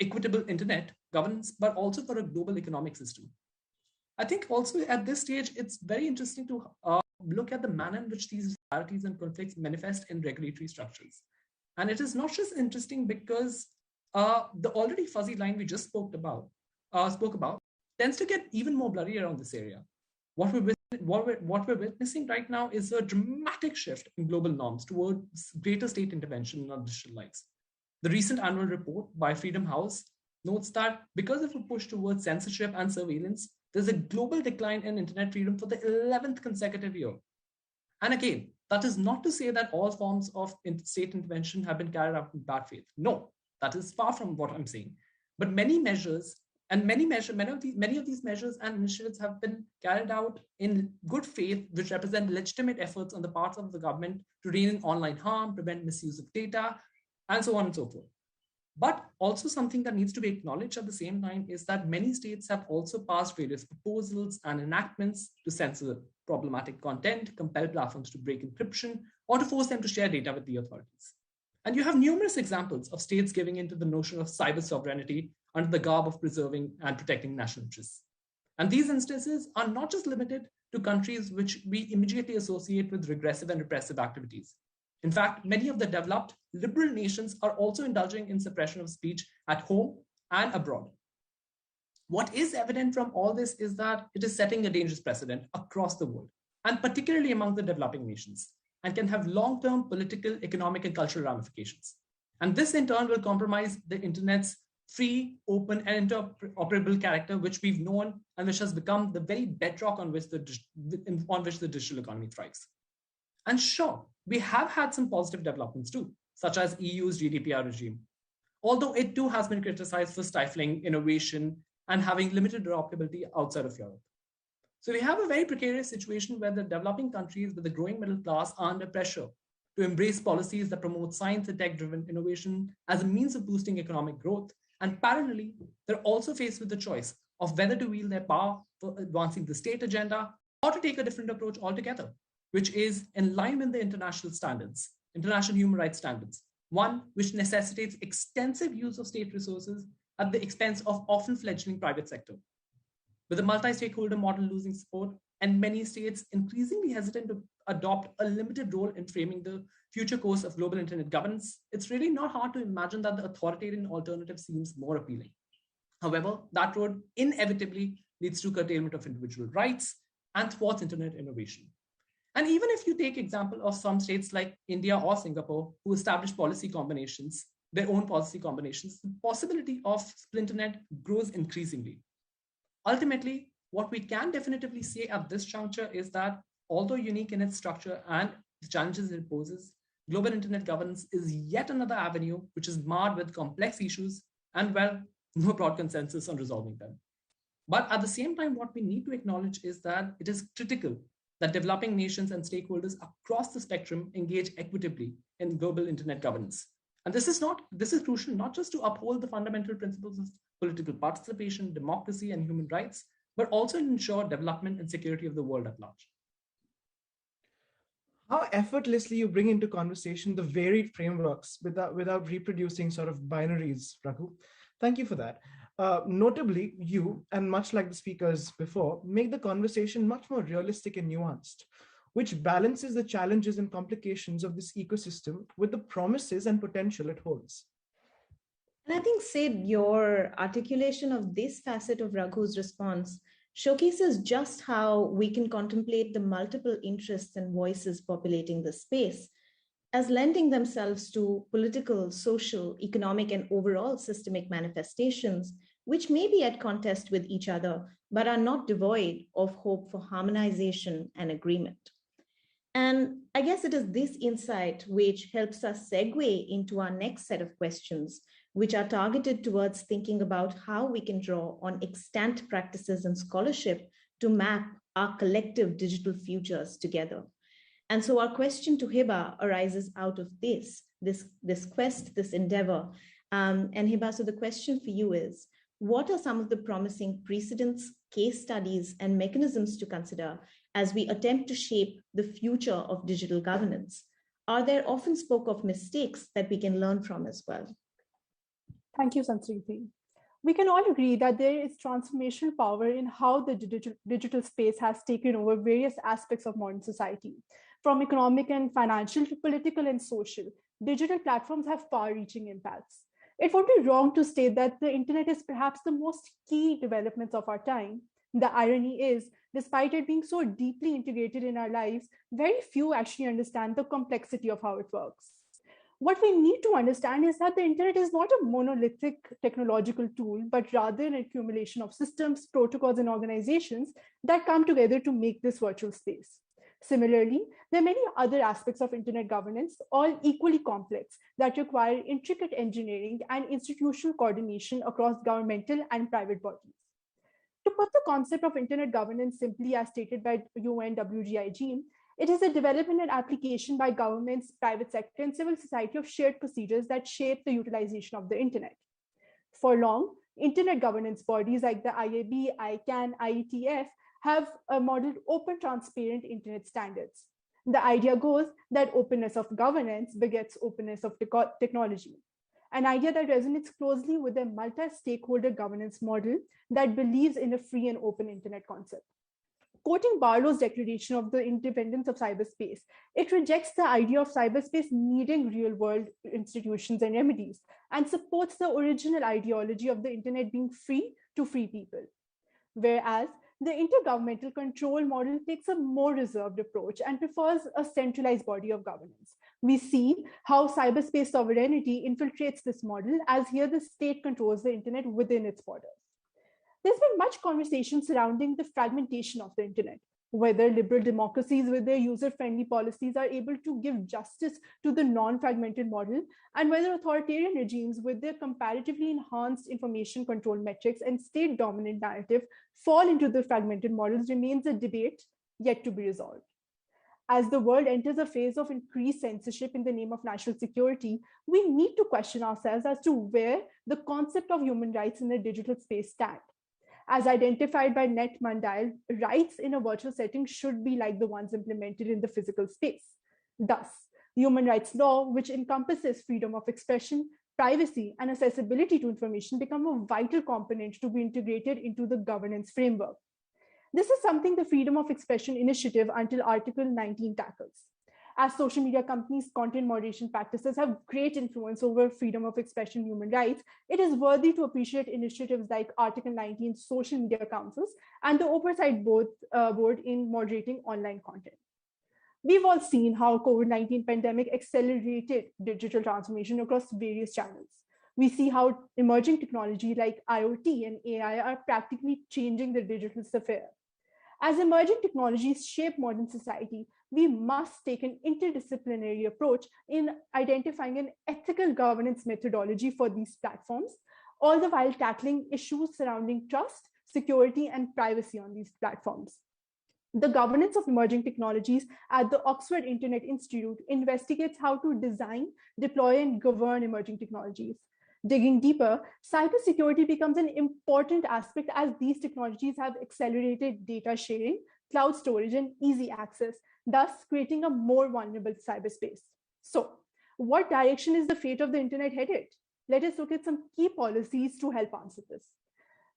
equitable internet governance, but also for a global economic system. I think also at this stage, it's very interesting to look at the manner in which these disparities and conflicts manifest in regulatory structures. And it is not just interesting because the already fuzzy line we just spoke about tends to get even more blurry around this area. What we're witnessing right now is a dramatic shift in global norms towards greater state intervention in our digital lives. The recent annual report by Freedom House notes that because of a push towards censorship and surveillance, there's a global decline in internet freedom for the 11th consecutive year. And again, that is not to say that all forms of state intervention have been carried out in bad faith. No, that is far from what I'm saying. But many of these measures and initiatives have been carried out in good faith, which represent legitimate efforts on the part of the government to rein in online harm, prevent misuse of data, and so on and so forth. But also something that needs to be acknowledged at the same time is that many states have also passed various proposals and enactments to censor problematic content, compel platforms to break encryption, or to force them to share data with the authorities. And you have numerous examples of states giving into the notion of cyber sovereignty under the garb of preserving and protecting national interests. And these instances are not just limited to countries which we immediately associate with regressive and repressive activities. In fact, many of the developed liberal nations are also indulging in suppression of speech at home and abroad. What is evident from all this is that it is setting a dangerous precedent across the world, and particularly among the developing nations, and can have long-term political, economic, and cultural ramifications. And this in turn will compromise the internet's free, open, and interoperable character, which we've known and which has become the very bedrock on which the digital economy thrives. And sure, we have had some positive developments too, such as EU's GDPR regime, although it too has been criticized for stifling innovation and having limited adaptability outside of Europe. So we have a very precarious situation where the developing countries with a growing middle class are under pressure to embrace policies that promote science and tech-driven innovation as a means of boosting economic growth. And parallelly, they're also faced with the choice of whether to wield their power for advancing the state agenda or to take a different approach altogether, which is in line with the international standards, international human rights standards, one which necessitates extensive use of state resources at the expense of often fledgling private sector. With the multi-stakeholder model losing support and many states increasingly hesitant to adopt a limited role in framing the future course of global internet governance, it's really not hard to imagine that the authoritarian alternative seems more appealing. However, that road inevitably leads to curtailment of individual rights and thwarts internet innovation. And even if you take example of some states like India or Singapore who establish policy combinations, their own policy combinations, the possibility of splinternet grows increasingly. Ultimately, what we can definitively say at this juncture is that although unique in its structure and the challenges it poses, global internet governance is yet another avenue which is marred with complex issues and, well, no broad consensus on resolving them. But at the same time, what we need to acknowledge is that it is critical that developing nations and stakeholders across the spectrum engage equitably in global internet governance. And this is crucial not just to uphold the fundamental principles of political participation, democracy, and human rights, but also to ensure development and security of the world at large. How effortlessly you bring into conversation the varied frameworks without reproducing sort of binaries, Raghu. Thank you for that. Notably, you, and much like the speakers before, make the conversation much more realistic and nuanced, which balances the challenges and complications of this ecosystem with the promises and potential it holds. And I think, Sid, your articulation of this facet of Raghu's response showcases just how we can contemplate the multiple interests and voices populating the space as lending themselves to political, social, economic, and overall systemic manifestations, which may be at contest with each other, but are not devoid of hope for harmonization and agreement. And I guess it is this insight which helps us segue into our next set of questions, which are targeted towards thinking about how we can draw on extant practices and scholarship to map our collective digital futures together. And so our question to Hiba arises out of this quest, this endeavor. And Hiba, so the question for you is, what are some of the promising precedents, case studies, and mechanisms to consider as we attempt to shape the future of digital governance? Are there often spoke of mistakes that we can learn from as well? Thank you, Sanskriti. We can all agree that there is transformational power in how the digital space has taken over various aspects of modern society. From economic and financial to political and social, digital platforms have far-reaching impacts. It would be wrong to state that the internet is perhaps the most key developments of our time. The irony is, despite it being so deeply integrated in our lives, very few actually understand the complexity of how it works. What we need to understand is that the internet is not a monolithic technological tool, but rather an accumulation of systems, protocols, and organizations that come together to make this virtual space. Similarly, there are many other aspects of internet governance, all equally complex, that require intricate engineering and institutional coordination across governmental and private bodies. To put the concept of internet governance simply as stated by UNWGIG, it is a development and application by governments, private sector, and civil society of shared procedures that shape the utilization of the internet. For long, internet governance bodies like the IAB, ICANN, IETF have modeled open, transparent internet standards. The idea goes that openness of governance begets openness of technology. an idea that resonates closely with the multi-stakeholder governance model that believes in a free and open internet concept. Quoting Barlow's declaration of the independence of cyberspace, it rejects the idea of cyberspace needing real-world institutions and remedies, and supports the original ideology of the internet being free to free people. Whereas the intergovernmental control model takes a more reserved approach and prefers a centralized body of governance. We see how cyberspace sovereignty infiltrates this model, as here the state controls the internet within its borders. There's been much conversation surrounding the fragmentation of the internet, whether liberal democracies with their user-friendly policies are able to give justice to the non-fragmented model, and whether authoritarian regimes with their comparatively enhanced information control metrics and state-dominant narrative fall into the fragmented models remains a debate yet to be resolved. As the world enters a phase of increased censorship in the name of national security, we need to question ourselves as to where the concept of human rights in the digital space stand. As identified by Net Mandal, rights in a virtual setting should be like the ones implemented in the physical space. Thus, the human rights law, which encompasses freedom of expression, privacy, and accessibility to information, become a vital component to be integrated into the governance framework. This is something the Freedom of Expression Initiative until Article 19 tackles. As social media companies' content moderation practices have great influence over freedom of expression and human rights, it is worthy to appreciate initiatives like Article 19 social media councils and the oversight board in moderating online content. We've all seen how COVID-19 pandemic accelerated digital transformation across various channels. We see how emerging technology like IoT and AI are practically changing the digital sphere. As emerging technologies shape modern society, we must take an interdisciplinary approach in identifying an ethical governance methodology for these platforms, all the while tackling issues surrounding trust, security, and privacy on these platforms. The governance of emerging technologies at the Oxford Internet Institute investigates how to design, deploy, and govern emerging technologies. Digging deeper, cybersecurity becomes an important aspect as these technologies have accelerated data sharing, cloud storage, and easy access, thus creating a more vulnerable cyberspace. So, what direction is the fate of the internet headed? Let us look at some key policies to help answer this.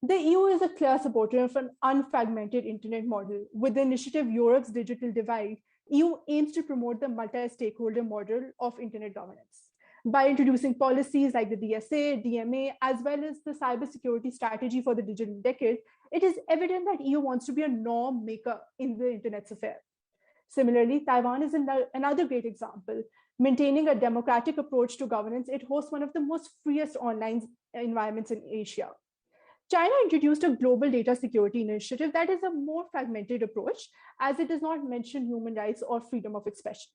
The EU is a clear supporter of an unfragmented internet model. With the initiative Europe's Digital Divide, EU aims to promote the multi-stakeholder model of internet governance. By introducing policies like the DSA, DMA, as well as the cybersecurity strategy for the digital decade, it is evident that EU wants to be a norm maker in the internet sphere. Similarly, Taiwan is another great example. Maintaining a democratic approach to governance, it hosts one of the most freest online environments in Asia. China introduced a global data security initiative that is a more fragmented approach, as it does not mention human rights or freedom of expression.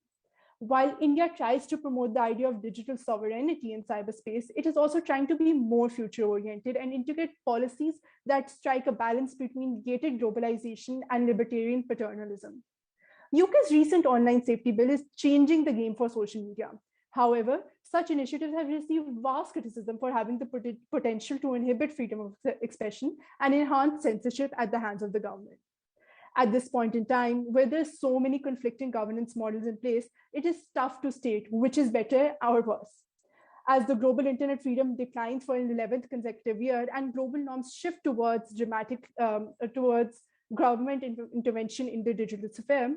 While India tries to promote the idea of digital sovereignty in cyberspace, it is also trying to be more future-oriented and integrate policies that strike a balance between gated globalization and libertarian paternalism. UK's recent online safety bill is changing the game for social media. However, such initiatives have received vast criticism for having the potential to inhibit freedom of expression and enhance censorship at the hands of the government. At this point in time, where there's so many conflicting governance models in place, it is tough to state which is better or worse. As the global internet freedom declines for an 11th consecutive year and global norms shift towards government intervention in the digital sphere,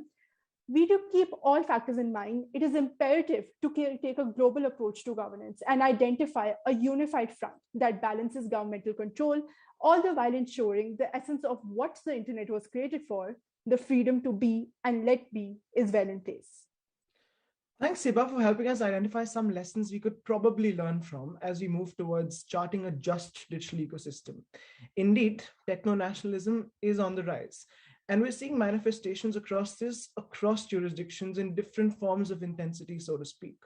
we do keep all factors in mind. It is imperative to take a global approach to governance and identify a unified front that balances governmental control, all the while ensuring the essence of what the internet was created for, the freedom to be and let be, is well in place. Thanks, Siba, for helping us identify some lessons we could probably learn from as we move towards charting a just digital ecosystem. Indeed, techno-nationalism is on the rise, and we're seeing manifestations across jurisdictions in different forms of intensity, so to speak.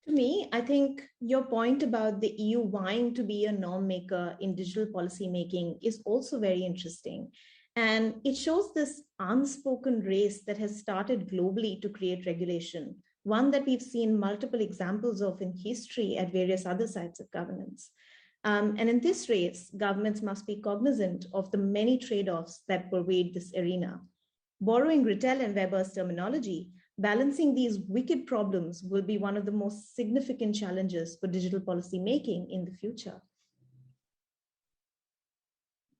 To me, I think your point about the EU vying to be a norm maker in digital policy making is also very interesting. And it shows this unspoken race that has started globally to create regulation, one that we've seen multiple examples of in history at various other sites of governance. And in this race, governments must be cognizant of the many trade-offs that pervade this arena. Borrowing Rittel and Weber's terminology, Balancing these wicked problems will be one of the most significant challenges for digital policy making in the future.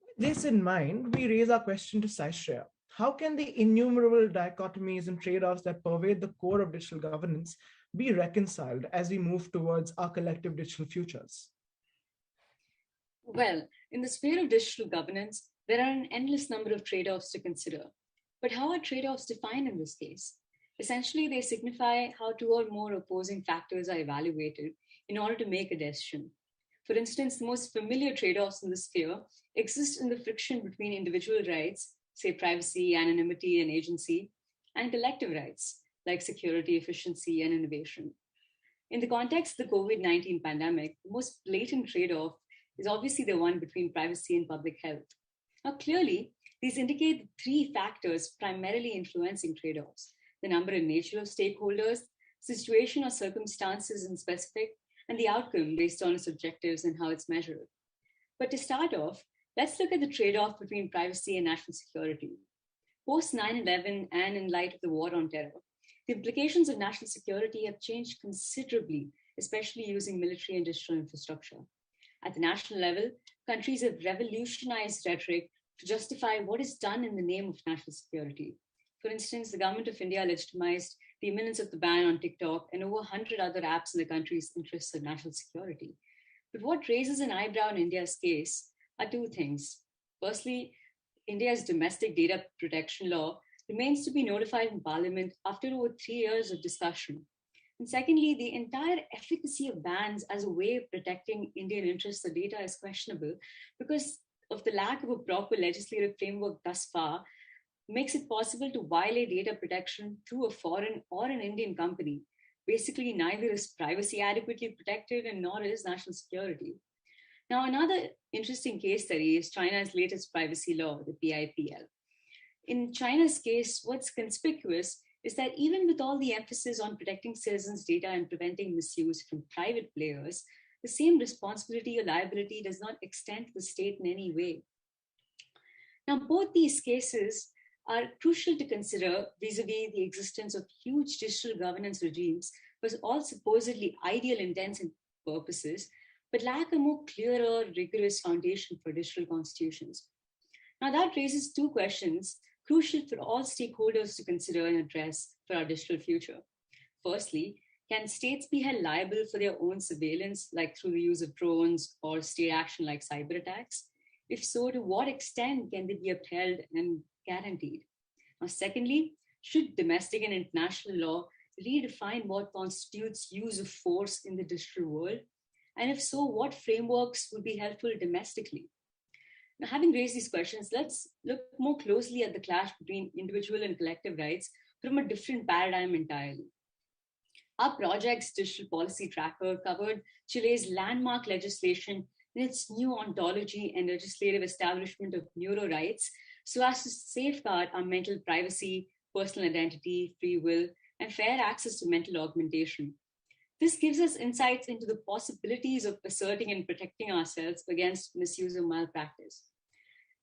With this in mind, we raise our question to Saishreya. How can the innumerable dichotomies and trade-offs that pervade the core of digital governance be reconciled as we move towards our collective digital futures? Well, in the sphere of digital governance, there are an endless number of trade-offs to consider. But how are trade-offs defined in this case? Essentially, they signify how two or more opposing factors are evaluated in order to make a decision. For instance, the most familiar trade-offs in this sphere exist in the friction between individual rights, say privacy, anonymity, and agency, and collective rights, like security, efficiency, and innovation. In the context of the COVID-19 pandemic, the most blatant trade-off is obviously the one between privacy and public health. Now, clearly, these indicate the three factors primarily influencing trade-offs: the number and nature of stakeholders, situation or circumstances in specific, and the outcome based on its objectives and how it's measured. But to start off, let's look at the trade-off between privacy and national security. Post 9/11 and in light of the war on terror, the implications of national security have changed considerably, especially using military and digital infrastructure. At the national level, countries have revolutionized rhetoric to justify what is done in the name of national security. For instance, the government of India legitimized the imminence of the ban on TikTok and over 100 other apps in the country's interests of national security. But what raises an eyebrow in India's case are two things. Firstly, India's domestic data protection law remains to be notified in Parliament after over 3 years of discussion. And secondly, the entire efficacy of bans as a way of protecting Indian interests of data is questionable because of the lack of a proper legislative framework thus far makes it possible to violate data protection through a foreign or an Indian company. Basically, neither is privacy adequately protected and nor is national security. Now, another interesting case study is China's latest privacy law, the PIPL. In China's case, what's conspicuous is that even with all the emphasis on protecting citizens' data and preventing misuse from private players, the same responsibility or liability does not extend to the state in any way. Now, both these cases are crucial to consider vis-a-vis the existence of huge digital governance regimes, with all supposedly ideal intents and purposes, but lack a more clearer, rigorous foundation for digital constitutions. Now, that raises two questions crucial for all stakeholders to consider and address for our digital future. Firstly, can states be held liable for their own surveillance, like through the use of drones or state action like cyber attacks? If so, to what extent can they be upheld and guaranteed? Now, secondly, should domestic and international law redefine what constitutes use of force in the digital world? And if so, what frameworks would be helpful domestically? Now, having raised these questions, let's look more closely at the clash between individual and collective rights from a different paradigm entirely. Our project's digital policy tracker covered Chile's landmark legislation in its new ontology and legislative establishment of neuro rights so as to safeguard our mental privacy, personal identity, free will, and fair access to mental augmentation. This gives us insights into the possibilities of asserting and protecting ourselves against misuse or malpractice.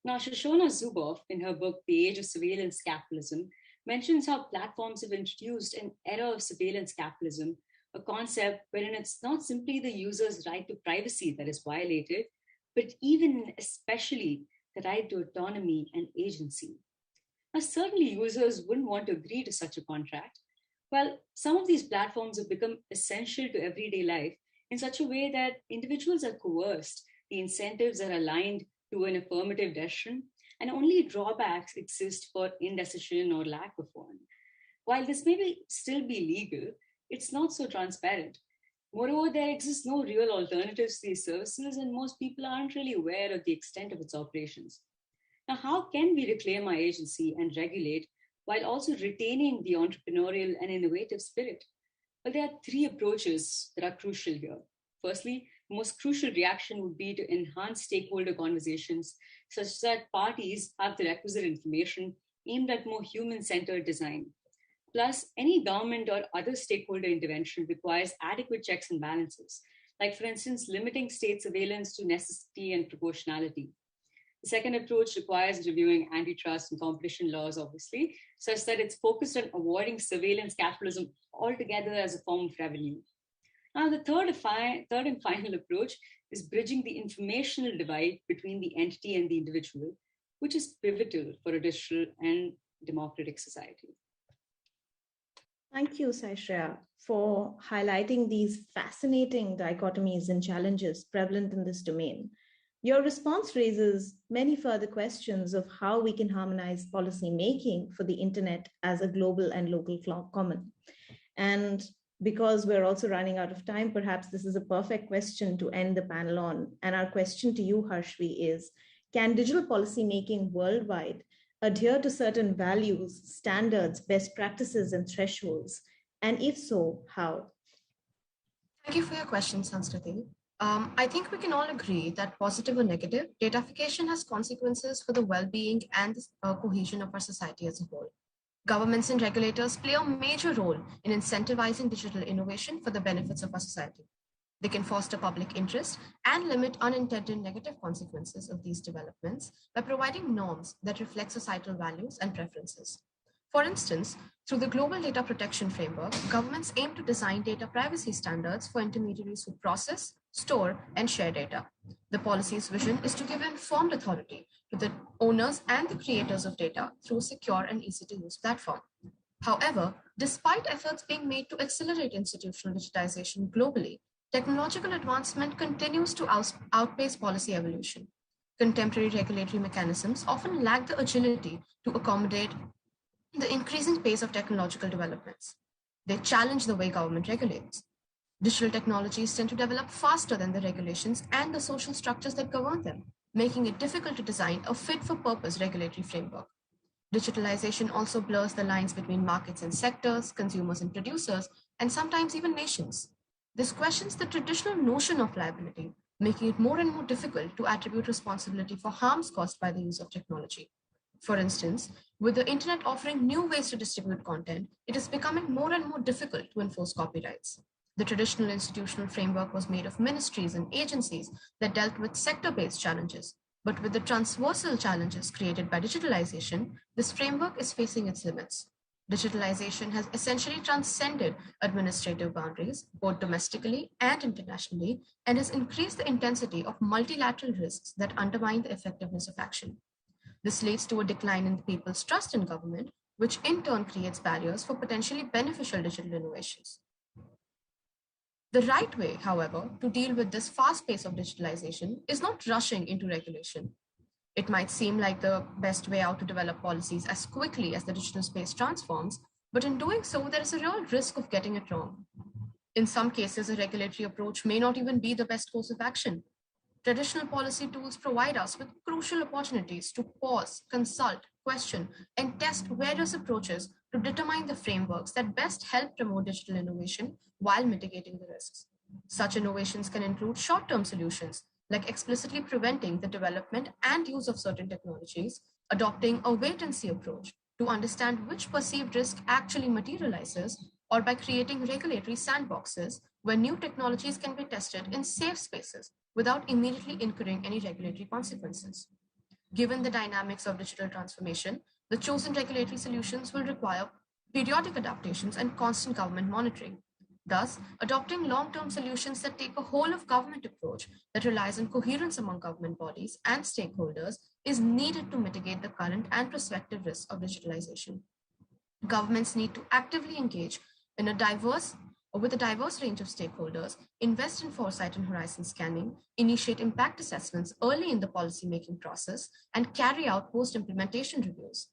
Now, Shoshona Zuboff, in her book, The Age of Surveillance Capitalism, mentions how platforms have introduced an era of surveillance capitalism, a concept wherein it's not simply the user's right to privacy that is violated, but even especially the right to autonomy and agency. Now, certainly users wouldn't want to agree to such a contract. Well, some of these platforms have become essential to everyday life in such a way that individuals are coerced, the incentives are aligned to an affirmative decision, and only drawbacks exist for indecision or lack of one. While this may still be legal, it's not so transparent. Moreover, there exists no real alternatives to these services, and most people aren't really aware of the extent of its operations. Now, how can we reclaim our agency and regulate while also retaining the entrepreneurial and innovative spirit? Well, there are three approaches that are crucial here. Firstly, the most crucial reaction would be to enhance stakeholder conversations such that parties have the requisite information aimed at more human-centered design. Plus, any government or other stakeholder intervention requires adequate checks and balances, like, for instance, limiting state surveillance to necessity and proportionality. The second approach requires reviewing antitrust and competition laws, obviously, such that it's focused on avoiding surveillance capitalism altogether as a form of revenue. Now, the third and final approach is bridging the informational divide between the entity and the individual, which is pivotal for a digital and democratic society. Thank you, Saishreya, for highlighting these fascinating dichotomies and challenges prevalent in this domain. Your response raises many further questions of how we can harmonize policy making for the internet as a global and local common. And because we're also running out of time, perhaps this is a perfect question to end the panel on. And our question to you, Harshvi, is, can digital policy making worldwide adhere to certain values, standards, best practices, and thresholds? And if so, how? Thank you for your question, Sanskriti. I think we can all agree that positive or negative, datafication has consequences for the well-being and the cohesion of our society as a whole. Governments and regulators play a major role in incentivizing digital innovation for the benefits of our society. They can foster public interest and limit unintended negative consequences of these developments by providing norms that reflect societal values and preferences. For instance, through the Global Data Protection Framework, governments aim to design data privacy standards for intermediaries who process, store, and share data. The policy's vision is to give informed authority to the owners and the creators of data through a secure and easy-to-use platform. However, despite efforts being made to accelerate institutional digitization globally, technological advancement continues to outpace policy evolution. Contemporary regulatory mechanisms often lack the agility to accommodate the increasing pace of technological developments. They challenge the way government regulates. Digital technologies tend to develop faster than the regulations and the social structures that govern them, making it difficult to design a fit-for-purpose regulatory framework. Digitalization also blurs the lines between markets and sectors, consumers and producers, and sometimes even nations. This questions the traditional notion of liability, making it more and more difficult to attribute responsibility for harms caused by the use of technology. For instance, with the internet offering new ways to distribute content, it is becoming more and more difficult to enforce copyrights. The traditional institutional framework was made of ministries and agencies that dealt with sector-based challenges. But with the transversal challenges created by digitalization, this framework is facing its limits. Digitalization has essentially transcended administrative boundaries, both domestically and internationally, and has increased the intensity of multilateral risks that undermine the effectiveness of action. This leads to a decline in people's trust in government, which in turn creates barriers for potentially beneficial digital innovations. The right way, however, to deal with this fast pace of digitalization is not rushing into regulation. It might seem like the best way out to develop policies as quickly as the digital space transforms, but in doing so, there is a real risk of getting it wrong. In some cases, a regulatory approach may not even be the best course of action. Traditional policy tools provide us with crucial opportunities to pause, consult, question, and test various approaches to determine the frameworks that best help promote digital innovation while mitigating the risks. Such innovations can include short-term solutions, like explicitly preventing the development and use of certain technologies, adopting a wait-and-see approach to understand which perceived risk actually materializes, or by creating regulatory sandboxes where new technologies can be tested in safe spaces without immediately incurring any regulatory consequences. Given the dynamics of digital transformation, the chosen regulatory solutions will require periodic adaptations and constant government monitoring. Thus, adopting long-term solutions that take a whole-of-government approach that relies on coherence among government bodies and stakeholders is needed to mitigate the current and prospective risks of digitalization. Governments need to actively engage in with a diverse range of stakeholders, invest in foresight and horizon scanning, initiate impact assessments early in the policy-making process, and carry out post-implementation reviews.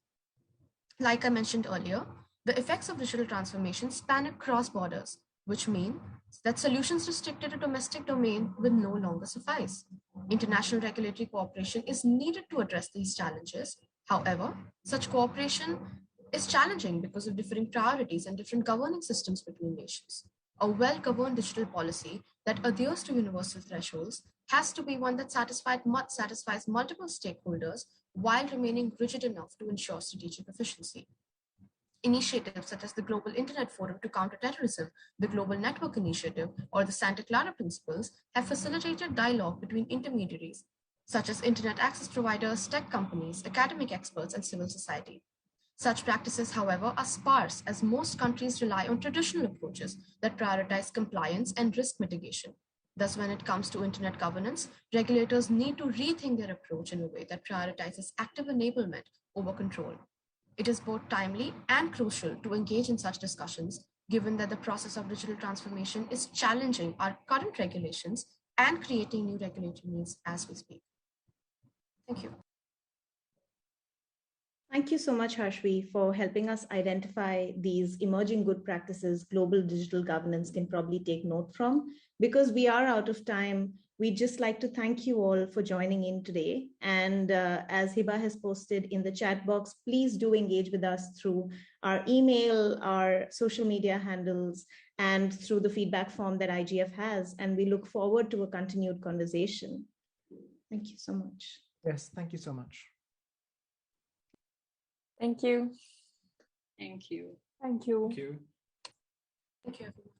Like I mentioned earlier, the effects of digital transformation span across borders, which mean that solutions restricted to domestic domain will no longer suffice. International regulatory cooperation is needed to address these challenges. However, such cooperation is challenging because of differing priorities and different governing systems between nations. A well-governed digital policy that adheres to universal thresholds has to be one that satisfies multiple stakeholders while remaining rigid enough to ensure strategic efficiency. Initiatives such as the Global Internet Forum to Counter Terrorism, the Global Network Initiative, or the Santa Clara Principles have facilitated dialogue between intermediaries, such as internet access providers, tech companies, academic experts, and civil society. Such practices, however, are sparse as most countries rely on traditional approaches that prioritize compliance and risk mitigation. Thus, when it comes to internet governance, regulators need to rethink their approach in a way that prioritizes active enablement over control. It is both timely and crucial to engage in such discussions, given that the process of digital transformation is challenging our current regulations and creating new regulatory needs as we speak. Thank you. Thank you so much, Harshvi, for helping us identify these emerging good practices global digital governance can probably take note from. Because we are out of time, we'd just like to thank you all for joining in today. And as Hiba has posted in the chat box, please do engage with us through our email, our social media handles, and through the feedback form that IGF has. And we look forward to a continued conversation. Thank you so much. Yes, thank you so much. Thank you. Thank you. Thank you. Thank you. Thank you, everyone.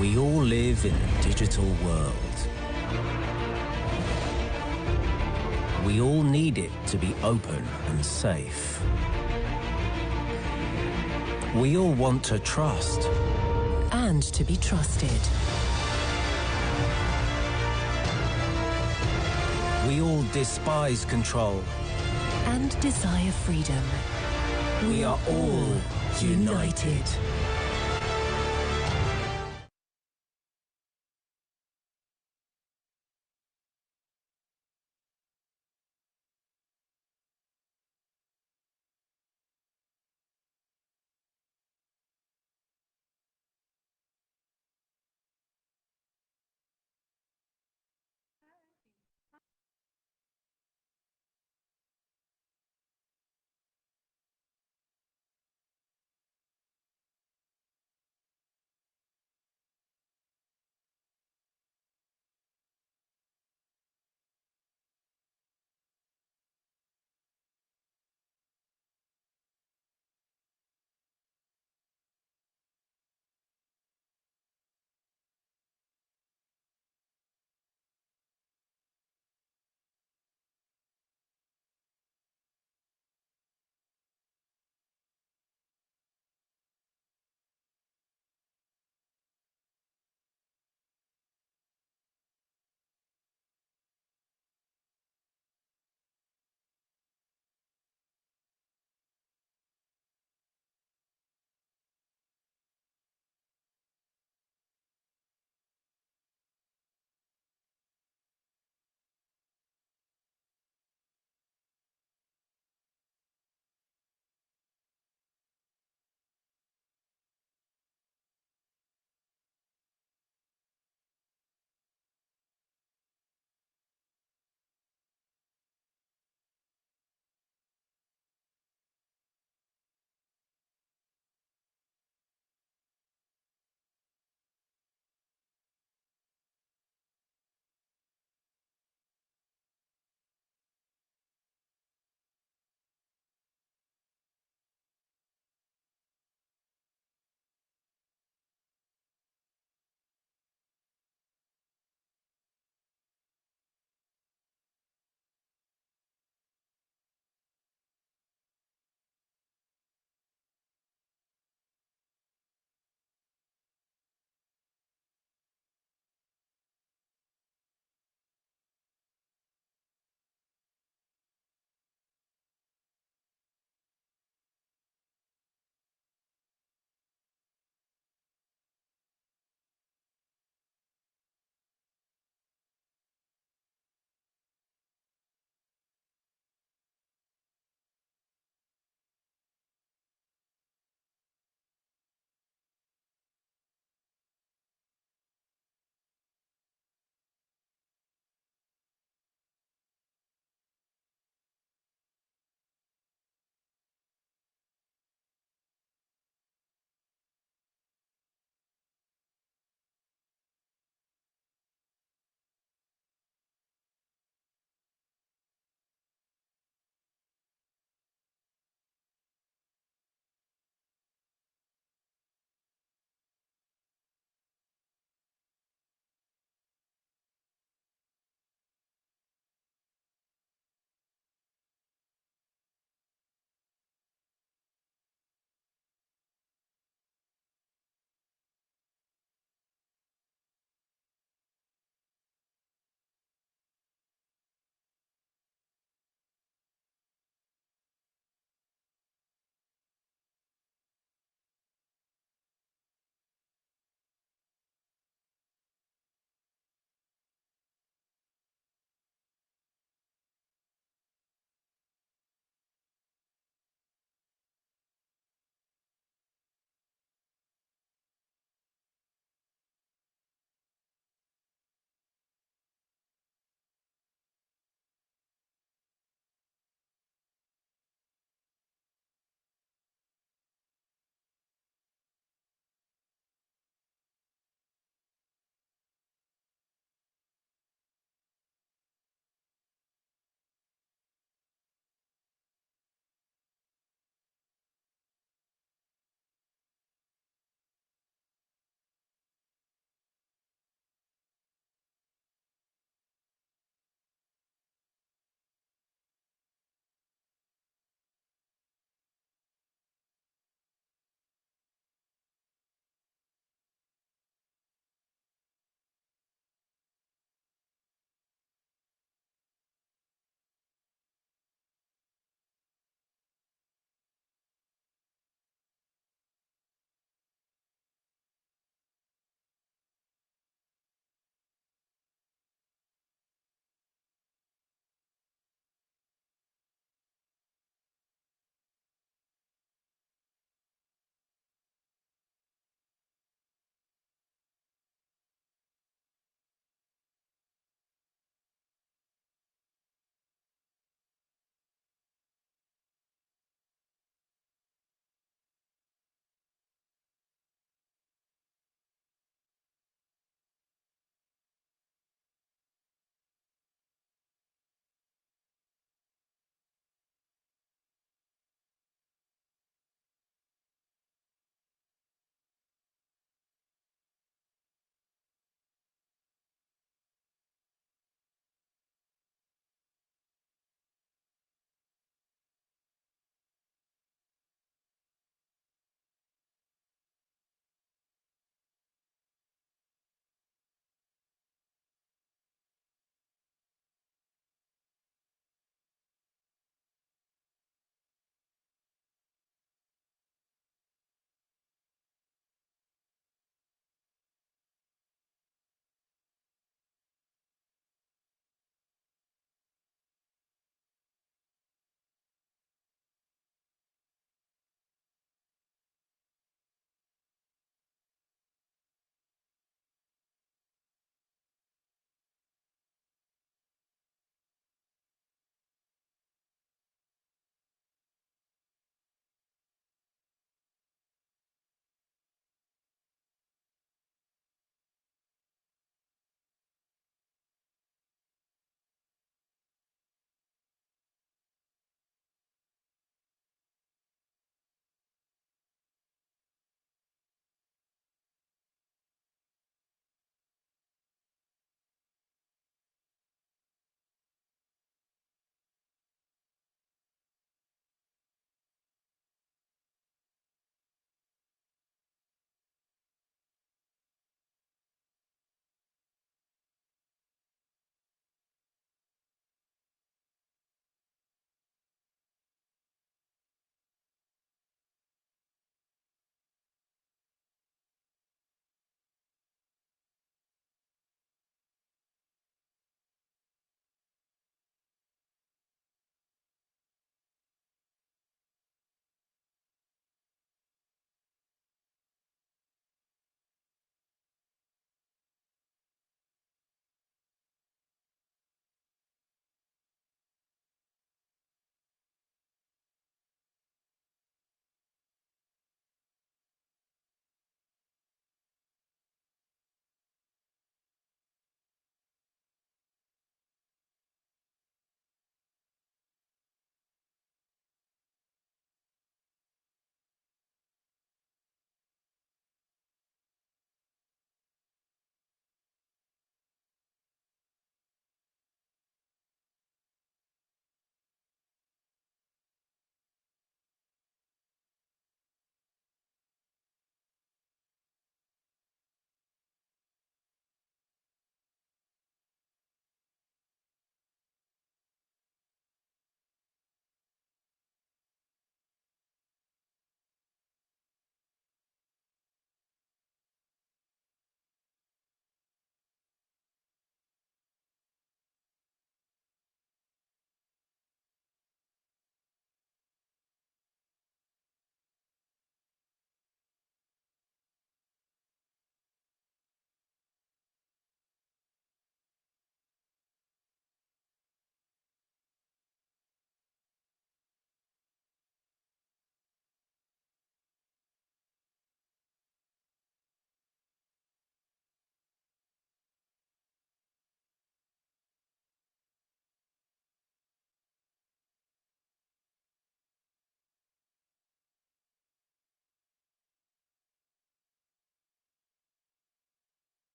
We all live in a digital world. We all need it to be open and safe. We all want to trust. And to be trusted. We all despise control. And desire freedom. We are all united.